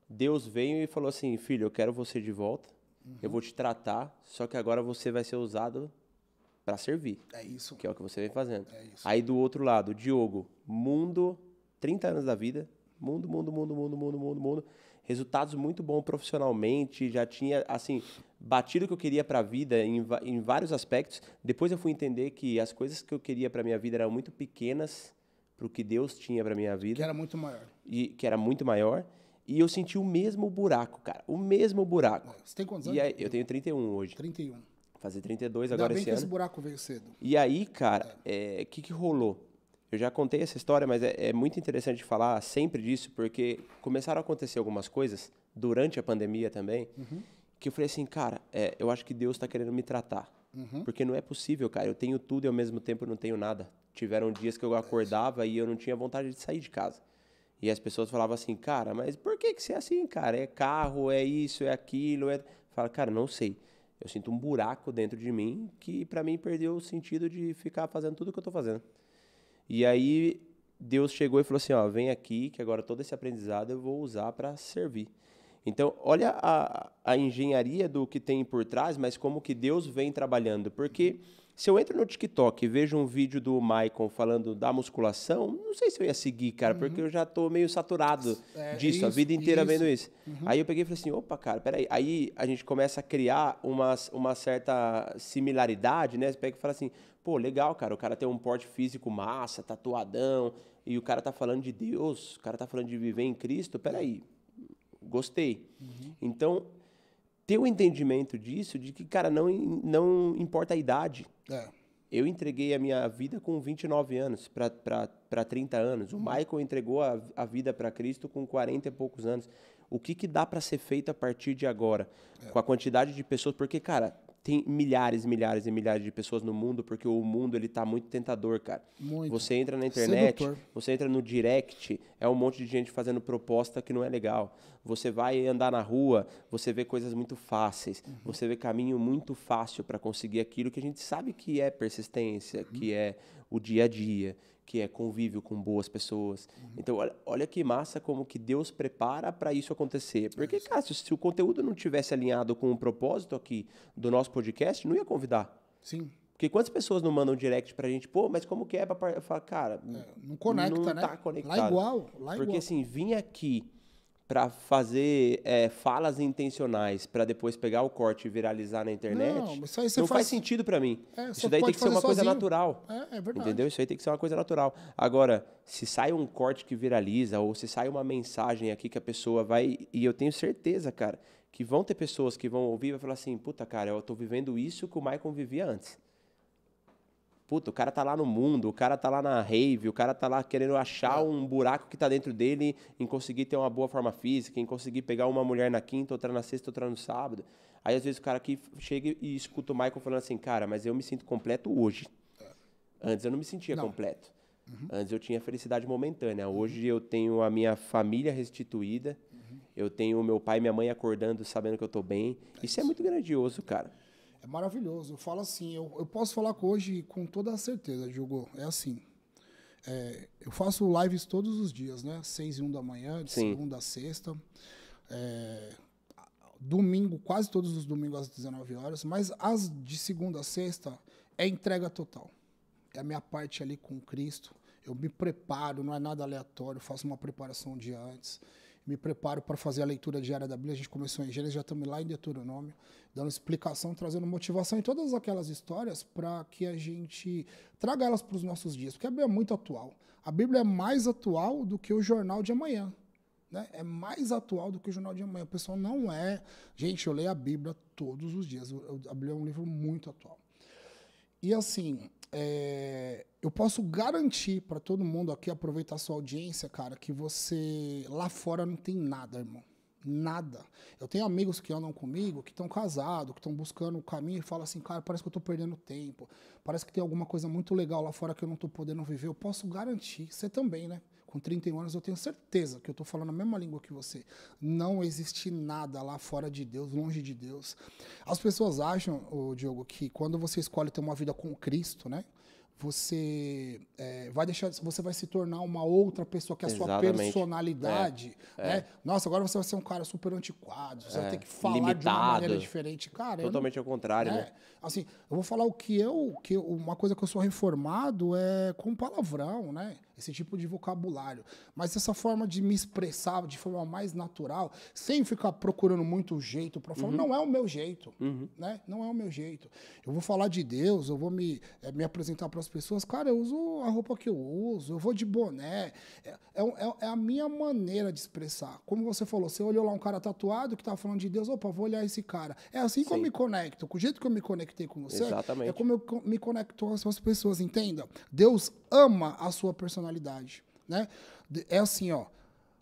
Deus veio e falou assim, filho, eu quero você de volta, eu vou te tratar, só que agora você vai ser usado para servir. É isso. Que é o que você vem fazendo. É isso. Aí do outro lado, o Diogo, mundo, 30 anos da vida, mundo. Resultados muito bons profissionalmente, já tinha, assim, batido o que eu queria para a vida em vários aspectos. Depois eu fui entender que as coisas que eu queria para minha vida eram muito pequenas para o que Deus tinha para minha vida. Que era muito maior. E que era muito maior. E eu senti o mesmo buraco, cara. O mesmo buraco. Você tem quantos anos? E aí, eu tenho 31 hoje. 31. Fazer 32 Ainda agora bem esse que ano. esse buraco veio cedo. E aí, cara, que rolou? Eu já contei essa história, mas é muito interessante falar sempre disso, porque começaram a acontecer algumas coisas durante a pandemia também, que eu falei assim, cara, eu acho que Deus está querendo me tratar. Porque não é possível, cara. Eu tenho tudo e ao mesmo tempo eu não tenho nada. Tiveram dias que eu acordava e eu não tinha vontade de sair de casa. E as pessoas falavam assim, cara, mas por que você é assim, cara? É carro, é isso, é aquilo. Fala, cara, não sei. Eu sinto um buraco dentro de mim que, pra mim, perdeu o sentido de ficar fazendo tudo o que eu tô fazendo. E aí, Deus chegou e falou assim, ó, vem aqui, que agora todo esse aprendizado eu vou usar para servir. Então, olha a engenharia do que tem por trás, mas como que Deus vem trabalhando. Porque se eu entro no TikTok e vejo um vídeo do Michael falando da musculação, não sei se eu ia seguir, cara, porque eu já tô meio saturado disso, a vida inteira vendo isso. Aí eu peguei e falei assim, opa, cara, peraí. Aí a gente começa a criar uma certa similaridade, né? Você pega e fala assim, pô, legal, cara, o cara tem um porte físico massa, tatuadão, e o cara tá falando de Deus, o cara tá falando de viver em Cristo, peraí, gostei. Então, ter o entendimento disso, de que, cara, não importa a idade. Eu entreguei a minha vida com 29 anos para 30 anos. O Michael entregou a vida para Cristo com 40 e poucos anos. O que dá para ser feito a partir de agora? Com a quantidade de pessoas... Porque, cara, tem milhares e milhares de pessoas no mundo, porque o mundo ele tá muito tentador, cara. Muito. Você entra na internet, Sedutor. você entra no direct, é um monte de gente fazendo proposta que não é legal. Você vai andar na rua, você vê coisas muito fáceis, você vê caminho muito fácil para conseguir aquilo que a gente sabe que é persistência, que é o dia a dia, que é convívio com boas pessoas. Então, olha que massa como que Deus prepara para isso acontecer. Porque, cara, se o conteúdo não tivesse alinhado com o propósito aqui do nosso podcast, não ia convidar. Sim. Porque quantas pessoas não mandam direct pra gente, pô, mas como que é pra... Eu falo, cara, não conecta, não né? tá conectado. Lá igual. Porque, assim, vim aqui para fazer falas intencionais para depois pegar o corte e viralizar na internet, Não, isso aí você faz sentido para mim. Você isso daí tem que ser uma coisa sozinho. natural. É verdade. Entendeu? Isso aí tem que ser uma coisa natural. Agora, se sai um corte que viraliza ou se sai uma mensagem aqui que a pessoa vai... E eu tenho certeza, cara, que vão ter pessoas que vão ouvir e vai falar assim, puta, cara, eu tô vivendo isso que o Michael vivia antes. Puta, o cara tá lá no mundo, o cara tá lá na rave, o cara tá lá querendo achar um buraco que tá dentro dele em conseguir ter uma boa forma física, em conseguir pegar uma mulher na quinta, outra na sexta, outra no sábado. Aí, às vezes, o cara aqui chega e escuta o Michael falando assim, cara, mas eu me sinto completo hoje. Antes eu não me sentia completo. Antes eu tinha felicidade momentânea. Hoje eu tenho a minha família restituída. Eu tenho o meu pai e minha mãe acordando sabendo que eu tô bem. Isso é muito grandioso, cara. É maravilhoso. Eu falo assim, eu posso falar que hoje com toda a certeza, Diogo, é assim. Eu faço lives todos os dias, né? 6h01 da manhã, de segunda a sexta. Domingo, quase todos os domingos às 19 horas. Mas as de segunda a sexta é entrega total. É a minha parte ali com Cristo. Eu me preparo, não é nada aleatório. Eu faço uma preparação um dia antes. Me preparo para fazer a leitura diária da Bíblia. A gente começou em Gênesis, já estamos lá em Deuteronômio, dando explicação, trazendo motivação em todas aquelas histórias para que a gente traga elas para os nossos dias, porque a Bíblia é muito atual. A Bíblia é mais atual do que o jornal de amanhã. Né? É mais atual do que o jornal de amanhã. O pessoal não é... Gente, eu leio a Bíblia todos os dias. A Bíblia é um livro muito atual. E assim... eu posso garantir para todo mundo aqui, aproveitar a sua audiência, cara, que você lá fora não tem nada, irmão. Nada. Eu tenho amigos que andam comigo, que estão casados, que estão buscando o caminho e falam assim, cara, parece que eu estou perdendo tempo. Parece que tem alguma coisa muito legal lá fora que eu não estou podendo viver. Eu posso garantir, você também, né? Com 31 anos eu tenho certeza que eu estou falando a mesma língua que você. Não existe nada lá fora de Deus, longe de Deus. As pessoas acham, Diogo, que quando você escolhe ter uma vida com Cristo, né? Você vai se tornar uma outra pessoa, que é a sua personalidade. Né? Nossa, agora você vai ser um cara super antiquado, você vai ter que falar limitado, de uma maneira diferente. Cara, totalmente ao contrário, né? Assim, eu vou falar uma coisa que eu sou reformado é com palavrão, né? Esse tipo de vocabulário. Mas essa forma de me expressar de forma mais natural, sem ficar procurando muito jeito para falar, não é o meu jeito, né? Não é o meu jeito. Eu vou falar de Deus, eu vou me apresentar para as pessoas, cara, eu uso a roupa que eu uso, eu vou de boné. É a minha maneira de expressar. Como você falou, você olhou lá um cara tatuado que estava falando de Deus, opa, vou olhar esse cara. É assim que eu me conecto, com o jeito que eu me conectei com você, é como eu me conecto com as pessoas, entenda? Deus ama a sua personalidade, né? É assim, ó,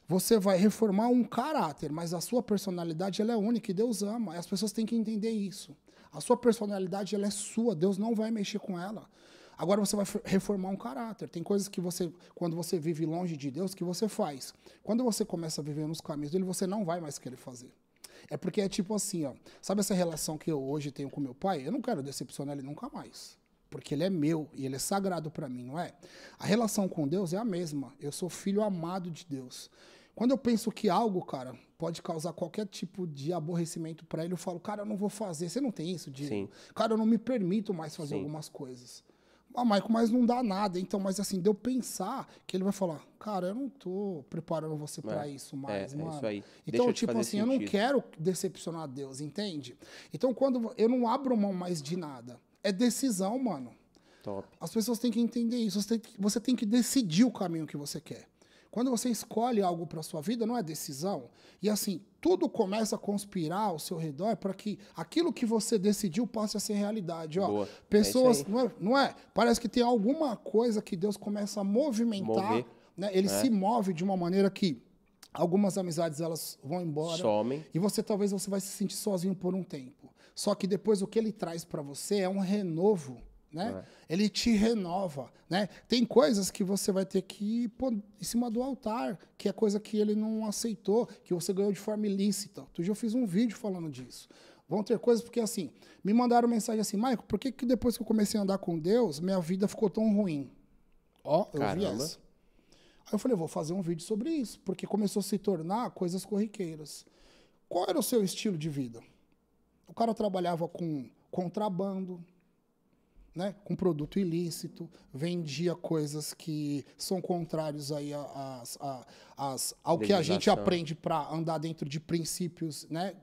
você vai reformar um caráter, mas a sua personalidade ela é única e Deus ama. E as pessoas têm que entender isso. A sua personalidade ela é sua, Deus não vai mexer com ela. Agora você vai reformar um caráter. Tem coisas que você, quando você vive longe de Deus, que você faz. Quando você começa a viver nos caminhos dele, você não vai mais querer fazer. É porque é tipo assim, ó. Sabe essa relação que eu hoje tenho com meu pai? Eu não quero decepcionar ele nunca mais. Porque ele é meu e ele é sagrado para mim, não é? A relação com Deus é a mesma. Eu sou filho amado de Deus. Quando eu penso que algo, cara, pode causar qualquer tipo de aborrecimento para ele, eu falo, cara, eu não vou fazer. Você não tem isso, Diego? Sim. Cara, eu não me permito mais fazer algumas coisas. Ah, Michael, mas não dá nada. Então, mas assim, deu pensar que ele vai falar, cara, eu não tô preparando você para isso mais, mano. É isso aí. Então, tipo assim, eu não quero decepcionar Deus, entende? Então, quando eu não abro mão mais de nada, é decisão, mano. Top. As pessoas têm que entender isso. Você tem que decidir o caminho que você quer. Quando você escolhe algo para sua vida, não é decisão. E assim, tudo começa a conspirar ao seu redor para que aquilo que você decidiu passe a ser realidade. Ó, boa. Pessoas, não é? Parece que tem alguma coisa que Deus começa a movimentar. Né? Ele se move de uma maneira que algumas amizades elas vão embora. Somem. E talvez você vai se sentir sozinho por um tempo. Só que depois o que ele traz para você é um renovo. Né? Ele te renova, né? Tem coisas que você vai ter que pôr em cima do altar, que é coisa que ele não aceitou, que você ganhou de forma ilícita. Outro dia eu fiz um vídeo falando disso. Vão ter coisas, porque assim, me mandaram mensagem assim, Michael, por que depois que eu comecei a andar com Deus, minha vida ficou tão ruim? Ó, eu vi essa. Aí eu falei, vou fazer um vídeo sobre isso, porque começou a se tornar coisas corriqueiras. Qual era o seu estilo de vida? O cara trabalhava com contrabando, né, com produto ilícito, vendia coisas que são contrários aí ao que a gente aprende para andar dentro de princípios, né,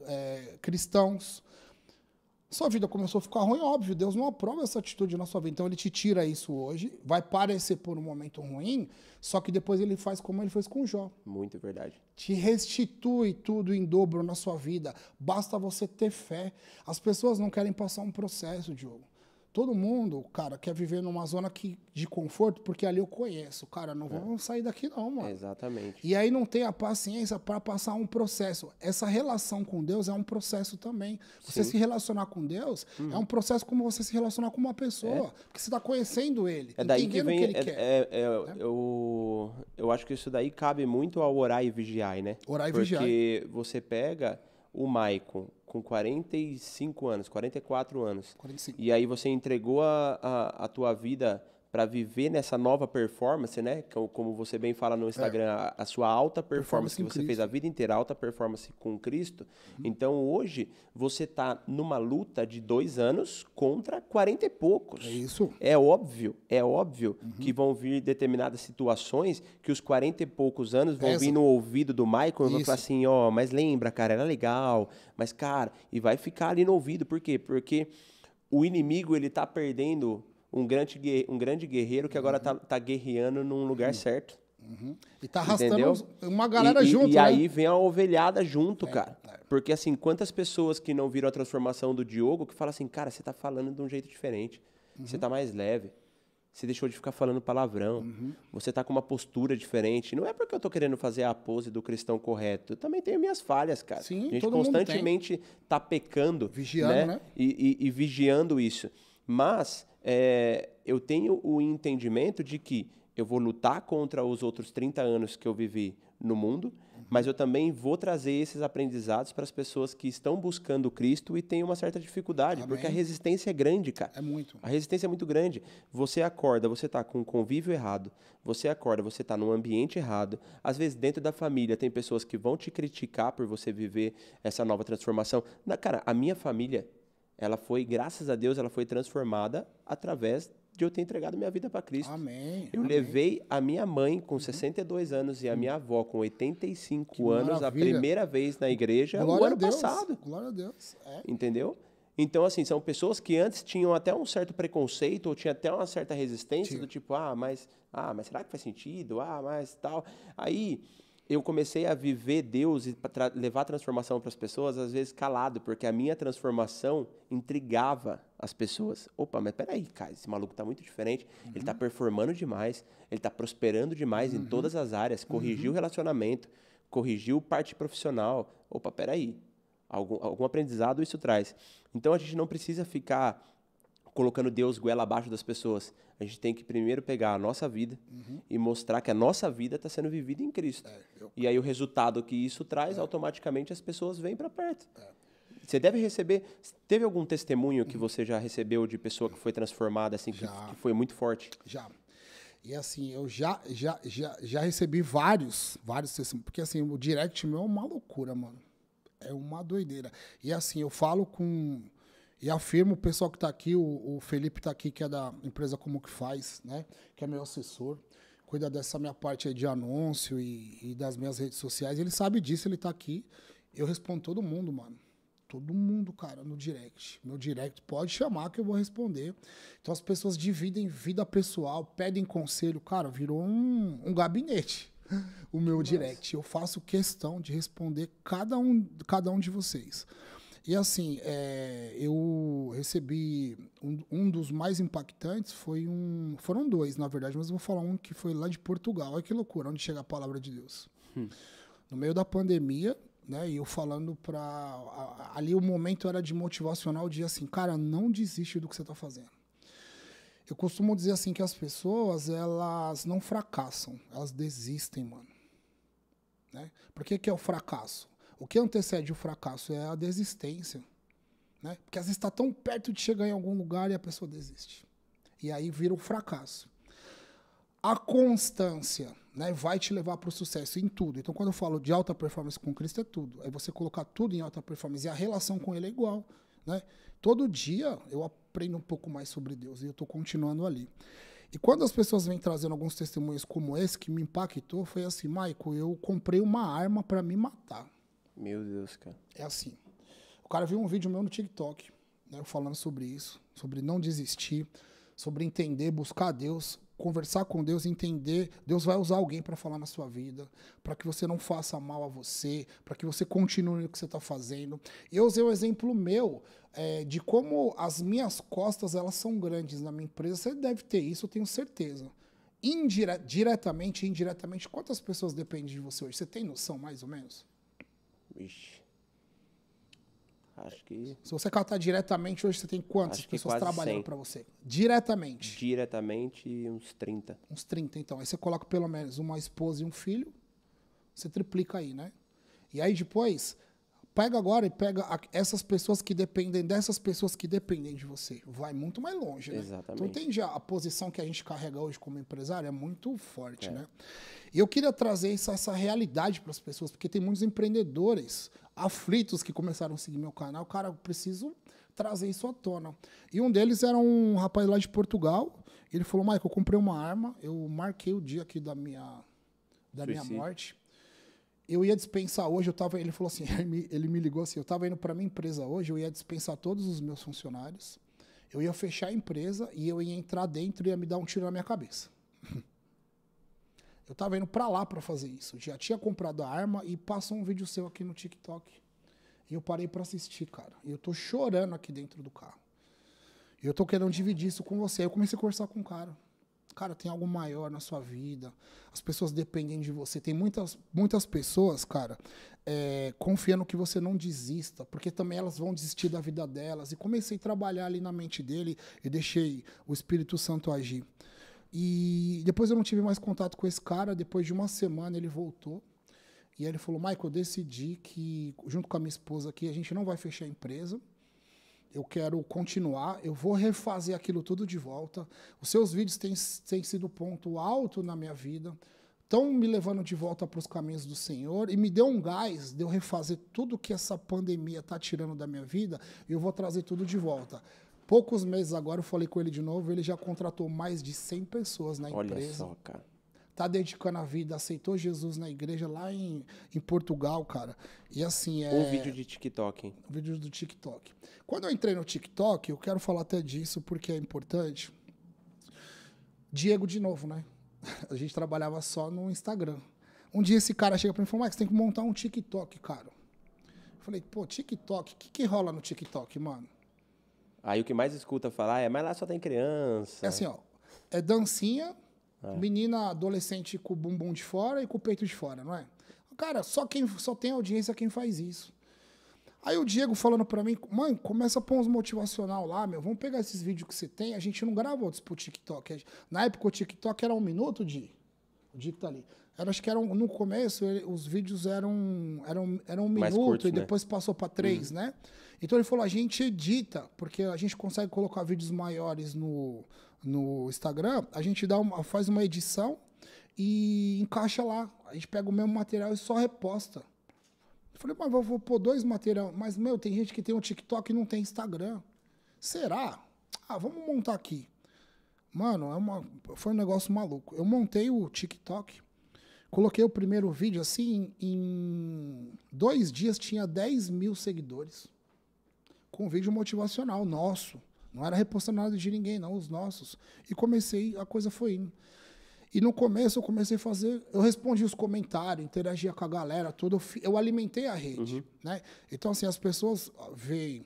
cristãos. Sua vida começou a ficar ruim, óbvio, Deus não aprova essa atitude na sua vida. Então ele te tira isso hoje, vai parecer por um momento ruim, só que depois ele faz como ele fez com Jó. Muito verdade. Te restitui tudo em dobro na sua vida. Basta você ter fé. As pessoas não querem passar um processo, Diogo. Todo mundo, cara, quer viver numa zona de conforto, porque ali eu conheço. Cara, não vamos sair daqui não, mano. Exatamente. E aí não tem a paciência para passar um processo. Essa relação com Deus é um processo também. Você se relacionar com Deus é um processo como você se relacionar com uma pessoa. Porque você está conhecendo ele, É daí que entendendo vem, o que ele quer. eu acho que isso daí cabe muito ao orar e vigiar, né? Orar e vigiar. Porque você pega o Maicon com 45 anos, 44 anos, 45. e aí você entregou a tua vida para viver nessa nova performance, né? Como você bem fala no Instagram, a sua alta performance que você fez a vida inteira, alta performance com Cristo. Então, hoje, você está numa luta de 2 anos contra 40 e poucos. É isso. É óbvio que vão vir determinadas situações que os 40 e poucos anos vão vir no ouvido do Michael e vão falar assim, ó, mas lembra, cara, era legal, mas, cara, e vai ficar ali no ouvido. Por quê? Porque o inimigo, ele tá perdendo um grande guerreiro que agora tá guerreando num lugar certo. E tá arrastando uma galera junto, e né? aí vem a ovelhada junto, cara. Porque, assim, quantas pessoas que não viram a transformação do Diogo que falam assim, cara, você tá falando de um jeito diferente. Você tá mais leve. Você deixou de ficar falando palavrão. Você tá com uma postura diferente. Não é porque eu tô querendo fazer a pose do cristão correto. Eu também tenho minhas falhas, cara. Sim, a gente todo mundo constantemente tá pecando. Vigiando, né? E vigiando isso. Mas eu tenho o entendimento de que eu vou lutar contra os outros 30 anos que eu vivi no mundo, mas eu também vou trazer esses aprendizados para as pessoas que estão buscando Cristo e têm uma certa dificuldade, porque a resistência é grande, cara. É muito. A resistência é muito grande. Você acorda, você está com um convívio errado, você acorda, você está num ambiente errado. Às vezes, dentro da família, tem pessoas que vão te criticar por você viver essa nova transformação. Cara, a minha família, ela foi, graças a Deus, ela foi transformada através de eu ter entregado minha vida para Cristo. Amém. Eu levei a minha mãe com 62 anos e a minha avó com 85 Que anos a maravilha. primeira vez na igreja Glória o ano a Deus. passado. Glória a Deus. Entendeu? Então, assim, são pessoas que antes tinham até um certo preconceito ou tinha até uma certa resistência do tipo, mas será que faz sentido? Mas tal. Aí eu comecei a viver Deus e levar a transformação para as pessoas, às vezes calado, porque a minha transformação intrigava as pessoas. Opa, mas peraí, cara, esse maluco tá muito diferente, ele tá performando demais, ele tá prosperando demais em todas as áreas, corrigiu o relacionamento, corrigiu parte profissional. Opa, peraí, algum aprendizado isso traz. Então a gente não precisa ficar colocando Deus goela abaixo das pessoas. A gente tem que primeiro pegar a nossa vida e mostrar que a nossa vida está sendo vivida em Cristo. E aí o resultado que isso traz, automaticamente as pessoas vêm para perto. Você deve receber... Teve algum testemunho que você já recebeu de pessoa que foi transformada, assim, que foi muito forte? Já. E assim, eu já recebi vários testemunhos. Porque assim, o direct meu é uma loucura, mano. É uma doideira. E assim, eu falo com... E afirmo, o pessoal que está aqui, o Felipe está aqui, que é da empresa Como Que Faz, né? Que é meu assessor, cuida dessa minha parte aí de anúncio e das minhas redes sociais. Ele sabe disso, ele está aqui. Eu respondo todo mundo, mano. Todo mundo, cara, no direct. Meu direct, pode chamar que eu vou responder. Então as pessoas dividem vida pessoal, pedem conselho. Cara, virou um gabinete o meu direct. Eu faço questão de responder cada um de vocês. E assim, eu recebi um dos mais impactantes, foram 2, na verdade, mas eu vou falar um que foi lá de Portugal. Olha que loucura, onde chega a palavra de Deus. No meio da pandemia, né, e eu falando ali o momento era de motivacional, de assim, cara, não desiste do que você está fazendo. Eu costumo dizer assim que as pessoas, elas não fracassam, elas desistem, mano. Né? Por que é o fracasso? O que antecede o fracasso é a desistência, né? Porque às vezes está tão perto de chegar em algum lugar e a pessoa desiste. E aí vira um fracasso. A constância, né, vai te levar para o sucesso em tudo. Então, quando eu falo de alta performance com Cristo, é tudo. É você colocar tudo em alta performance. E a relação com Ele é igual. Né? Todo dia eu aprendo um pouco mais sobre Deus e eu estou continuando ali. E quando as pessoas vêm trazendo alguns testemunhos como esse, que me impactou, foi assim, Maico, eu comprei uma arma para me matar. Meu Deus, cara. É assim. O cara viu um vídeo meu no TikTok, né, falando sobre isso, sobre não desistir, sobre entender, buscar Deus. conversar com Deus, entender, Deus vai usar alguém para falar na sua vida, para que você não faça mal a você, para que você continue no que você está fazendo. Eu usei um exemplo meu de como as minhas costas elas são grandes na minha empresa. Você deve ter isso, eu tenho certeza. Diretamente e indiretamente, quantas pessoas dependem de você hoje? Você tem noção, mais ou menos? Ixi. Acho que... Se você catar diretamente, hoje você tem quantas pessoas trabalhando para você? Diretamente. Diretamente, uns 30. Uns 30, então. Aí você coloca pelo menos uma esposa e um filho, você triplica aí, né? E aí depois, pega agora e pega essas pessoas que dependem dessas pessoas que dependem de você. Vai muito mais longe, né? Exatamente. Então entende a posição que a gente carrega hoje como empresário? É muito forte, né? E eu queria trazer essa realidade para as pessoas, porque tem muitos empreendedores aflitos que começaram a seguir meu canal. Cara, eu preciso trazer isso à tona. E um deles era um rapaz lá de Portugal. Ele falou, Michael, eu comprei uma arma, eu marquei o dia aqui da minha morte. Eu ia dispensar hoje, ele falou assim, ele me ligou assim, eu estava indo para minha empresa hoje, eu ia dispensar todos os meus funcionários, eu ia fechar a empresa e eu ia entrar dentro e ia me dar um tiro na minha cabeça. Eu estava indo para lá para fazer isso. Já tinha comprado a arma e passou um vídeo seu aqui no TikTok. E eu parei para assistir, cara. E eu tô chorando aqui dentro do carro. E eu tô querendo dividir isso com você. Aí eu comecei a conversar com o cara. Cara, tem algo maior na sua vida. As pessoas dependem de você. Tem muitas pessoas, cara, confiando que você não desista, porque também elas vão desistir da vida delas. E comecei a trabalhar ali na mente dele e deixei o Espírito Santo agir. E depois eu não tive mais contato com esse cara. Depois de uma semana ele voltou. E aí ele falou, Michael, eu decidi que, junto com a minha esposa aqui, a gente não vai fechar a empresa. Eu quero continuar, eu vou refazer aquilo tudo de volta. Os seus vídeos têm sido ponto alto na minha vida. Estão me levando de volta para os caminhos do Senhor. E me deu um gás de eu refazer tudo que essa pandemia está tirando da minha vida. E eu vou trazer tudo de volta. Poucos meses agora, eu falei com ele de novo, ele já contratou mais de 100 pessoas na empresa. Olha só, cara. Tá dedicando a vida, aceitou Jesus na igreja lá em Portugal, cara. E assim, Um vídeo de TikTok, hein? Um vídeo do TikTok. Quando eu entrei no TikTok, eu quero falar até disso porque é importante. Diego de novo, né? A gente trabalhava só no Instagram. Um dia esse cara chega pra mim e falou, Max, tem que montar um TikTok, cara. Eu falei, pô, TikTok? O que rola no TikTok, mano? Aí o que mais escuta falar mas lá só tem criança. É assim, ó. É dancinha, menina adolescente com o bumbum de fora e com o peito de fora, não é? Cara, só tem audiência quem faz isso. Aí o Diego falando pra mim, mãe, começa a pôr uns motivacional lá, meu. Vamos pegar esses vídeos que você tem. A gente não grava outros pro TikTok. Na época o TikTok era 1 minuto, o Diego tá ali. Acho que no começo os vídeos eram 1 minuto curtos, e depois passou para 3, né? Então ele falou, a gente edita, porque a gente consegue colocar vídeos maiores no Instagram, a gente faz uma edição e encaixa lá. A gente pega o mesmo material e só reposta. Eu falei, mas vou pôr 2 materiais. Mas, meu, tem gente que tem um TikTok e não tem Instagram. Será? Vamos montar aqui. Mano, foi um negócio maluco. Eu montei o TikTok, coloquei o primeiro vídeo, assim, em 2 dias tinha 10 mil seguidores. Com vídeo motivacional nosso. Não era repostando nada de ninguém, não, os nossos. E a coisa foi indo. E no começo eu comecei a fazer, eu respondi os comentários, interagia com a galera, tudo. Eu alimentei a rede, né? Então, assim, as pessoas veem,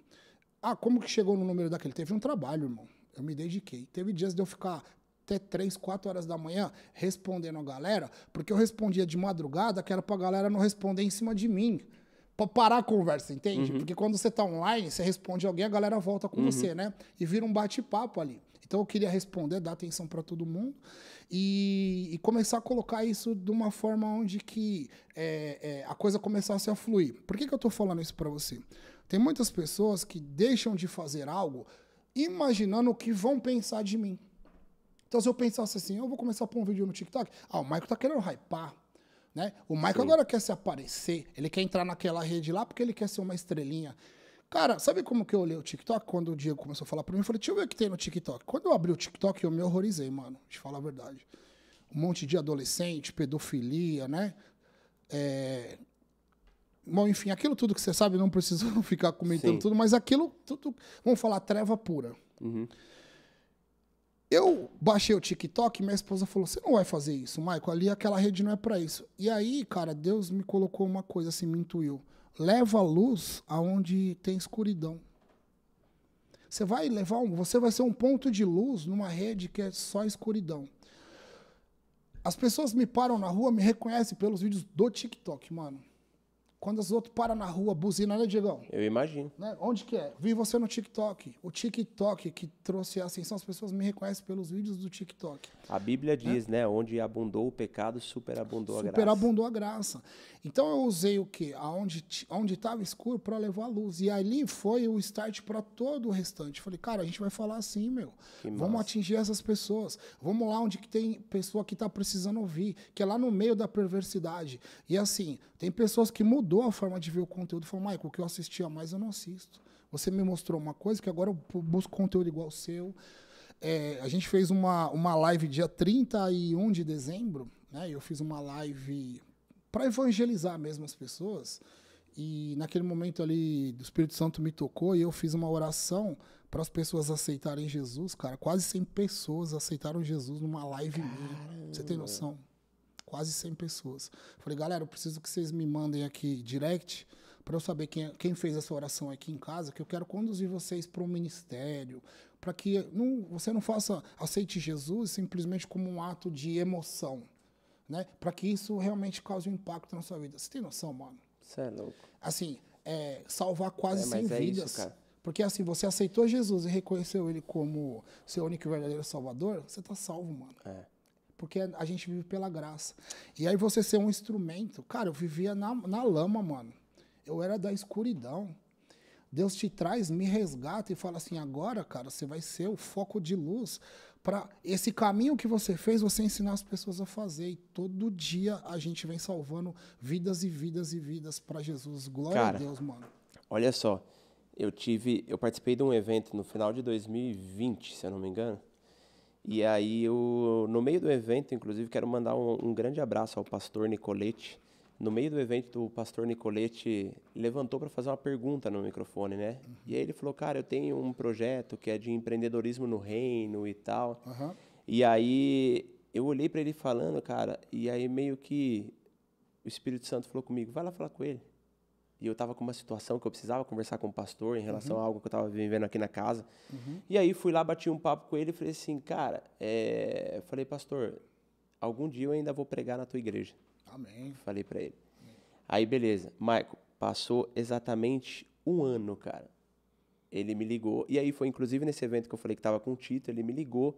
como que chegou no número daquele? Teve um trabalho, irmão. Eu me dediquei. Teve dias de eu ficar até 3, 4 horas da manhã respondendo a galera, porque eu respondia de madrugada, que era pra galera não responder em cima de mim. Pra parar a conversa, entende? Porque quando você tá online, você responde alguém, a galera volta com você, né? E vira um bate-papo ali. Então eu queria responder, dar atenção para todo mundo e começar a colocar isso de uma forma onde que a coisa começasse a fluir. Por que eu tô falando isso para você? Tem muitas pessoas que deixam de fazer algo imaginando o que vão pensar de mim. Então se eu pensasse assim, eu vou começar a pôr um vídeo no TikTok, o Michael tá querendo hypar. Né? O Michael agora quer se aparecer, ele quer entrar naquela rede lá porque ele quer ser uma estrelinha. Cara, sabe como que eu olhei o TikTok quando o Diego começou a falar pra mim? Eu falei, deixa eu ver o que tem no TikTok. Quando eu abri o TikTok, eu me horrorizei, mano, de falar a verdade. Um monte de adolescente, pedofilia, né? Bom, enfim, aquilo tudo que você sabe, não preciso ficar comentando tudo, mas aquilo tudo, vamos falar, treva pura. Eu baixei o TikTok e minha esposa falou, você não vai fazer isso, Michael, ali aquela rede não é para isso. E aí, cara, Deus me colocou uma coisa assim, me intuiu. Leva a luz aonde tem escuridão. Você vai ser um ponto de luz numa rede que é só escuridão. As pessoas me param na rua, me reconhecem pelos vídeos do TikTok, mano. Quando os outros param na rua, buzina, né, Diegão? Eu imagino. Né? Onde que é? Vi você no TikTok. O TikTok que trouxe a ascensão, as pessoas me reconhecem pelos vídeos do TikTok. A Bíblia diz, né? Onde abundou o pecado, superabundou a graça. Superabundou a graça. Então eu usei o quê? Onde estava escuro para levar a luz. E ali foi o start para todo o restante. Falei, cara, a gente vai falar assim, meu. Vamos atingir essas pessoas. Vamos lá onde que tem pessoa que está precisando ouvir, que é lá no meio da perversidade. E assim, tem pessoas que mudou a forma de ver o conteúdo. Falou, Michael, o que eu assistia mais eu não assisto. Você me mostrou uma coisa que agora eu busco conteúdo igual o seu. A gente fez uma live dia 31 de dezembro, né? Eu fiz uma live para evangelizar mesmo as pessoas. E naquele momento ali, o Espírito Santo me tocou e eu fiz uma oração para as pessoas aceitarem Jesus, cara. Quase 100 pessoas aceitaram Jesus numa live minha. Você tem noção? Quase 100 pessoas. Falei, galera, eu preciso que vocês me mandem aqui direct para eu saber quem fez essa oração aqui em casa, que eu quero conduzir vocês para um ministério, para que você não aceite Jesus simplesmente como um ato de emoção, né? Para que isso realmente cause um impacto na sua vida. Você tem noção, mano? Você é louco. Assim, salvar quase 100 vidas. Isso, cara. Porque assim, você aceitou Jesus e reconheceu ele como seu único e verdadeiro salvador, você tá salvo, mano. Porque a gente vive pela graça. E aí você ser um instrumento, cara, eu vivia na lama, mano. Eu era da escuridão. Deus te traz, me resgata e fala assim, agora, cara, você vai ser o foco de luz para esse caminho que você fez, você ensinar as pessoas a fazer. E todo dia a gente vem salvando vidas e vidas e vidas para Jesus. Glória a Deus, mano. Olha só, eu participei de um evento no final de 2020, se eu não me engano. E aí, no meio do evento, inclusive, quero mandar um grande abraço ao pastor Nicolete. No meio do evento, o pastor Nicolete levantou para fazer uma pergunta no microfone, né? E aí ele falou, cara, eu tenho um projeto que é de empreendedorismo no reino e tal. E aí, eu olhei para ele falando, cara, e aí meio que o Espírito Santo falou comigo, vai lá falar com ele. E eu estava com uma situação que eu precisava conversar com o pastor em relação a algo que eu estava vivendo aqui na casa. E aí, fui lá, bati um papo com ele e falei assim, cara, falei, pastor, algum dia eu ainda vou pregar na tua igreja. Amém. Falei pra ele. Aí, beleza. Michael, passou exatamente um ano, cara. Ele me ligou. E aí foi, inclusive, nesse evento que eu falei que tava com o Tito, ele me ligou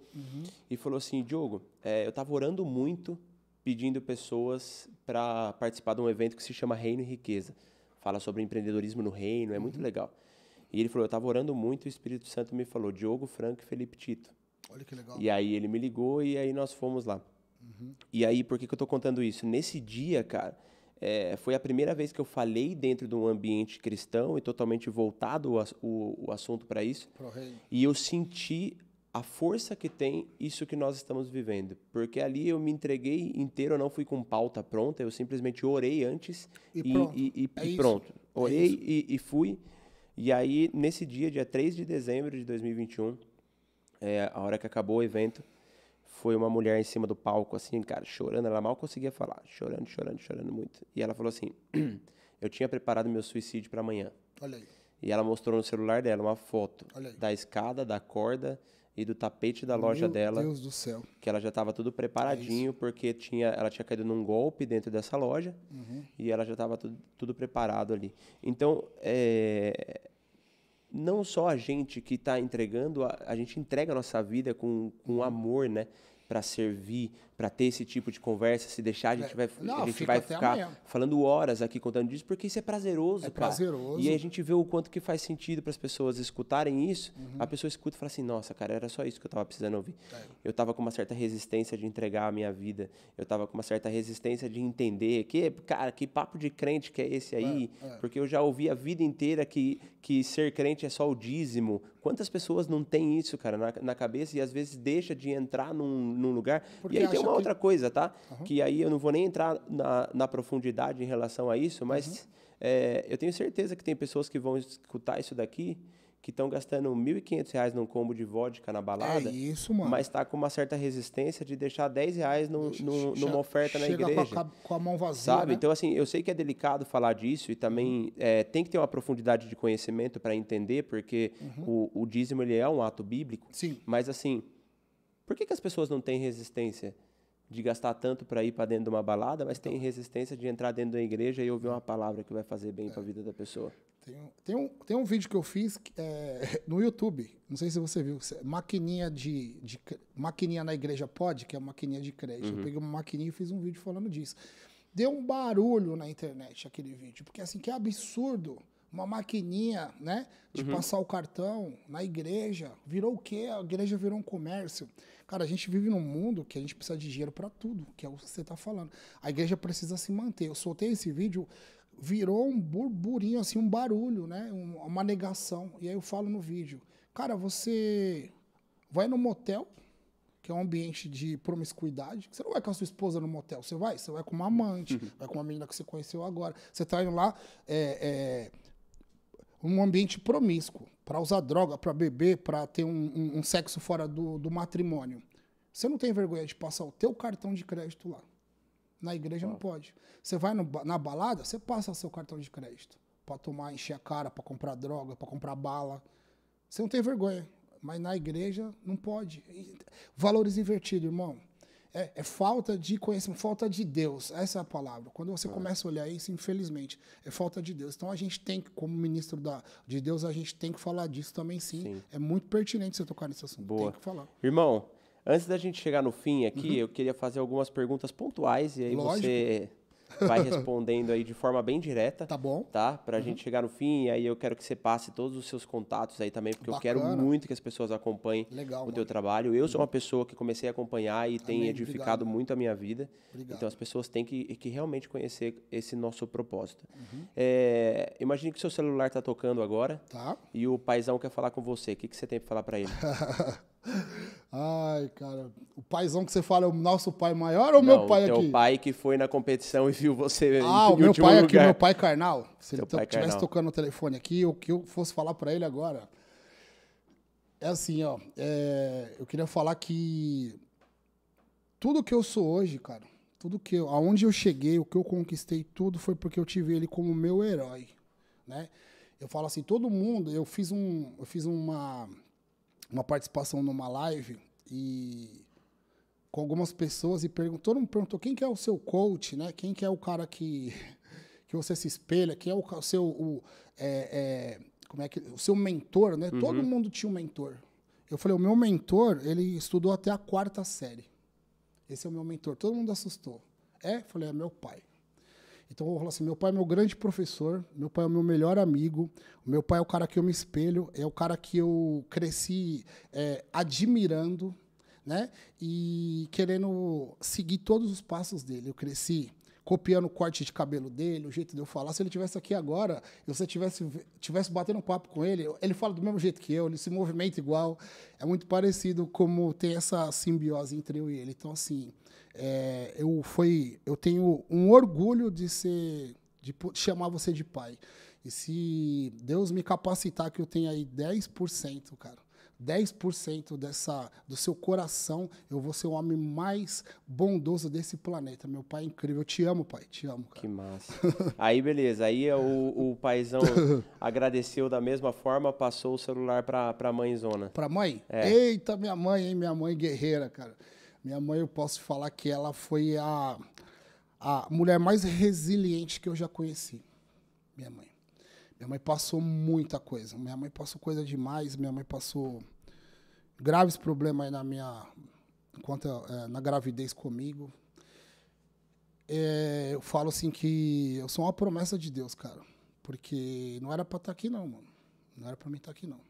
e falou assim, Diogo, eu tava orando muito, pedindo pessoas para participar de um evento que se chama Reino e Riqueza. Fala sobre empreendedorismo no reino, é muito legal. E ele falou, eu tava orando muito, e o Espírito Santo me falou, Diogo, Franco e Felipe Tito. Olha que legal. E aí ele me ligou e aí nós fomos lá. E aí, por que eu tô contando isso? Nesse dia, cara, foi a primeira vez que eu falei dentro de um ambiente cristão e totalmente voltado o assunto para isso. E eu senti a força que tem isso que nós estamos vivendo. Porque ali eu me entreguei inteiro, eu não fui com pauta pronta, eu simplesmente orei antes e pronto. Orei e fui. E aí, nesse dia 3 de dezembro de 2021, a hora que acabou o evento, foi uma mulher em cima do palco, assim, cara, chorando. Ela mal conseguia falar, chorando muito. E ela falou assim, eu tinha preparado meu suicídio para amanhã. Olha aí. E ela mostrou no celular dela uma foto da escada, da corda e do tapete da loja dela. Meu Deus do céu. Que ela já estava tudo preparadinho, porque ela tinha caído num golpe dentro dessa loja. E ela já estava tudo preparado ali. Então, não só a gente que está entregando, a gente entrega a nossa vida com amor, né? Para servir, para ter esse tipo de conversa, se deixar, a gente vai ficar falando horas aqui contando disso, porque isso é prazeroso, cara. Prazeroso. E aí a gente vê o quanto que faz sentido para as pessoas escutarem isso, a pessoa escuta e fala assim, nossa, cara, era só isso que eu estava precisando ouvir. Eu estava com uma certa resistência de entregar a minha vida, eu estava com uma certa resistência de entender cara, que papo de crente que é esse aí, porque eu já ouvi a vida inteira que ser crente é só o dízimo. Quantas pessoas não têm isso, cara, na cabeça e às vezes deixa de entrar num lugar. Porque e aí tem uma outra coisa, tá? Que aí eu não vou nem entrar na profundidade em relação a isso, mas eu tenho certeza que tem pessoas que vão escutar isso daqui que estão gastando R$ 1.500 num combo de vodka na balada, É isso, mano. mas tá com uma certa resistência de deixar R$ 10 numa oferta na igreja. Chega com a mão vazia, Sabe? né? Então, assim, eu sei que é delicado falar disso e também tem que ter uma profundidade de conhecimento para entender, porque o dízimo ele é um ato bíblico. Sim. Mas, assim, por que as pessoas não têm resistência de gastar tanto para ir para dentro de uma balada, mas têm resistência de entrar dentro da igreja e ouvir uma palavra que vai fazer bem para a vida da pessoa? Tem um vídeo que eu fiz no YouTube, não sei se você viu, maquininha maquininha na igreja pode, que é maquininha de crédito. Eu peguei uma maquininha e fiz um vídeo falando disso. Deu um barulho na internet aquele vídeo, porque assim, que absurdo, uma maquininha, né, de passar o cartão na igreja, virou o quê? A igreja virou um comércio. Cara, a gente vive num mundo que a gente precisa de dinheiro para tudo, que é o que você tá falando. A igreja precisa se manter. Eu soltei esse vídeo, virou um burburinho, assim, um barulho, né? Uma negação. E aí eu falo no vídeo, cara, você vai no motel, que é um ambiente de promiscuidade. Você não vai com a sua esposa no motel, você vai com uma amante, vai com uma menina que você conheceu agora. Você tá indo lá, um ambiente promíscuo, para usar droga, para beber, para ter um sexo fora do matrimônio. Você não tem vergonha de passar o teu cartão de crédito lá. Na igreja não pode. Você vai na balada, você passa seu cartão de crédito para tomar, encher a cara, para comprar droga, para comprar bala. Você não tem vergonha. Mas na igreja não pode. Valores invertidos, irmão. É falta de conhecimento, falta de Deus. Essa é a palavra. Quando você começa a olhar isso, infelizmente, é falta de Deus. Então a gente tem que, como ministro de Deus, a gente tem que falar disso também, sim. É muito pertinente você tocar nesse assunto. Boa. Tem que falar. Irmão, antes da gente chegar no fim aqui, eu queria fazer algumas perguntas pontuais e aí você vai respondendo aí de forma bem direta. Tá bom. Tá? Pra gente chegar no fim, e aí eu quero que você passe todos os seus contatos aí também, porque Bacana. eu quero muito que as pessoas acompanhem o teu trabalho. Eu sou uma pessoa que comecei a acompanhar e tem edificado muito a minha vida. Obrigado. Então as pessoas têm que realmente conhecer esse nosso propósito. Imagine que o seu celular tá tocando agora e o paizão quer falar com você. O que você tem pra falar pra ele? Ai, cara. O paizão que você fala é o nosso pai maior ou o meu pai aqui? Não, o teu pai que foi na competição e viu você o meu pai aqui, o meu pai carnal. Se ele estivesse tocando o telefone aqui, o que eu fosse falar pra ele agora... É assim, ó. Eu queria falar que tudo que eu sou hoje, cara, aonde eu cheguei, o que eu conquistei, tudo foi porque eu tive ele como meu herói, né? Eu falo assim, todo mundo... Eu fiz uma participação numa live e com algumas pessoas e todo mundo perguntou quem que é o seu coach, né? Quem que é o cara que você se espelha, quem é o seu o seu mentor, né? Todo mundo tinha um mentor. Eu falei, o meu mentor, ele estudou até a 4ª série. Esse é o meu mentor. Todo mundo assustou. Falei, é meu pai. Então eu vou falar assim, meu pai é meu grande professor, meu pai é o meu melhor amigo, o meu pai é o cara que eu me espelho, é o cara que eu cresci admirando, né? E querendo seguir todos os passos dele. Eu cresci copiando o corte de cabelo dele, o jeito de eu falar. Se ele estivesse aqui agora, e você tivesse batendo um papo com ele, ele fala do mesmo jeito que eu, ele se movimenta igual. É muito parecido como tem essa simbiose entre eu e ele. Então, assim, eu tenho um orgulho de chamar você de pai. E se Deus me capacitar que eu tenha aí 10%, cara, 10% do seu coração, eu vou ser o homem mais bondoso desse planeta. Meu pai é incrível. Eu te amo, pai. Te amo, cara. Que massa. Aí, beleza. Aí o paizão agradeceu da mesma forma, passou o celular pra mãezona. Pra mãe? Eita, minha mãe, hein? Minha mãe guerreira, cara. Minha mãe, eu posso falar que ela foi a mulher mais resiliente que eu já conheci. Minha mãe. Minha mãe passou muita coisa. Minha mãe passou coisa demais. Minha mãe passou graves problemas aí na gravidez comigo. Eu falo assim que eu sou uma promessa de Deus, cara. Porque não era pra estar aqui, não, mano. Não era pra mim estar aqui, não.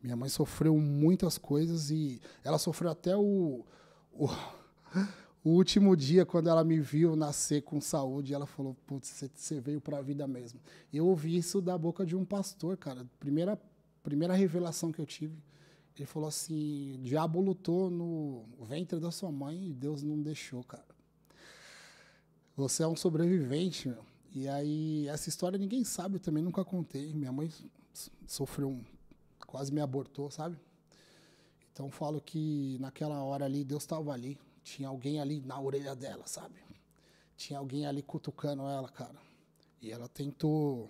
Minha mãe sofreu muitas coisas e ela sofreu até o último dia, quando ela me viu nascer com saúde, ela falou, putz, você veio para a vida mesmo. Eu ouvi isso da boca de um pastor, cara. Primeira revelação que eu tive. Ele falou assim, o diabo lutou no ventre da sua mãe e Deus não deixou, cara. Você é um sobrevivente, meu. E aí, essa história ninguém sabe, eu também nunca contei. Minha mãe sofreu quase me abortou, sabe? Então falo que naquela hora ali, Deus estava ali. Tinha alguém ali na orelha dela, sabe? Tinha alguém ali cutucando ela, cara. E ela tentou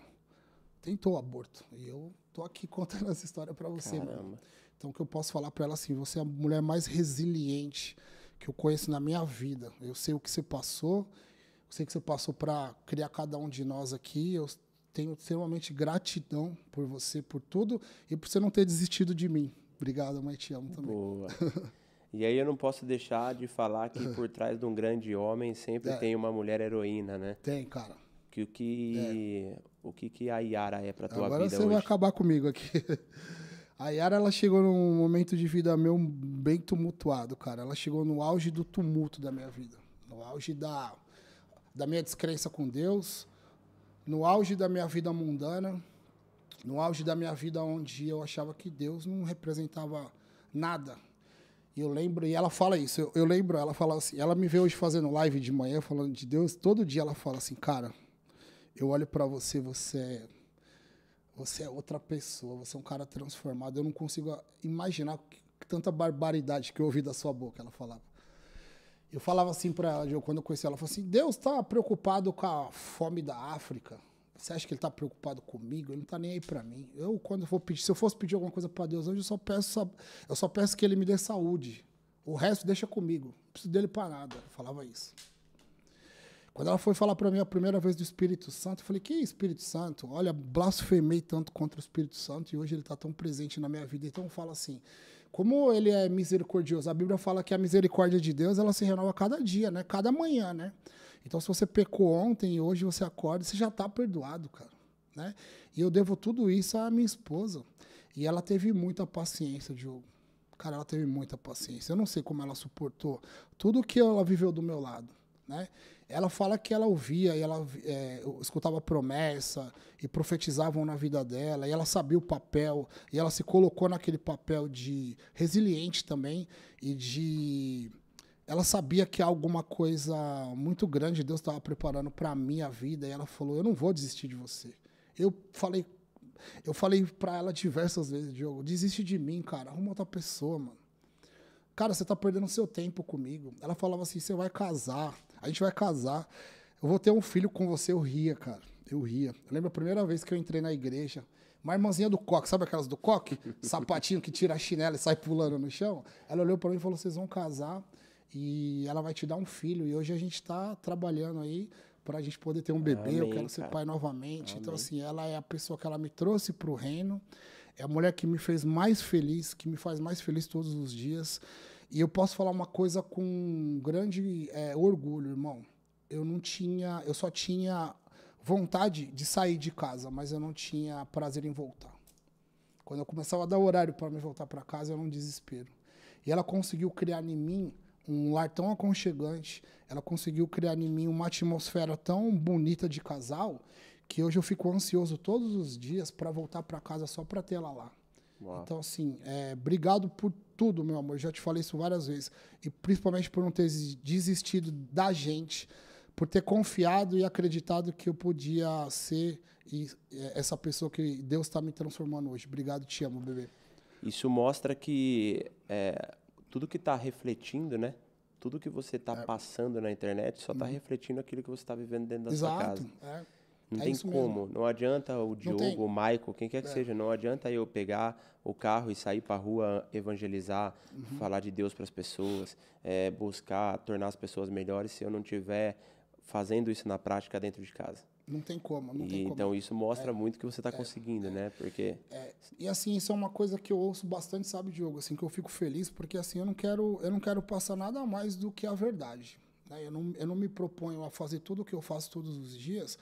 o aborto. E eu tô aqui contando essa história pra você, mano. Então o que eu posso falar pra ela assim, você é a mulher mais resiliente que eu conheço na minha vida. Eu sei o que você passou, eu sei que você passou pra criar cada um de nós aqui. Eu tenho extremamente gratidão por você, por tudo e por você não ter desistido de mim. Obrigado, mãe, te amo também. Boa. E aí eu não posso deixar de falar que por trás de um grande homem sempre tem uma mulher heroína, né? Tem, cara. O que a Yara é pra tua Agora vida você hoje? vai acabar comigo aqui. A Yara, ela chegou num momento de vida meu bem tumultuado, cara. Ela chegou no auge do tumulto da minha vida. No auge da minha descrença com Deus. No auge da minha vida mundana. No auge da minha vida onde eu achava que Deus não representava nada. E eu lembro, e ela fala isso, eu lembro, ela fala assim, ela me vê hoje fazendo live de manhã, falando de Deus, todo dia ela fala assim, cara, eu olho pra você, você é outra pessoa, você é um cara transformado, eu não consigo imaginar tanta barbaridade que eu ouvi da sua boca, ela falava. Eu falava assim pra ela, quando eu conheci ela, ela falou assim, Deus tá preocupado com a fome da África, você acha que ele tá preocupado comigo? Ele não tá nem aí pra mim. Quando for pedir, se eu fosse pedir alguma coisa pra Deus hoje, eu só peço que ele me dê saúde. O resto deixa comigo. Não preciso dele pra nada. Eu falava isso. Quando ela foi falar pra mim a primeira vez do Espírito Santo, eu falei, que Espírito Santo? Olha, blasfemei tanto contra o Espírito Santo e hoje ele tá tão presente na minha vida. Então fala assim, como ele é misericordioso, a Bíblia fala que a misericórdia de Deus, ela se renova cada dia, né? Cada manhã, né? Então, se você pecou ontem e hoje você acorda, você já está perdoado, cara. Né? E eu devo tudo isso à minha esposa. E ela teve muita paciência, Diogo. Cara, ela teve muita paciência. Eu não sei como ela suportou tudo que ela viveu do meu lado. Né? Ela fala que ela ouvia, e ela escutava promessa e profetizavam na vida dela, e ela sabia o papel, e ela se colocou naquele papel de resiliente também, e de... Ela sabia que alguma coisa muito grande Deus estava preparando para a minha vida, e ela falou, eu não vou desistir de você. Eu falei para ela diversas vezes, Diogo, desiste de mim, cara, arruma outra pessoa, mano. Cara, você tá perdendo seu tempo comigo. Ela falava assim, você vai casar, a gente vai casar, eu vou ter um filho com você. Eu ria, cara, eu ria. Eu lembro a primeira vez que eu entrei na igreja, uma irmãzinha do coque, sabe aquelas do coque? Sapatinho que tira a chinela e sai pulando no chão. Ela olhou para mim e falou, vocês vão casar e ela vai te dar um filho. E hoje a gente está trabalhando aí para a gente poder ter um bebê. Amém, eu quero ser pai novamente. Amém. Então, assim, ela é a pessoa que ela me trouxe para o reino. É a mulher que me fez mais feliz, que me faz mais feliz todos os dias. E eu posso falar uma coisa com grande orgulho, irmão. Eu só tinha vontade de sair de casa, mas eu não tinha prazer em voltar. Quando eu começava a dar horário para me voltar para casa, era um desespero. E ela conseguiu criar em mim um lar tão aconchegante, ela conseguiu criar em mim uma atmosfera tão bonita de casal, que hoje eu fico ansioso todos os dias para voltar para casa só para ter ela lá. Uau. Então, assim, obrigado por tudo, meu amor. Já te falei isso várias vezes. E principalmente por não ter desistido da gente, por ter confiado e acreditado que eu podia ser essa pessoa que Deus está me transformando hoje. Obrigado, te amo, bebê. Isso mostra que tudo que está refletindo, né? Tudo que você está passando na internet só está refletindo aquilo que você está vivendo dentro da sua casa. Não tem como. Mesmo. Não adianta o Diogo, o Michael, quem quer que seja, não adianta eu pegar o carro e sair para a rua, evangelizar, falar de Deus para as pessoas, buscar tornar as pessoas melhores se eu não estiver fazendo isso na prática dentro de casa. Não tem como, não tem como. Então isso mostra muito que você está conseguindo, né? Porque... E assim, isso é uma coisa que eu ouço bastante, sabe, Diogo? Assim, que eu fico feliz, porque assim, eu não quero passar nada mais do que a verdade. Né? Eu não me proponho a fazer tudo o que eu faço todos os dias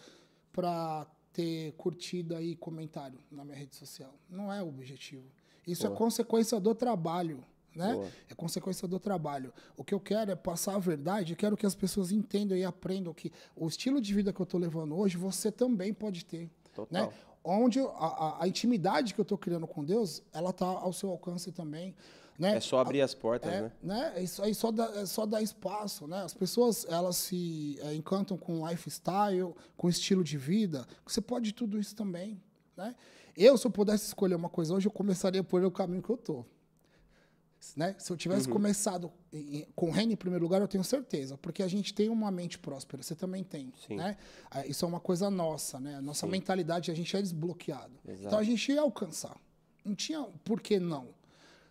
para ter curtida e comentário na minha rede social. Não é o objetivo. Isso é consequência do trabalho. Né? É consequência do trabalho. O que eu quero é passar a verdade, eu quero que as pessoas entendam e aprendam que o estilo de vida que eu estou levando hoje, você também pode ter. Total. Né? Onde a intimidade que eu estou criando com Deus, ela está ao seu alcance também. Né? É só abrir as portas, né? Isso aí só dá espaço. Né? As pessoas elas se encantam com lifestyle, com estilo de vida. Você pode tudo isso também. né? Se eu pudesse escolher uma coisa hoje, eu começaria por o caminho que eu tô. Né? Se eu tivesse começado com o reino em primeiro lugar, eu tenho certeza, porque a gente tem uma mente próspera, você também tem, né? Isso é uma coisa nossa, né? A nossa mentalidade, a gente é desbloqueado. Exato. Então a gente ia alcançar. Não tinha por que não.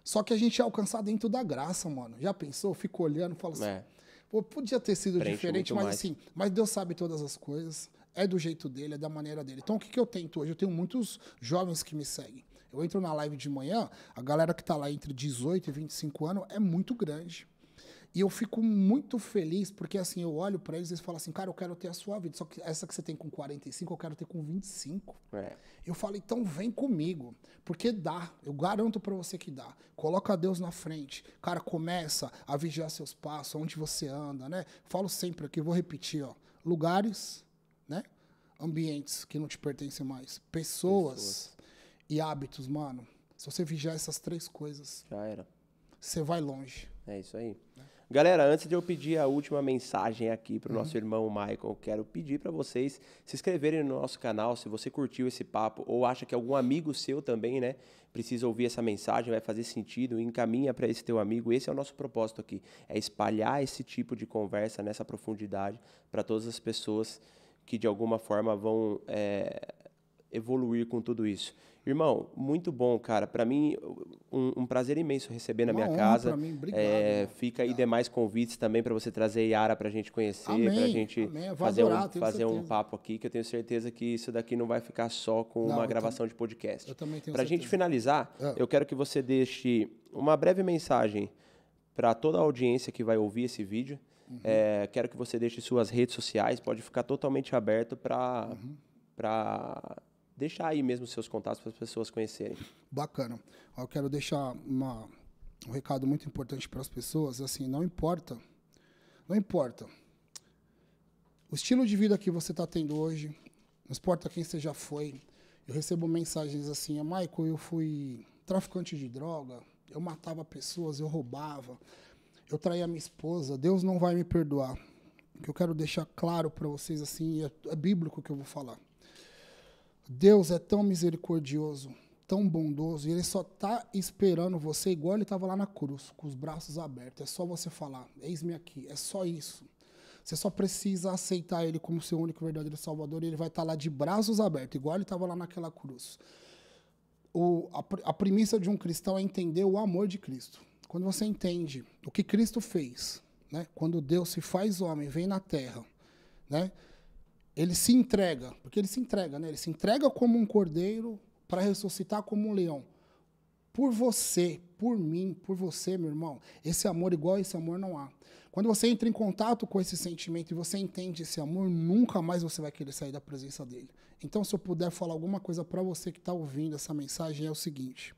Só que a gente ia alcançar dentro da graça, mano. Já pensou? Fico olhando e falo assim, pô, podia ter sido diferente, mas assim, mas Deus sabe todas as coisas, é do jeito dele, é da maneira dele. Então o que eu tento hoje? Eu tenho muitos jovens que me seguem. Eu entro na live de manhã, a galera que tá lá entre 18 e 25 anos é muito grande. E eu fico muito feliz, porque assim, eu olho pra eles e eles falam assim, cara, eu quero ter a sua vida, só que essa que você tem com 45, eu quero ter com 25. Eu falo, então vem comigo, porque dá, eu garanto pra você que dá. Coloca Deus na frente, cara, começa a vigiar seus passos, onde você anda, né? Falo sempre aqui, vou repetir, ó, lugares, né? Ambientes que não te pertencem mais, pessoas. E hábitos, mano. Se você vigiar essas 3 coisas, já era. Você vai longe. É isso aí. Galera, antes de eu pedir a última mensagem aqui pro nosso irmão Michael, quero pedir para vocês se inscreverem no nosso canal, se você curtiu esse papo ou acha que algum amigo seu também, né, precisa ouvir essa mensagem, vai fazer sentido, encaminha para esse teu amigo. Esse é o nosso propósito aqui, é espalhar esse tipo de conversa nessa profundidade para todas as pessoas que de alguma forma vão evoluir com tudo isso. Irmão, muito bom, cara. Para mim, um prazer imenso receber na minha casa. Pra mim. Obrigado, fica aí demais convites também para você trazer Yara para a gente conhecer, para a gente fazer um papo aqui, que eu tenho certeza que isso daqui não vai ficar só com uma gravação de podcast. Eu também tenho certeza. Para a gente finalizar, eu quero que você deixe uma breve mensagem para toda a audiência que vai ouvir esse vídeo. Quero que você deixe suas redes sociais, pode ficar totalmente aberto para deixar aí mesmo seus contatos para as pessoas conhecerem. Bacana. Eu quero deixar um recado muito importante para as pessoas, assim, não importa o estilo de vida que você está tendo hoje, não importa quem você já foi. Eu recebo mensagens assim, Michael, eu fui traficante de droga, eu matava pessoas, eu roubava, eu traía minha esposa, Deus não vai me perdoar. O que eu quero deixar claro para vocês, assim, é bíblico que eu vou falar. Deus é tão misericordioso, tão bondoso, e Ele só está esperando você igual Ele estava lá na cruz, com os braços abertos. É só você falar, eis-me aqui, é só isso. Você só precisa aceitar Ele como seu único e verdadeiro Salvador, e Ele vai estar lá de braços abertos, igual Ele estava lá naquela cruz. A premissa de um cristão é entender o amor de Cristo. Quando você entende o que Cristo fez, né? Quando Deus se faz homem, vem na terra, né? Ele se entrega, porque ele se entrega, né? Ele se entrega como um cordeiro para ressuscitar como um leão. Por você, por mim, por você, meu irmão. Esse amor igual a esse amor não há. Quando você entra em contato com esse sentimento e você entende esse amor, nunca mais você vai querer sair da presença dele. Então, se eu puder falar alguma coisa para você que está ouvindo essa mensagem, é o seguinte.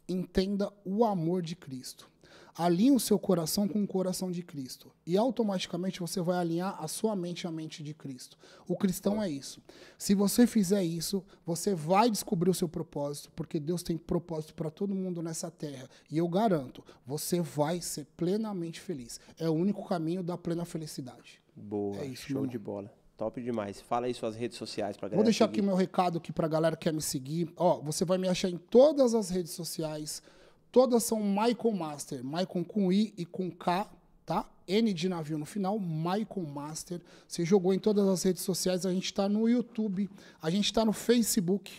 Entenda o amor de Cristo. Alinhe o seu coração com o coração de Cristo. E automaticamente você vai alinhar a sua mente à mente de Cristo. O cristão é isso. Se você fizer isso, você vai descobrir o seu propósito, porque Deus tem propósito para todo mundo nessa terra. E eu garanto, você vai ser plenamente feliz. É o único caminho da plena felicidade. Boa, é isso, show de bola. Top demais. Fala aí suas redes sociais pra galera. Vou deixar aqui meu recado aqui pra galera que quer me seguir. Ó, você vai me achar em todas as redes sociais. Todas são Michael Master. Michael com I e com K, tá? N de navio no final, Michael Master. Você jogou em todas as redes sociais. A gente tá no YouTube, a gente tá no Facebook,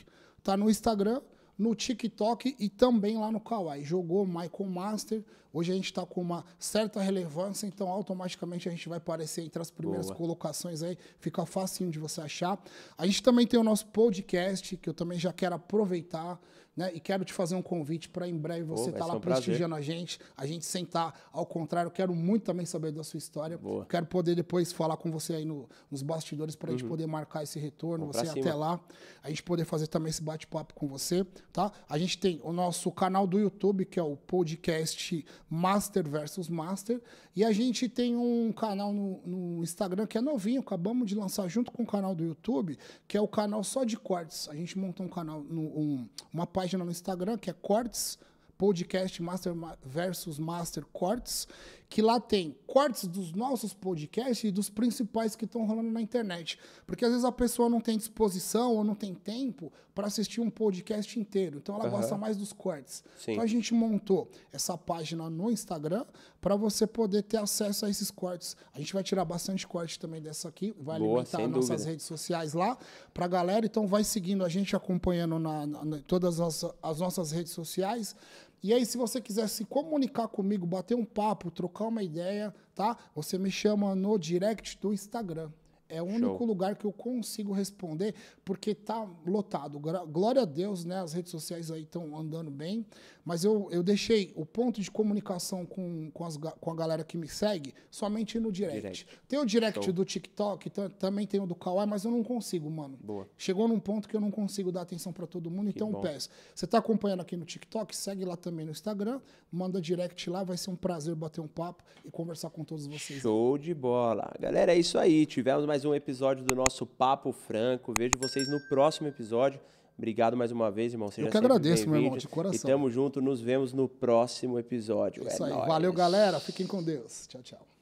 tá no Instagram, no TikTok e também lá no Kawaii. Jogou Michael Master. Hoje a gente está com uma certa relevância, então automaticamente a gente vai aparecer entre as primeiras colocações aí. Fica facinho de você achar. A gente também tem o nosso podcast, que eu também já quero aproveitar, né? E quero te fazer um convite para em breve você estar lá prestigiando a gente sentar ao contrário. Eu quero muito também saber da sua história. Quero poder depois falar com você aí nos bastidores para a gente poder marcar esse retorno, você até lá, a gente poder fazer também esse bate-papo com você, tá? A gente tem o nosso canal do YouTube, que é o podcast Master versus Master, e a gente tem um canal no Instagram que é novinho, acabamos de lançar junto com o canal do YouTube, que é o canal só de cortes. A gente montou um canal, uma página no Instagram que é Cortes, Podcast Master versus Master Cortes, que lá tem cortes dos nossos podcasts e dos principais que estão rolando na internet. Porque às vezes a pessoa não tem disposição ou não tem tempo para assistir um podcast inteiro. Então ela gosta mais dos cortes. Sim. Então a gente montou essa página no Instagram para você poder ter acesso a esses cortes. A gente vai tirar bastante corte também dessa aqui, vai alimentar as nossas redes sociais lá para a galera. Então vai seguindo a gente, acompanhando todas as nossas redes sociais. E aí, se você quiser se comunicar comigo, bater um papo, trocar uma ideia, tá? Você me chama no direct do Instagram. É o único lugar que eu consigo responder, porque tá lotado. Glória a Deus, né? As redes sociais aí estão andando bem. Mas eu deixei o ponto de comunicação com a galera que me segue somente no direct. Tem o direct do TikTok, também tem o do Kawaii, mas eu não consigo, mano. Boa. Chegou num ponto que eu não consigo dar atenção para todo mundo, então eu peço. Você tá acompanhando aqui no TikTok, segue lá também no Instagram, manda direct lá, vai ser um prazer bater um papo e conversar com todos vocês. Show de bola. Galera, é isso aí. Tivemos mais um episódio do nosso Papo Franco. Vejo vocês no próximo episódio. Obrigado mais uma vez, irmão. Eu que agradeço, meu irmão, de coração. E tamo junto, nos vemos no próximo episódio. Isso aí. Nóis. Valeu, galera. Fiquem com Deus. Tchau, tchau.